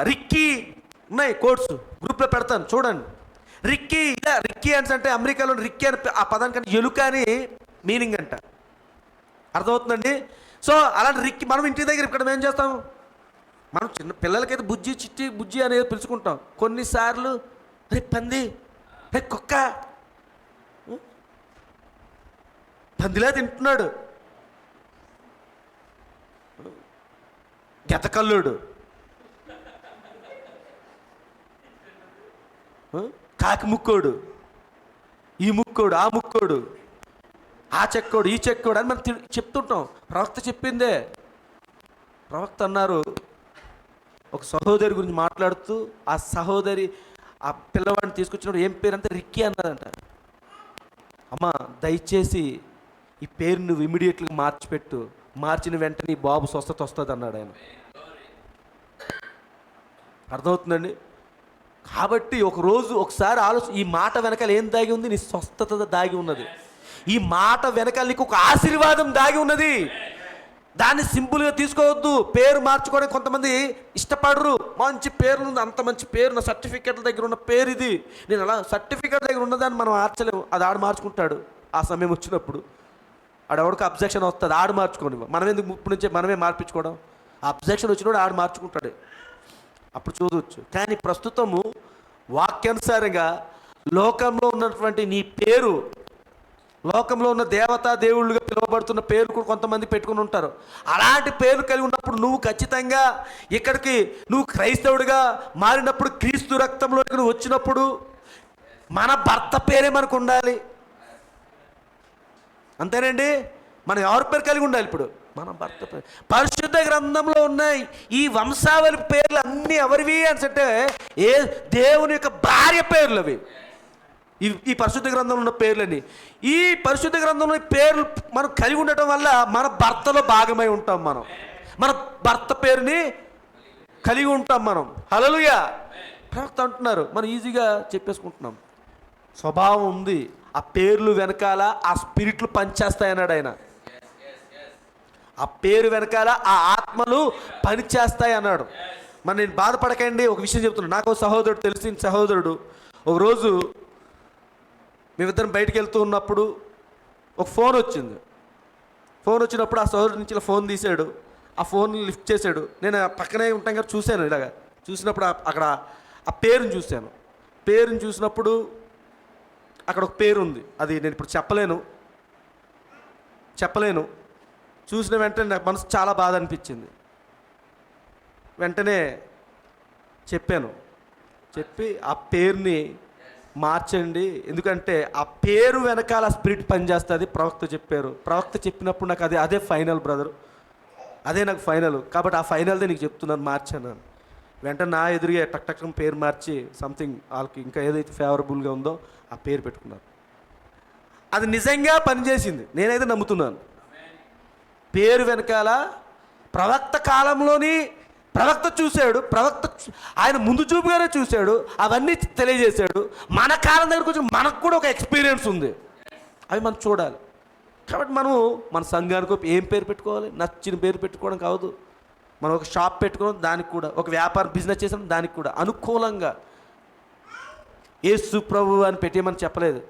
రిక్కీ ఉన్నాయి, కోర్సు గ్రూప్లో పెడతాను చూడండి. రిక్కీ అంటే అమెరికాలో రిక్కీ అని ఆ పదానికంటే ఎలుక అని మీనింగ్ అంట, అర్థమవుతుందండి. సో అలాంటి రిక్కీ మనం ఇంటి దగ్గర ఇక్కడ ఏం చేస్తాం, మనం చిన్న పిల్లలకైతే బుజ్జి, చిట్టి, బుజ్జి అనేది పిలుచుకుంటాం. కొన్నిసార్లు రే పంది, రే కుక్క, పందిలా తింటున్నాడు, గెతకల్లుడు, కాకి ముక్కోడు, ఈ ముక్కోడు, ఆ ముక్కోడు, ఆ చెక్కోడు, ఈ చెక్కోడు అని మనం చెప్తుంటాం. ప్రవక్త చెప్పిందే. ప్రవక్త అన్నారు, ఒక సహోదరి గురించి మాట్లాడుతూ ఆ సహోదరి ఆ పిల్లవాడిని తీసుకొచ్చినప్పుడు ఏం పేరు అంటే రిక్కీ అన్నదంట. అమ్మ దయచేసి ఈ పేరు నువ్వు ఇమీడియట్గా మార్చిపెట్టు, మార్చిన వెంటనే ఈ బాబు స్వస్థత వస్తుంది అన్నాడు ఆయన. అర్థమవుతుందండి. కాబట్టి ఒకసారి ఈ మాట వెనకాల ఏం దాగి ఉంది? నీ స్వస్థత దాగి ఉన్నది. ఈ మాట వెనకాల నీకు ఒక ఆశీర్వాదం దాగి ఉన్నది. దాన్ని సింపుల్గా తీసుకోవద్దు. పేరు మార్చుకోవడానికి కొంతమంది ఇష్టపడరు. మంచి పేరు ఉంది, అంత మంచి పేరు, నా సర్టిఫికెట్ల దగ్గర ఉన్న పేరు ఇది, నేను అలా సర్టిఫికెట్ దగ్గర ఉన్నదాన్ని మనం మార్చలేము. అది ఆడు మార్చుకుంటాడు. ఆ సమయం వచ్చినప్పుడు ఆడెవడికి అబ్జెక్షన్ వస్తుంది, ఆడు మార్చుకోండి. మనం ఎందుకు ఇప్పుడు నుంచే మనమే మార్పించుకోవడం? అబ్జెక్షన్ వచ్చినప్పుడు ఆడు మార్చుకుంటాడు, అప్పుడు చూడవచ్చు. కానీ ప్రస్తుతము వాక్యానుసారంగా లోకంలో ఉన్నటువంటి నీ పేరు, లోకంలో ఉన్న దేవతా దేవుళ్ళుగా పిలువబడుతున్న పేరు కూడా కొంతమంది పెట్టుకుని ఉంటారు. అలాంటి పేరు కలిగి ఉన్నప్పుడు నువ్వు ఖచ్చితంగా ఇక్కడికి నువ్వు క్రైస్తవుడిగా మారినప్పుడు, క్రీస్తు రక్తంలోకి నువ్వు వచ్చినప్పుడు మన భర్త పేరే మనకు ఉండాలి. అంతేనండి. మనం ఎవరి పేరు కలిగి ఉండాలి? ఇప్పుడు మన భర్త పేరు. పరిశుద్ధ గ్రంథంలో ఉన్నాయి ఈ వంశావళి పేర్లు అన్నీ ఎవరివి అంటే దేవుని యొక్క భార్య పేర్లు అవి. ఈ పరిశుద్ధ గ్రంథంలో ఉన్న పేర్లని, ఈ పరిశుద్ధ గ్రంథంలో పేర్లు మనం కలిగి ఉండటం వల్ల మన భర్తలో భాగమై ఉంటాం. మన భర్త పేరుని కలిగి ఉంటాం మనం. హల్లెలూయా. ప్రవక్త అంటున్నారు, మనం ఈజీగా చెప్పేసుకుంటున్నాం. స్వభావం ఉంది. ఆ పేర్లు వెనకాల ఆ స్పిరిట్లు పనిచేస్తాయన్నాడు ఆయన. ఆ పేరు వెనకాల ఆ ఆత్మలు పనిచేస్తాయి అన్నాడు. మరి నేను బాధపడకండి, ఒక విషయం చెప్తున్నాను. నాకు సహోదరుడు, తెలిసిన సహోదరుడు, ఒకరోజు మేమిద్దరం బయటికి వెళ్తూ ఉన్నప్పుడు ఒక ఫోన్ వచ్చింది. ఫోన్ వచ్చినప్పుడు ఆ సహోదరుడి నుంచి ఇలా ఫోన్ తీశాడు. ఆ ఫోన్ లిఫ్ట్ చేశాడు. నేను పక్కనే ఉంటాం కదా, చూశాను. ఇలాగా చూసినప్పుడు అక్కడ ఆ పేరుని చూశాను. పేరుని చూసినప్పుడు అక్కడ ఒక పేరు ఉంది. అది నేను ఇప్పుడు చెప్పలేను. చూసిన వెంటనే నాకు మనసు చాలా బాధ అనిపించింది. వెంటనే చెప్పాను, చెప్పి ఆ పేరుని మార్చండి. ఎందుకంటే ఆ పేరు వెనకాల స్పిరిట్ పనిచేస్తుంది. ప్రవక్త చెప్పారు. ప్రవక్త చెప్పినప్పుడు నాకు అదే ఫైనల్ బ్రదర్, అదే నాకు ఫైనల్. కాబట్టి ఆ ఫైనల్దే నీకు చెప్తున్నాను, మార్చాను. వెంటనే నా ఎదురుగా టక్ టక్ పేరు మార్చి సంథింగ్ వాళ్ళకి ఇంకా ఏదైతే ఫేవరబుల్గా ఉందో ఆ పేరు పెట్టుకున్నారు. అది నిజంగా పనిచేసింది, నేనైతే నమ్ముతున్నాను. పేరు వెనకాల ప్రవక్త కాలంలోని ప్రవక్త చూశాడు, ఆయన ముందు చూపుగానే చూశాడు, అవన్నీ తెలియజేశాడు. మన కాలం దగ్గరకు వచ్చి మనకు కూడా ఒక ఎక్స్పీరియన్స్ ఉంది, అవి మనం చూడాలి. కాబట్టి మనం మన సంఘానికి ఏం పేరు పెట్టుకోవాలి? నచ్చిన పేరు పెట్టుకోవడం కాదు. మనం ఒక షాప్ పెట్టుకోవడం, దానికి కూడా ఒక వ్యాపారం బిజినెస్ చేసాం, దానికి కూడా అనుకూలంగా యేసు ప్రభు అని పెట్టేయమని చెప్పలేదు.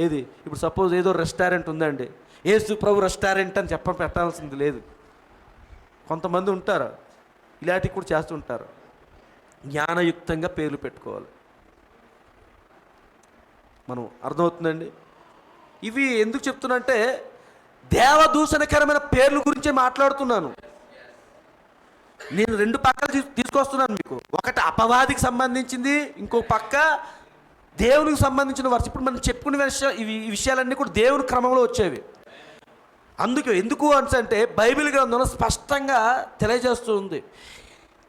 ఏది ఇప్పుడు సపోజ్ ఏదో రెస్టారెంట్ ఉందండి, యేసు ప్రభు రెస్టారెంట్ అని పెట్టాల్సింది లేదు. కొంతమంది ఉంటారు ఇలాంటివి కూడా చేస్తుంటారు. జ్ఞానయుక్తంగా పేర్లు పెట్టుకోవాలి. మనం అర్థమవుతుందండి. ఇవి ఎందుకు చెప్తున్నంటే దేవదూషణకరమైన పేర్ల గురించే మాట్లాడుతున్నాను. నేను రెండు పక్కలు తీసుకొస్తున్నాను మీకు. ఒకటి అపవాదికి సంబంధించింది, ఇంకో పక్క దేవునికి సంబంధించిన వర్షం. ఇప్పుడు మనం చెప్పుకునే ఈ విషయాలన్నీ కూడా దేవుని క్రమంలో వచ్చేవి. ఎందుకు అంటే బైబిల్ గ్రంథంలో స్పష్టంగా తెలియజేస్తుంది.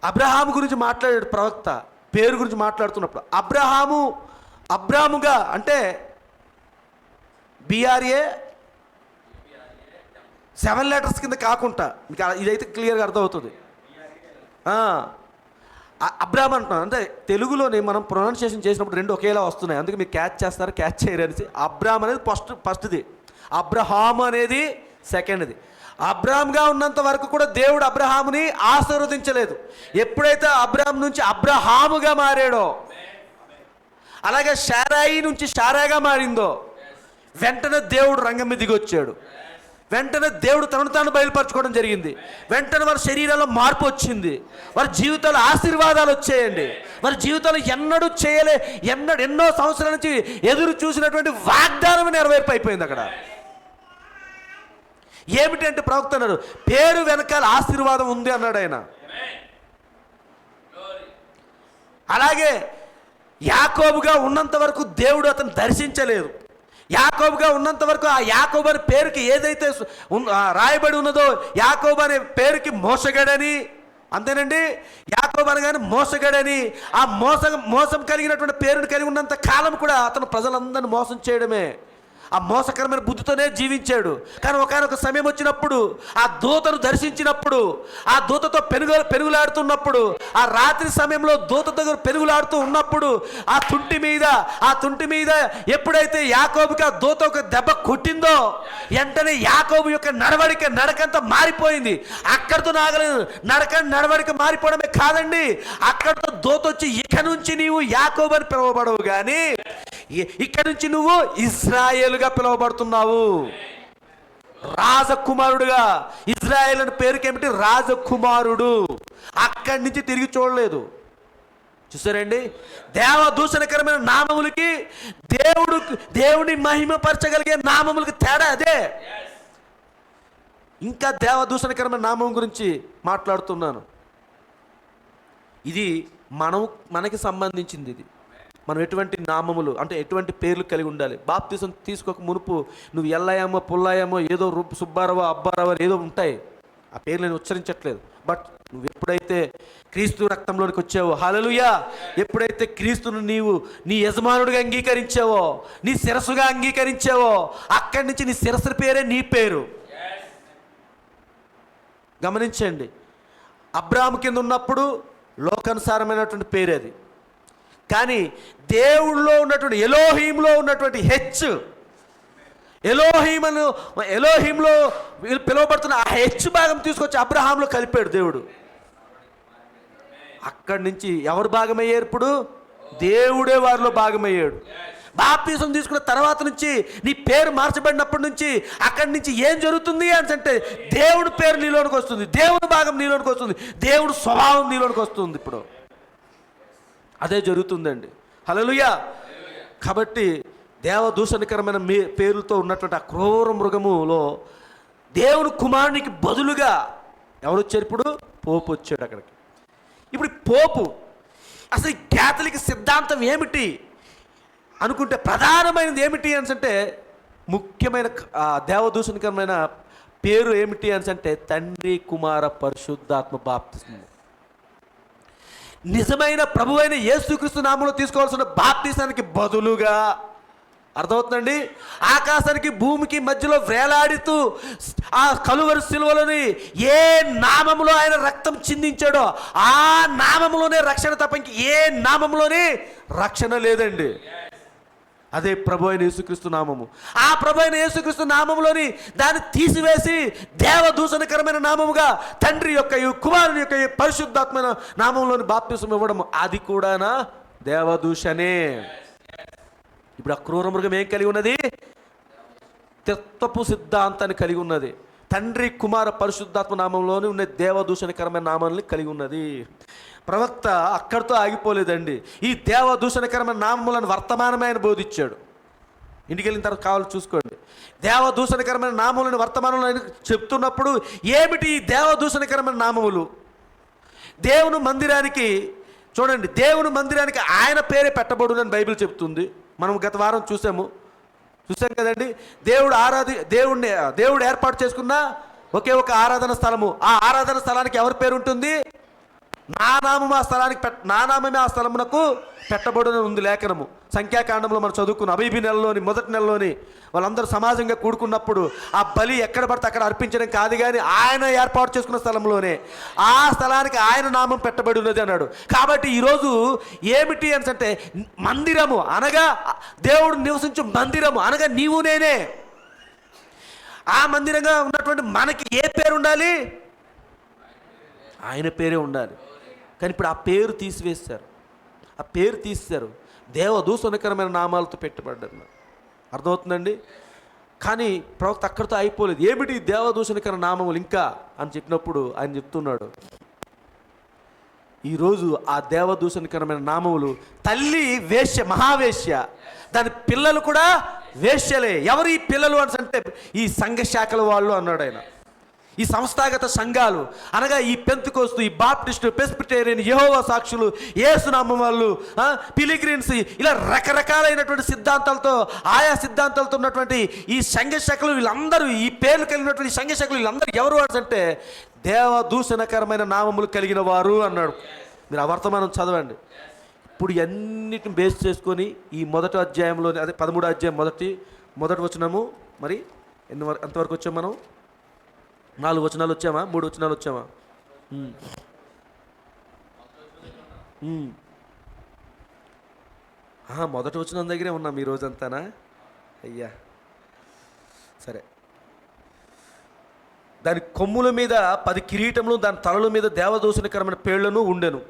అబ్రహాము గురించి మాట్లాడాడు ప్రవక్త, పేరు గురించి మాట్లాడుతున్నప్పుడు అబ్రాముగా అంటే BRA 7 letters కింద కాకుండా మీకు ఇదైతే క్లియర్గా అర్థమవుతుంది. అబ్రామ్ అంటున్నాను అంటే తెలుగులోని మనం ప్రొనౌన్సియేషన్ చేసినప్పుడు రెండు ఒకేలా వస్తున్నాయి. అందుకే మీరు క్యాచ్ చేస్తారు, క్యాచ్ చేయరు అనేసి. అబ్రామ్ అనేది ఫస్ట్ది, అబ్రహాము అనేది సెకండ్ది. అబ్రామ్గా ఉన్నంత వరకు కూడా దేవుడు అబ్రహాముని ఆశీర్వదించలేదు. ఎప్పుడైతే అబ్రామ్ నుంచి అబ్రహాముగా మారాడో, అలాగే షారాయి నుంచి షారాగా మారిందో, వెంటనే దేవుడు రంగం మీద దిగొచ్చాడు. వెంటనే దేవుడు తనను తాను బయలుపరచుకోవడం జరిగింది. వెంటనే వారి శరీరాల్లో మార్పు వచ్చింది, వారి జీవితంలో ఆశీర్వాదాలు వచ్చాయండి. వారి జీవితంలో ఎన్నో సంవత్సరాల నుంచి ఎదురు చూసినటువంటి వాగ్దానం నెరవేర్పు అయిపోయింది అక్కడ. ఏమిటంటే ప్రవక్త అన్నాడు, పేరు వెనకాల ఆశీర్వాదం ఉంది అన్నాడు ఆయన. అలాగే యాకోబుగా ఉన్నంత వరకు దేవుడు అతను దర్శించలేదు. యాకోబుగా ఉన్నంత వరకు ఆ యాకోబు అనే పేరుకి ఏదైతే రాయబడి ఉన్నదో, యాకోబు అనే పేరుకి మోసగాడని, అంతేనండి, యాకోబు అనగానే మోసగాడని, ఆ మోసం కలిగినటువంటి పేరుని కలిగి ఉన్నంత కాలం కూడా అతను ప్రజలందరినీ మోసం చేయడమే, ఆ మోసకరమైన బుద్ధితోనే జీవించాడు. కానీ ఒకనొక సమయం వచ్చినప్పుడు ఆ దూతను దర్శించినప్పుడు, ఆ దూతతో పెనుగులాడుతున్నప్పుడు, ఆ రాత్రి సమయంలో దూత దగ్గర పెనుగులాడుతూ ఉన్నప్పుడు ఆ తుంటి మీద ఎప్పుడైతే యాకోబుకి ఆ దూత ఒక దెబ్బ కొట్టిందో, వెంటనే యాకోబు యొక్క నడకంతా మారిపోయింది. అక్కడితో నాగలేదు, నడవడిక మారిపోవడమే కాదండి, అక్కడితో దూత వచ్చి ఇక నుంచి నీవు యాకోబు అని పిలువబడవు కానీ ఇక్కడ నుంచి నువ్వు ఇజ్రాయేలుగా పిలువబడుతున్నావు. రాజకుమారుడుగా. ఇజ్రాయేల్ అనే పేరుకి ఏమిటి? రాజకుమారుడు. అక్కడి నుంచి తిరిగి చూడలేదు. చూసారండి, దేవదూషణకరమైన నామములకి దేవుని మహిమపరచగలిగే నామములకి తేడా అదే. ఇంకా దేవదూషణకరమైన నామం గురించి మాట్లాడుతున్నాను. ఇది మనకి సంబంధించింది. ఇది మనం ఎటువంటి నామములు అంటే ఎటువంటి పేర్లు కలిగి ఉండాలి. బాప్తిసం తీసుకోక మునుపు నువ్వు ఎల్లయ్యమో పుల్లయ్యమో ఏదో సుబ్బారావో అబ్బారావో ఏదో ఉంటాయి, ఆ పేర్లు నేను ఉచ్చరించట్లేదు. బట్ నువ్వు ఎప్పుడైతే క్రీస్తు రక్తంలోనికి వచ్చావో, హల్లెలూయా, ఎప్పుడైతే క్రీస్తును నీవు నీ యజమానుడిగా అంగీకరించావో, నీ శిరస్సుగా అంగీకరించావో, అక్కడి నుంచి నీ శిరస్సు పేరే నీ పేరు. గమనించండి, అబ్రాహాము కింద ఉన్నప్పుడు లోకానుసారమైనటువంటి పేరు అది. కానీ దేవుళ్ళో ఉన్నటువంటి ఎలోహీంలో ఉన్నటువంటి ఎలోహీంలో పిలువబడుతున్న ఆ భాగం తీసుకొచ్చి అబ్రహాంలో కలిపాడు దేవుడు. అక్కడి నుంచి ఎవరు భాగమయ్యారు? ఇప్పుడు దేవుడే వారిలో భాగమయ్యాడు. బాప్తిసం తీసుకున్న తర్వాత నుంచి నీ పేరు మార్చబడినప్పటి నుంచి అక్కడి నుంచి ఏం జరుగుతుంది అంటే దేవుడి పేరు నీలోనికి వస్తుంది, దేవుడి భాగం నీలోనికి వస్తుంది, దేవుడి స్వభావం నీలోనికి వస్తుంది. ఇప్పుడు అదే జరుగుతుందండి. హల్లెలూయా. కాబట్టి దేవదూషణకరమైన పేరులతో ఉన్నటువంటి ఆ క్రూర మృగములో దేవుని కుమారునికి బదులుగా ఎవరు వచ్చారు? ఇప్పుడు పోపు వచ్చాడు అక్కడికి. ఇప్పుడు పోపు అసలు ఈ క్యాథలిక్ సిద్ధాంతం ఏమిటి అనుకుంటే ప్రధానమైనది ఏమిటి అని అంటే ముఖ్యమైన దేవదూషణకరమైన పేరు ఏమిటి అని అంటే తండ్రి కుమార పరిశుద్ధాత్మ బాప్తిస్మం. నిజమైన ప్రభువైన యేసుక్రీస్తు నామములో తీసుకోవాల్సిన బాప్తిసానికి బదులుగా, అర్థమవుతుందండి, ఆకాశానికి భూమికి మధ్యలో వేలాడుతూ ఆ కలువరి సిలువలోని ఏ నామములో ఆయన రక్తం చిందించాడో ఆ నామములోనే రక్షణ తప్ప ఇంక ఏ నామములోనే రక్షణ లేదండి. అదే ప్రభు అయిన యేసుక్రీస్తు నామము. ఆ ప్రభు అయిన యేసుక్రీస్తు నామములోని దాన్ని తీసివేసి దేవదూషణకరమైన నామముగా తండ్రి యొక్క కుమారుని యొక్క పరిశుద్ధాత్మైన నామంలోని బాప్తిసం ఇవ్వడం, అది కూడానా దేవదూషణే. ఇప్పుడు ఆ క్రూర మృగం ఏం కలిగి ఉన్నది? తత్వపు సిద్ధాంతాన్ని కలిగి ఉన్నది. తండ్రి కుమార పరిశుద్ధాత్మ నామంలోని ఉన్న దేవదూషణకరమైన నామాన్ని కలిగి ఉన్నది. ప్రవక్త అక్కడితో ఆగిపోలేదండి. ఈ దేవదూషణకరమైన నామములను వర్తమానమే ఆయన బోధించాడు. ఇంటికి వెళ్ళిన తర్వాత కావాలి చూసుకోండి. దేవదూషణకరమైన నామములను వర్తమానంలో ఆయన చెప్తున్నప్పుడు ఏమిటి ఈ దేవదూషణకరమైన నామములు? దేవుని మందిరానికి చూడండి, దేవుని మందిరానికి ఆయన పేరే పెట్టబడునని బైబిల్ చెప్తుంది. మనం గత వారం చూసాం కదండి. దేవుడు ఏర్పాటు చేసుకున్న ఒకే ఒక ఆరాధన స్థలము. ఆ ఆరాధన స్థలానికి ఎవరి పేరు ఉంటుంది? నా నామమే ఆ స్థలమునకు పెట్టబడునని ఉంది లేఖనము. సంఖ్యాకాండంలో మనం చదువుకున్న అబీబీ నెలలోని మొదటి నెలలోని వాళ్ళందరూ సమాజంగా కూడుకున్నప్పుడు ఆ బలి ఎక్కడ పడితే అక్కడ అర్పించడం కాదు, కానీ ఆయన ఏర్పాటు చేసుకున్న స్థలంలోనే ఆ స్థలానికి ఆయన నామం పెట్టబడి ఉన్నది అన్నాడు. కాబట్టి ఈరోజు ఏమిటి అని అంటే మందిరము అనగా దేవుడు నివసించు మందిరము అనగా నీవు నేనే. ఆ మందిరంగా ఉన్నటువంటి మనకి ఏ పేరు ఉండాలి? ఆయన పేరే ఉండాలి. కానీ ఇప్పుడు ఆ పేరు తీసేశారు. దేవదూషణకరమైన నామాలతో పెట్టబడ్డారు. అర్థమవుతుందండి? కానీ ప్రవక్త అక్కడితో అయిపోలేదు. ఏమిటి దేవదూషణకర నామములు ఇంకా అని చెప్పినప్పుడు ఆయన చెప్తున్నాడు, ఈరోజు ఆ దేవదూషణకరమైన నామములు తల్లి వేశ్య, మహావేశ్య, దాని పిల్లలు కూడా వేశ్యలే. ఎవరు ఈ పిల్లలు అని అంటే ఈ సంఘ శాఖల వాళ్ళు అన్నాడు ఆయన. ఈ సంస్థాగత సంఘాలు అనగా ఈ పెంతెకోస్తు, ఈ బాప్టిస్టు, ప్రెస్బిటేరియన్, యెహోవా సాక్షులు, యేసునామం వాళ్ళు, పిలిగ్రిమ్స్, ఇలా రకరకాలైనటువంటి సిద్ధాంతాలతో ఆయా సిద్ధాంతాలతో ఉన్నటువంటి ఈ సంఘ శాఖలు వీళ్ళందరూ, ఈ పేర్లు కలిగినటువంటి సంఘ శాఖలు వీళ్ళందరూ ఎవరు అంటే దేవదూషణకరమైన నామములు కలిగిన వారు అన్నాడు. మీరు ఆ వర్తమానం చదవండి. ఇప్పుడు అన్నిటిని బేస్ చేసుకొని ఈ మొదటి అధ్యాయంలోని, అదే 13వ అధ్యాయం మొదటి వచనము, మరి ఎంతవరకు వచ్చాం మనం? 4 వచనాలు వచ్చామా? 3 వచనాలు వచ్చామా? మొదటి వచనం దగ్గరే ఉన్నాం ఈ రోజంతానా? అయ్యా సరే. దాని కొమ్ముల మీద 10 కిరీటములు, దాని తలల మీద దేవదూషణకరమైన పేర్లను ఉండెను.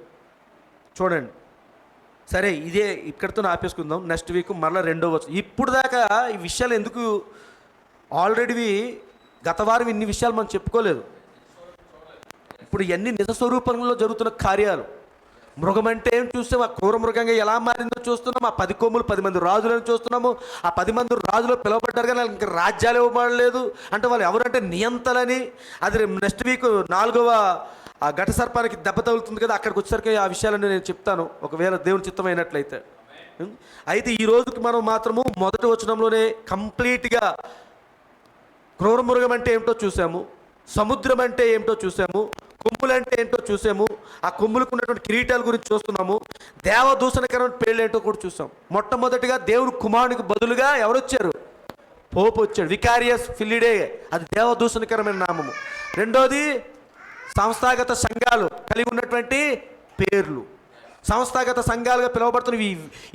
చూడండి. సరే, ఇదే ఇక్కడితో ఆపేసుకుందాం. నెక్స్ట్ వీక్ మరలా 2వ వచనం. ఇప్పుడు దాకా ఈ విషయాలు ఎందుకు, ఆల్రెడీ గత వారం ఇన్ని విషయాలు మనం చెప్పుకోలేదు. ఇప్పుడు ఇవన్నీ నిజ స్వరూపంలో జరుగుతున్న కార్యాలు. మృగం అంటే ఏం చూస్తాం, ఆ క్రూర మృగంగా ఎలా మారిందో చూస్తున్నాం. ఆ 10 కొమ్ములు 10 మంది రాజులను చూస్తున్నాము. ఆ 10 మంది రాజులు పిలువబడ్డారు, కానీ ఇంకా రాజ్యాలు ఇవ్వబడలేదు. అంటే వాళ్ళు ఎవరంటే నియంతలని. అది నెక్స్ట్ వీక్ 4వ ఆ ఘట సర్పానికి దెబ్బ తగులుతుంది కదా, అక్కడికి వచ్చేసరికి ఆ విషయాలన్నీ నేను చెప్తాను, ఒకవేళ దేవుని చిత్తమైనట్లయితే. అయితే ఈ రోజుకి మనం మాత్రము మొదటి వచనంలోనే కంప్లీట్గా క్రూర మృగం అంటే ఏమిటో చూసాము, సముద్రం అంటే ఏమిటో చూసాము, కొమ్ములు అంటే ఏంటో చూసాము, ఆ కొమ్ములకు ఉన్నటువంటి కిరీటాల గురించి చూస్తున్నాము, దేవదూషణకరమైన పేర్లు ఏంటో కూడా చూసాం. మొట్టమొదటిగా దేవుడు కుమారునికి బదులుగా ఎవరు వచ్చారు? పోపు వచ్చాడు. వికారియస్ ఫిలిడే, అది దేవదూషణకరమైన నామము. రెండోది సంస్థాగత సంఘాలు కలిగి ఉన్నటువంటి పేర్లు. సంస్థాగత సంఘాలుగా పిలువబడుతున్న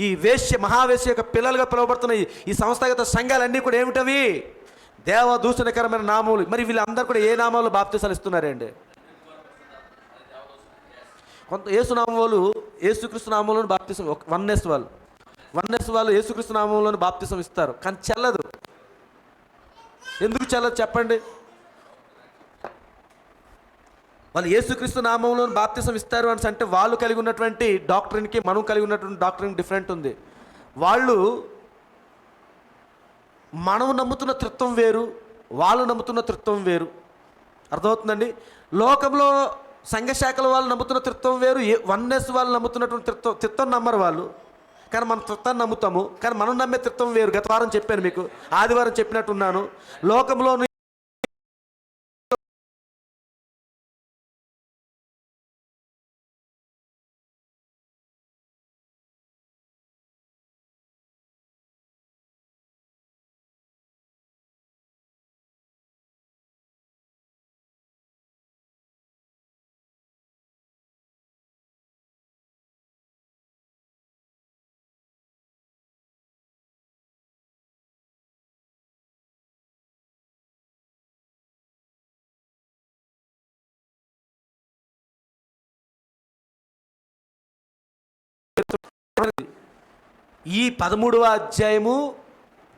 ఈ వేశ్య, మహావేశ్య యొక్క పిల్లలుగా పిలువబడుతున్న ఈ సంస్థాగత సంఘాలన్నీ కూడా ఏమిటవి? దేవదూషణకరమైన నామములు. మరి వీళ్ళందరూ కూడా ఏ నామాలు బాప్తిసాలు ఇస్తున్నారండి? కొంత యేసునామం వాళ్ళు యేసుక్రీస్తు నామంలోని బాప్తిసం, వన్నెస్ వాళ్ళు యేసుక్రీస్తు నామంలోని బాప్తిసం ఇస్తారు, కానీ చెల్లదు. ఎందుకు చెల్లదు చెప్పండి? వాళ్ళు యేసుక్రీస్తు నామంలో బాప్తిసం ఇస్తారు అని అంటే వాళ్ళు కలిగి ఉన్నటువంటి డాక్టరీన్కి మనం కలిగి ఉన్నటువంటి డాక్టరీన్ డిఫరెంట్ ఉంది. వాళ్ళు మనం నమ్ముతున్న త్రిత్వం వేరు, వాళ్ళు నమ్ముతున్న త్రిత్వం వేరు. అర్థమవుతుందండి? లోకంలో సంఘశాఖల వాళ్ళు నమ్ముతున్న త్రిత్వం వేరు, వన్నెస్ వాళ్ళు నమ్ముతున్నటువంటి త్రిత్వం నమ్మరు వాళ్ళు, కానీ మనం త్రిత్వాన్ని నమ్ముతాము. కానీ మనం నమ్మే త్రిత్వం వేరు. గత వారం చెప్పాను మీకు, ఆదివారం చెప్పినట్టున్నాను. లోకంలో ఈ 13వ అధ్యాయము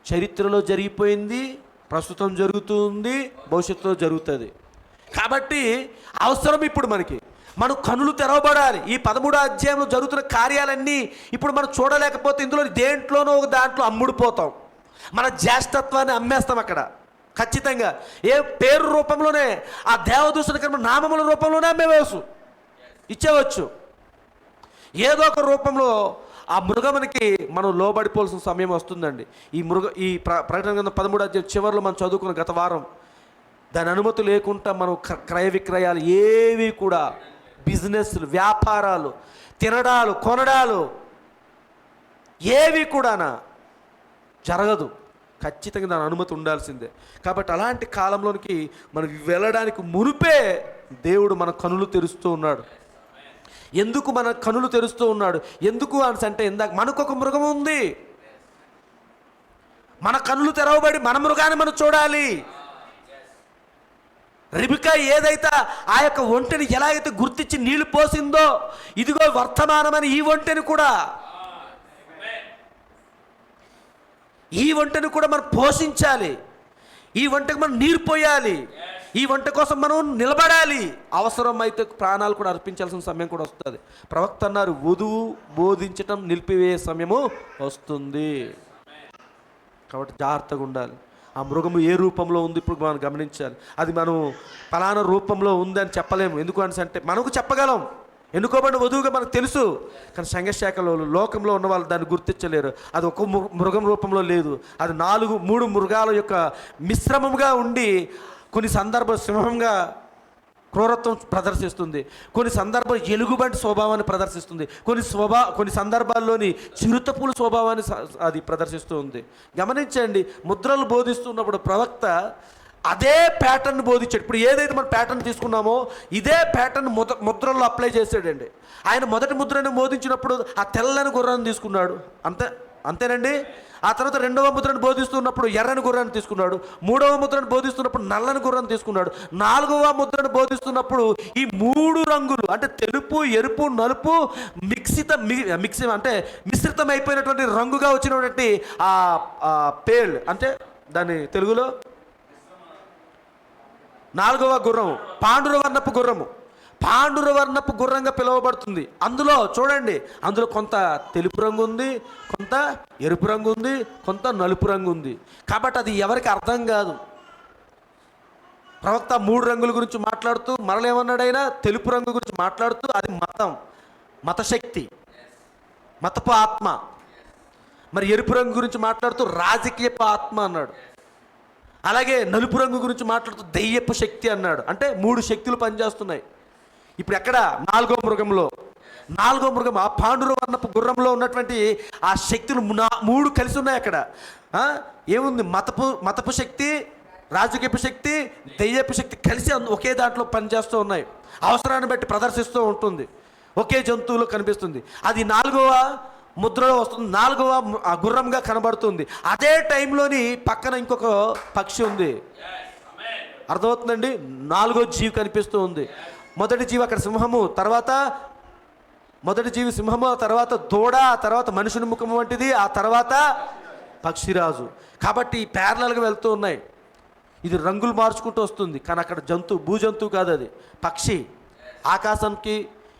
చరిత్రలో జరిగిపోయింది, ప్రస్తుతం జరుగుతుంది, భవిష్యత్తులో జరుగుతుంది. కాబట్టి అవసరం ఇప్పుడు మనం కనులు తెరవబడాలి. ఈ 13వ అధ్యాయంలో జరుగుతున్న కార్యాలన్నీ ఇప్పుడు మనం చూడలేకపోతే ఇందులో దేంట్లోనో ఒక దాంట్లో అమ్ముడుపోతాం, మన జ్యేష్ఠత్వాన్ని అమ్మేస్తాం. అక్కడ ఖచ్చితంగా ఏ పేరు రూపంలోనే, ఆ దేవదూషణ కర్మ నామముల రూపంలోనే అమ్మేవచ్చు, ఇచ్చేవచ్చు. ఏదో ఒక రూపంలో ఆ మృగమునికి మనం లోబడిపోవాల్సిన సమయం వస్తుందండి. ఈ ప్రకటన గ్రంథం 13వ అధ్యాయం చివరిలో మనం చదువుకున్న గత వారం, దాని అనుమతి లేకుండా మనం క్రయ విక్రయాలు ఏవి కూడా, బిజినెస్లు, వ్యాపారాలు, తినడాలు, కొనడాలు ఏవి కూడా జరగదు. ఖచ్చితంగా దాని అనుమతి ఉండాల్సిందే. కాబట్టి అలాంటి కాలంలోనికి మనం వెళ్ళడానికి మునుపే దేవుడు మన కనులు తెరుస్తూ ఉన్నాడు. ఎందుకు మన కనులు తెరుస్తూ ఉన్నాడు? ఎందుకు అంటే ఇందాక మనకొక మృగం ఉంది, మన కనులు తెరవబడి మన మృగాన్ని మనం చూడాలి. రిబికా ఏదైతే ఆ యొక్క ఒంటెని ఎలాగైతే గుర్తించి నీళ్లు పోసిందో, ఇదిగో వర్తమానమని ఈ ఒంటెని కూడా మనం పోషించాలి. ఈ వంటకు మనం నీరు పోయాలి. ఈ వంట కోసం మనం నిలబడాలి. అవసరం అయితే ప్రాణాలు కూడా అర్పించాల్సిన సమయం కూడా వస్తుంది. ప్రవక్త అన్నారు, వధువు బోధించటం నిలిపివేసే సమయము వస్తుంది. కాబట్టి జాగ్రత్తగా ఉండాలి. ఆ మృగము ఏ రూపంలో ఉంది ఇప్పుడు మనం గమనించాలి. అది మనం ఫలానా రూపంలో ఉందని చెప్పలేము. ఎందుకు అంటే మనకు చెప్పగలం, ఎన్నుకోబడిన వధువుగా మనకు తెలుసు. కానీ సంఘశాఖలో లోకంలో ఉన్న వాళ్ళు దాన్ని గుర్తించలేరు. అది ఒక మృగం రూపంలో లేదు, అది 3 మృగాల యొక్క మిశ్రమంగా ఉండి కొన్ని సందర్భాలు సింహంగా క్రూరత్వం ప్రదర్శిస్తుంది, కొన్ని సందర్భాలు ఎలుగుబంటి స్వభావాన్ని ప్రదర్శిస్తుంది, కొన్ని సందర్భాల్లోని చిరుతపుల స్వభావాన్ని అది ప్రదర్శిస్తూ ఉంది. గమనించండి, ముద్రలు బోధిస్తున్నప్పుడు ప్రవక్త అదే ప్యాటర్న్ బోధించాడు. ఇప్పుడు ఏదైతే మనం ప్యాటర్న్ తీసుకున్నామో ఇదే ప్యాటర్న్ ముద్రల్లో అప్లై చేశాడండి. ఆయన మొదటి ముద్రను బోధించినప్పుడు ఆ తెల్లని గుర్రాన్ని తీసుకున్నాడు, అంతేనండి. ఆ తర్వాత 2వ ముద్రను బోధిస్తున్నప్పుడు ఎర్రని గుర్రాన్ని తీసుకున్నాడు. 3వ ముద్రను బోధిస్తున్నప్పుడు నల్లని గుర్రాన్ని తీసుకున్నాడు. 4వ ముద్రను బోధిస్తున్నప్పుడు ఈ 3 రంగులు అంటే తెలుపు, ఎరుపు, నలుపు మిక్స్ అంటే మిశ్రితం అయిపోయినటువంటి రంగుగా వచ్చినటువంటి ఆ పేల్ అంటే దాని తెలుగులో 4వ గుర్రం పాండురవర్ణపు గుర్రము. పాండురవర్ణపు గుర్రంగా పిలువబడుతుంది. అందులో చూడండి, అందులో కొంత తెలుపు రంగు ఉంది, కొంత ఎరుపు రంగు ఉంది, కొంత నలుపు రంగు ఉంది. కాబట్టి అది ఎవరికి అర్థం కాదు. ప్రవక్త 3 రంగుల గురించి మాట్లాడుతూ మరలేమన్నాడైనా తెలుపు రంగు గురించి మాట్లాడుతూ అది మతశక్తి, మతపు ఆత్మ. మరి ఎరుపు రంగు గురించి మాట్లాడుతూ రాజకీయపు ఆత్మ అన్నాడు. అలాగే నలుపు రంగు గురించి మాట్లాడుతూ దెయ్యపు శక్తి అన్నాడు. అంటే 3 శక్తులు పనిచేస్తున్నాయి. ఇప్పుడు ఎక్కడ 4వ మృగంలో, 4వ మృగం ఆ పాండురవర్ణపు గుర్రంలో ఉన్నటువంటి ఆ శక్తులు 3 కలిసి ఉన్నాయి. అక్కడ ఏముంది? మతపు శక్తి, రాజకీయపు శక్తి, దెయ్యపు శక్తి కలిసి ఒకే దాంట్లో పనిచేస్తూ ఉన్నాయి. అవసరాన్ని బట్టి ప్రదర్శిస్తూ ఉంటుంది. ఒకే జంతువులో కనిపిస్తుంది. అది 4వ ముద్రలో వస్తుంది, 4వ గుర్రంగా కనబడుతుంది. అదే టైంలోని పక్కన ఇంకొక పక్షి ఉంది. అర్థమవుతుందండి? 4వ జీవి కనిపిస్తూ ఉంది. మొదటి జీవి అక్కడ సింహము, తర్వాత మొదటి జీవి సింహము, తర్వాత దూడ, ఆ తర్వాత మనుషుని ముఖం వంటిది, ఆ తర్వాత పక్షిరాజు. కాబట్టి ప్యారలల్గా వెళ్తూ ఉన్నాయి. ఇది రంగులు మార్చుకుంటూ వస్తుంది. కానీ అక్కడ భూజంతువు కాదు, అది పక్షి. ఆకాశానికి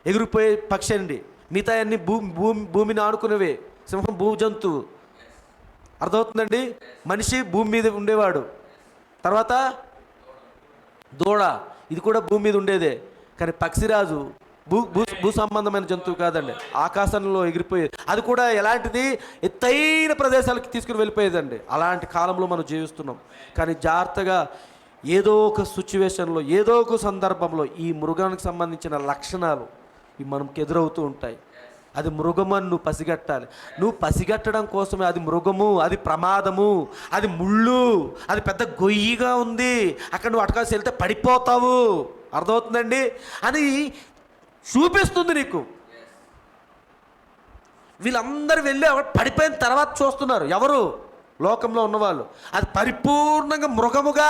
ఎగిరిపోయే పక్షి అండి. మిగతా అన్ని భూమిని ఆనుకునేవే. సింహం భూజంతువు. అర్థమవుతుందండి? మనిషి భూమి మీద ఉండేవాడు. తర్వాత దూడ, ఇది కూడా భూమి మీద ఉండేదే. కానీ పక్షిరాజు భూ సంబంధమైన జంతువు కాదండి, ఆకాశంలో ఎగిరిపోయేది. అది కూడా ఎలాంటిది, ఎత్తైన ప్రదేశాలకి తీసుకుని వెళ్ళిపోయేదండి. అలాంటి కాలంలో మనం జీవిస్తున్నాం. కానీ జాగ్రత్తగా ఏదో ఒక సిచ్యువేషన్లో, ఏదో ఒక సందర్భంలో ఈ మృగానికి సంబంధించిన లక్షణాలు మనకు ఎదురవుతూ ఉంటాయి. అది మృగమని నువ్వు పసిగట్టాలి. నువ్వు పసిగట్టడం కోసమే, అది మృగము, అది ప్రమాదము, అది ముళ్ళు, అది పెద్ద గొయ్యిగా ఉంది, అక్కడ నువ్వు అటకాసి వెళ్తే పడిపోతావు, అర్థమవుతుందండి అని చూపిస్తుంది నీకు. వీళ్ళందరూ వెళ్ళి పడిపోయిన తర్వాత చూస్తున్నారు ఎవరు, లోకంలో ఉన్నవాళ్ళు. అది పరిపూర్ణంగా మృగముగా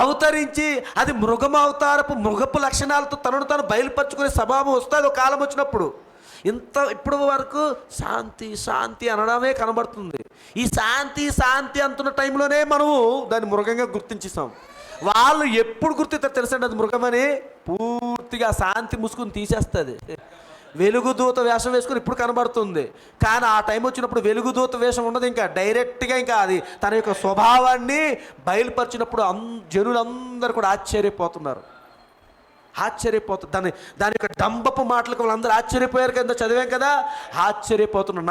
అవతరించి, అది మృగము అవతారపు మృగపు లక్షణాలతో తనను తాను బయలుపరుచుకునే స్వభావం వస్తుంది ఒక కాలం వచ్చినప్పుడు. ఇప్పుడు వరకు శాంతి శాంతి అనడమే కనబడుతుంది. ఈ శాంతి శాంతి అంటున్న టైంలోనే మనము దాన్ని మృగంగా గుర్తించేసాం. వాళ్ళు ఎప్పుడు గుర్తిస్తారు తెలుసండి అది మృగమని? పూర్తిగా శాంతి ముసుగుని తీసేస్తుంది, వెలుగుదూత వేషం వేసుకొని ఇప్పుడు కనబడుతుంది. కానీ ఆ టైం వచ్చినప్పుడు వెలుగుదూత వేషం ఉండదు, ఇంకా డైరెక్ట్గా ఇంకా అది తన యొక్క స్వభావాన్ని బయలుపరిచినప్పుడు జనులందరూ కూడా ఆశ్చర్యపోతున్నారు. దాని యొక్క డంబపు మాటలకు వాళ్ళందరూ ఆశ్చర్యపోయారు కదా, చదివాం కదా. ఆశ్చర్యపోతున్నారు.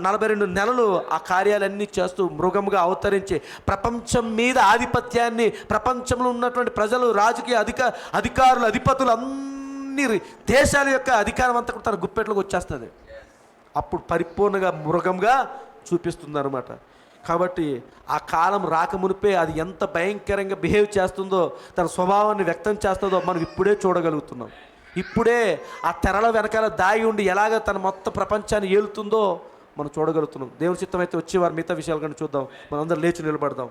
42 నెలలు ఆ కార్యాలన్నీ చేస్తూ మృగముగా అవతరించి ప్రపంచం మీద ఆధిపత్యాన్ని, ప్రపంచంలో ఉన్నటువంటి ప్రజలు, రాజకీయ అధికారులు, అధిపతులు, అన్ని దేశాల యొక్క అధికారం అంతా కూడా తన గుప్పెట్లోకి వచ్చేస్తుంది. అప్పుడు పరిపూర్ణంగా మృగంగా చూపిస్తుంది అనమాట. కాబట్టి ఆ కాలం రాకమునిపే అది ఎంత భయంకరంగా బిహేవ్ చేస్తుందో, తన స్వభావాన్ని వ్యక్తం చేస్తుందో మనం ఇప్పుడే చూడగలుగుతున్నాం. ఇప్పుడే ఆ తెరల వెనకాల దాగి ఉండి ఎలాగ తన మొత్తం ప్రపంచాన్ని ఏలుతుందో మనం చూడగలుగుతున్నాం. దేవుని చిత్తం అయితే వచ్చేవారు మిగతా విషయాలు కానీ చూద్దాం. మనందరం లేచి నిలబడదాం.